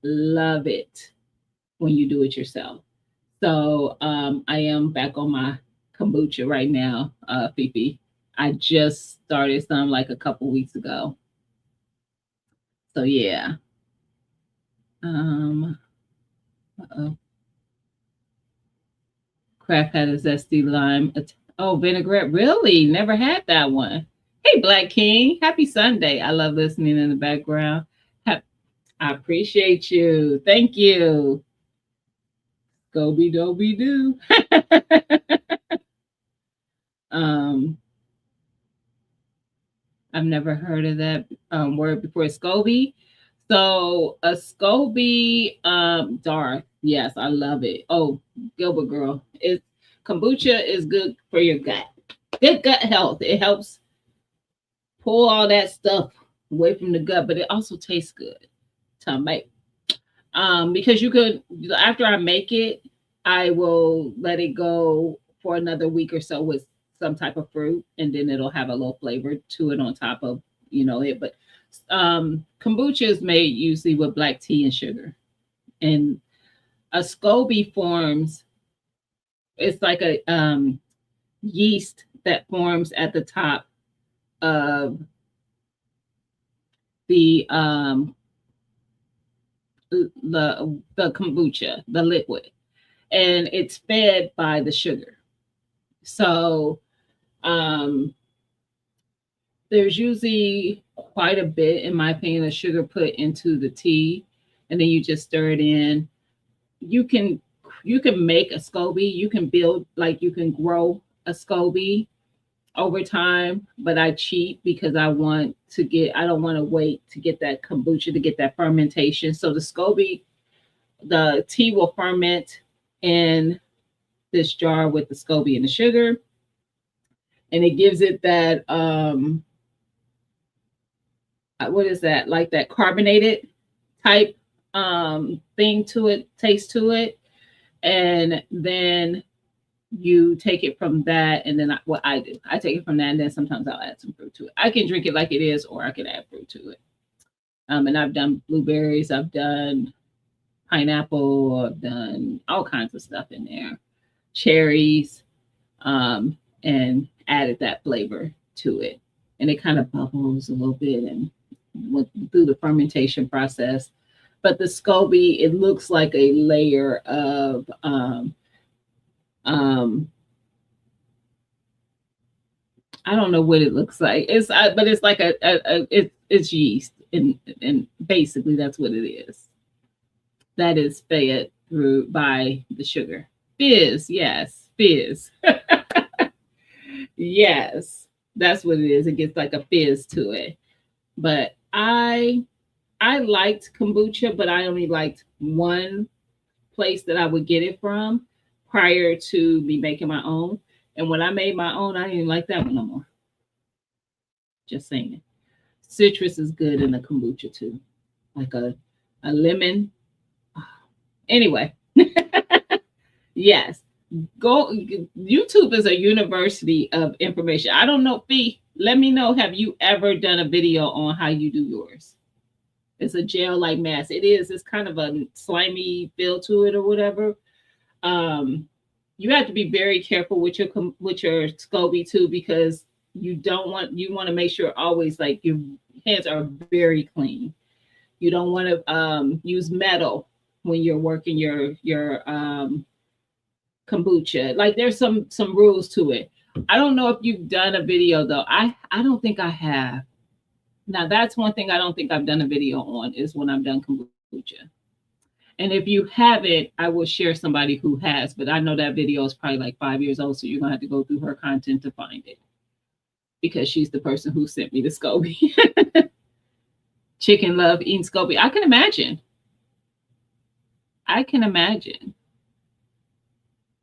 love it when you do it yourself. So I am back on my kombucha right now, Fifi. I just started some like a couple weeks ago. So yeah. Uh-oh. Kraft had a zesty lime. Oh, vinaigrette. Really? Never had that one. Hey, Black King. Happy Sunday. I love listening in the background. I appreciate you. Thank you. Scooby Dooby Doo. um, I've never heard of that word before. SCOBY. So a SCOBY Darth. Yes, I love it. Oh, Gilbert girl. It's kombucha is good for your gut. Good gut health. It helps pull all that stuff away from the gut, but it also tastes good to make. Because you could after I make it, I will let it go for another week or so with some type of fruit, and then it'll have a little flavor to it on top of it. But kombucha is made usually with black tea and sugar, and a SCOBY forms. It's like a yeast that forms at the top of the kombucha, the liquid, and it's fed by the sugar. So um, there's usually quite a bit, in my opinion, of sugar put into the tea, and then you just stir it in. You can make a SCOBY. You can build like you can grow a SCOBY over time, but I cheat because I don't want to wait to get that kombucha to get that fermentation. So the SCOBY, the tea will ferment in this jar with the SCOBY and the sugar, and it gives it that what is that, like that carbonated type thing to it, taste to it, and then you take it from that, and then what I do, I take it from that, and then sometimes I'll add some fruit to it. I can drink it like it is, or I can add fruit to it. And I've done blueberries, I've done pineapple, I've done all kinds of stuff in there, cherries, and added that flavor to it, and it kind of bubbles a little bit and went through the fermentation process. But the SCOBY, it looks like a layer of I don't know what it looks like. But it's like it's yeast, and basically that's what it is. That is fed through by the sugar. Fizz, yes, fizz. Yes, that's what it is. It gets like a fizz to it. But I liked kombucha, but I only liked one place that I would get it from prior to me making my own. And when I made my own, I didn't like that one no more. Just saying. Citrus is good in the kombucha too, like a lemon. Anyway, yes, go. YouTube is a university of information. I don't know, Fee. Let me know. Have you ever done a video on how you do yours? It's a gel-like mask. It is. It's kind of a slimy feel to it or whatever. You have to be very careful with your SCOBY too, because you want to make sure always like your hands are very clean. You don't want to use metal when you're working your kombucha. Like there's some rules to it. I don't know if you've done a video though. I don't think I have. Now that's one thing I don't think I've done a video on is when I've done kombucha. And if you haven't, I will share somebody who has, but I know that video is probably like 5 years old, so you're gonna have to go through her content to find it because she's the person who sent me the SCOBY. Chicken love eating SCOBY. I can imagine.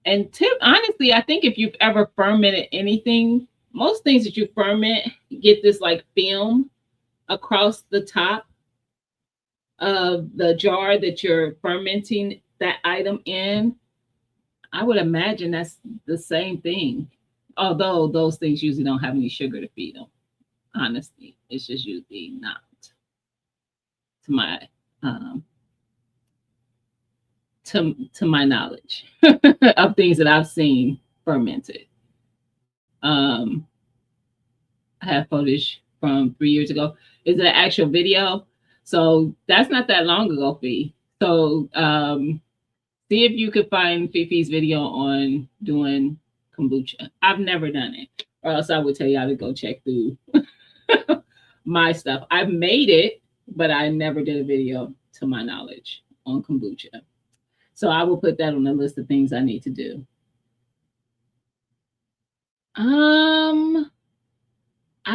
And honestly, I think if you've ever fermented anything, most things that you ferment get this like film across the top of the jar that you're fermenting that item in. I would imagine that's the same thing. Although those things usually don't have any sugar to feed them. Honestly, it's just usually not to my to my knowledge of things that I've seen fermented. I have footage from 3 years ago. Is it an actual video? So that's not that long ago, Fee. So see if you could find Fifi's video on doing kombucha. I've never done it, or else I would tell y'all to go check through my stuff. I've made it, but I never did a video to my knowledge on kombucha. So I will put that on the list of things I need to do. I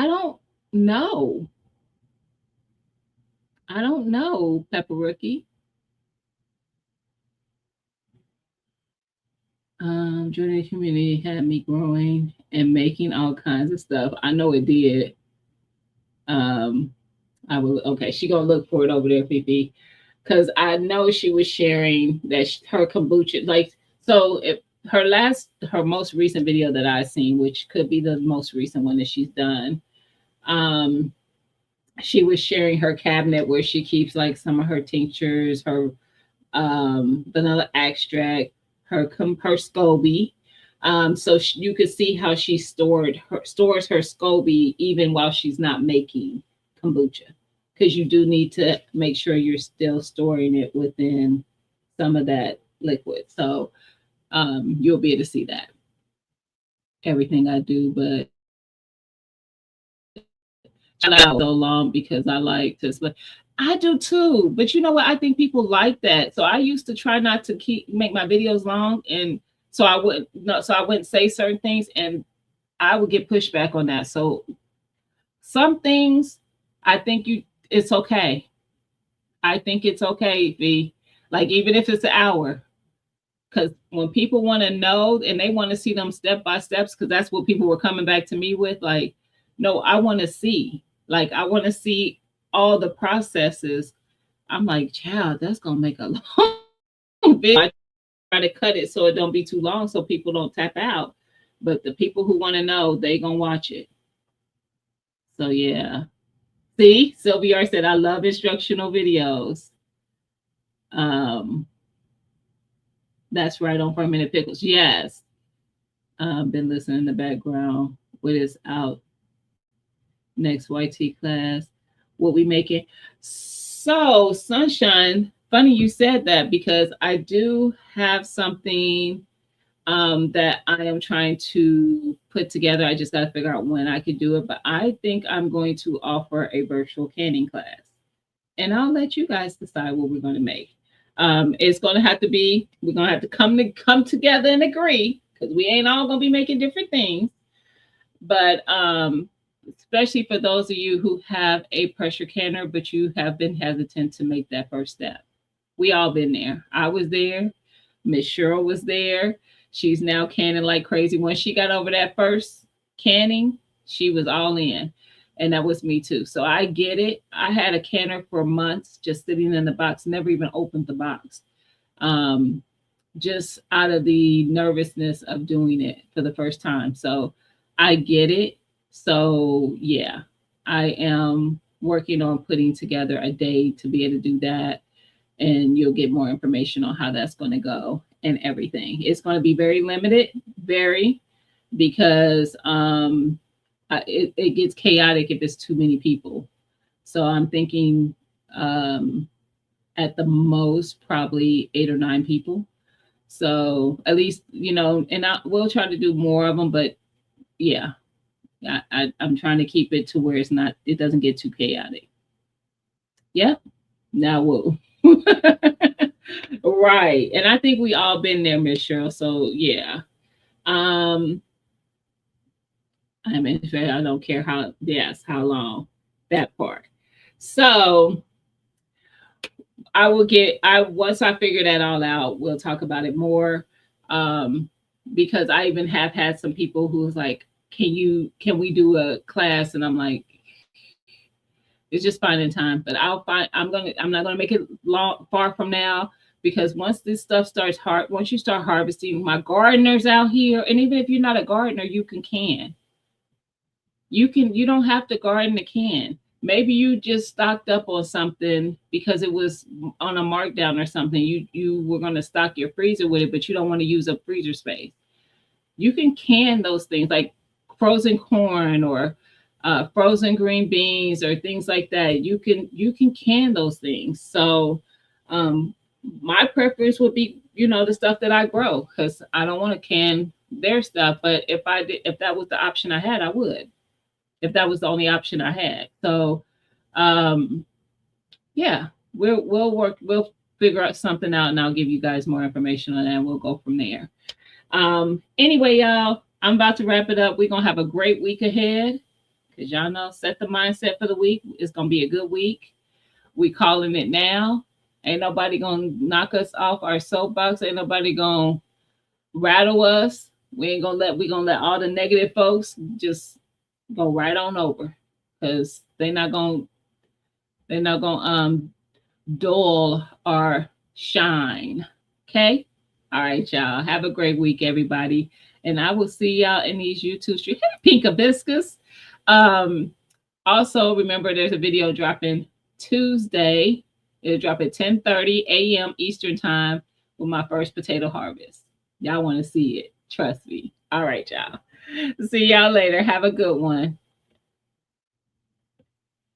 don't know. Pepper Rookie. Joining the community had me growing and making all kinds of stuff. I know it did. I will. Okay, she gonna look for it over there, Fifi, because I know she was sharing that her kombucha. Like, so if her most recent video that I've seen, which could be the most recent one that she's done, she was sharing her cabinet where she keeps like some of her tinctures, her vanilla extract, her SCOBY. So you could see how she stores her SCOBY even while she's not making kombucha, because you do need to make sure you're still storing it within some of that liquid. So you'll be able to see that. Everything I do, but so long because I like to. But I do too. But you know what? I think people like that. So I used to try not to make my videos long, and so I wouldn't say certain things, and I would get pushback on that. So some things I think it's okay. I think it's okay, V. Like even if it's an hour. Because when people want to know and they want to see them step by steps, because that's what people were coming back to me with, like, no, I want to see. Like, I want to see all the processes. I'm like, child, that's going to make a long video. I try to cut it so it don't be too long so people don't tap out. But the people who want to know, they going to watch it. So, yeah. See, Sylvia said, I love instructional videos. That's right on fermented pickles. Yes. Been listening in the background. What is out next YT class? What we making? So, Sunshine, funny you said that, because I do have something that I am trying to put together. I just got to figure out when I could do it. But I think I'm going to offer a virtual canning class. And I'll let you guys decide what we're going to make. It's going to have to be, we're going to have to come together and agree, because we ain't all going to be making different things. But especially for those of you who have a pressure canner, but you have been hesitant to make that first step. We all been there. I was there. Miss Cheryl was there. She's now canning like crazy. When she got over that first canning, she was all in. And that was me too. So I get it. I had a canner for months just sitting in the box, never even opened the box. Um, just out of the nervousness of doing it for the first time. So I get it. So yeah, I am working on putting together a day to be able to do that. And you'll get more information on how that's going to go and everything. It's going to be very limited, very, because it gets chaotic if it's too many people. So I'm thinking at the most, probably 8 or 9 people. So at least, and we'll try to do more of them, but yeah, I'm trying to keep it to where it doesn't get too chaotic. Yep. Now we'll. Right. And I think we all been there, Miss Cheryl. So yeah. I mean, I don't care how long, that part. So once I figure that all out, we'll talk about it more. Because I even have had some people who's like, can we do a class? And I'm like, it's just finding time, but I'm not gonna make it far from now, because once this stuff once you start harvesting, my gardeners out here, and even if you're not a gardener, you can. You don't have to garden a can. Maybe you just stocked up on something because it was on a markdown or something. You were going to stock your freezer with it, but you don't want to use up freezer space. You can those things like frozen corn or frozen green beans or things like that. You can those things. So my preference would be, the stuff that I grow, because I don't want to can their stuff. But if that was the option I had, I would. If that was the only option I had. So yeah, we'll figure out something out, and I'll give you guys more information on that, and we'll go from there. Anyway, y'all, I'm about to wrap it up. We're gonna have a great week ahead, because y'all know, set the mindset for the week. It's gonna be a good week. We calling it now. Ain't nobody gonna knock us off our soapbox. Ain't nobody gonna rattle us. We gonna let all the negative folks just go right on over, because they're not gonna dull our shine. Okay. All right, y'all. Have a great week, everybody. And I will see y'all in these YouTube streams. Hey, Pink Hibiscus. Also, remember, there's a video dropping Tuesday. It'll drop at 10:30 a.m. Eastern time with my first potato harvest. Y'all want to see it. Trust me. All right, y'all. See y'all later. Have a good one.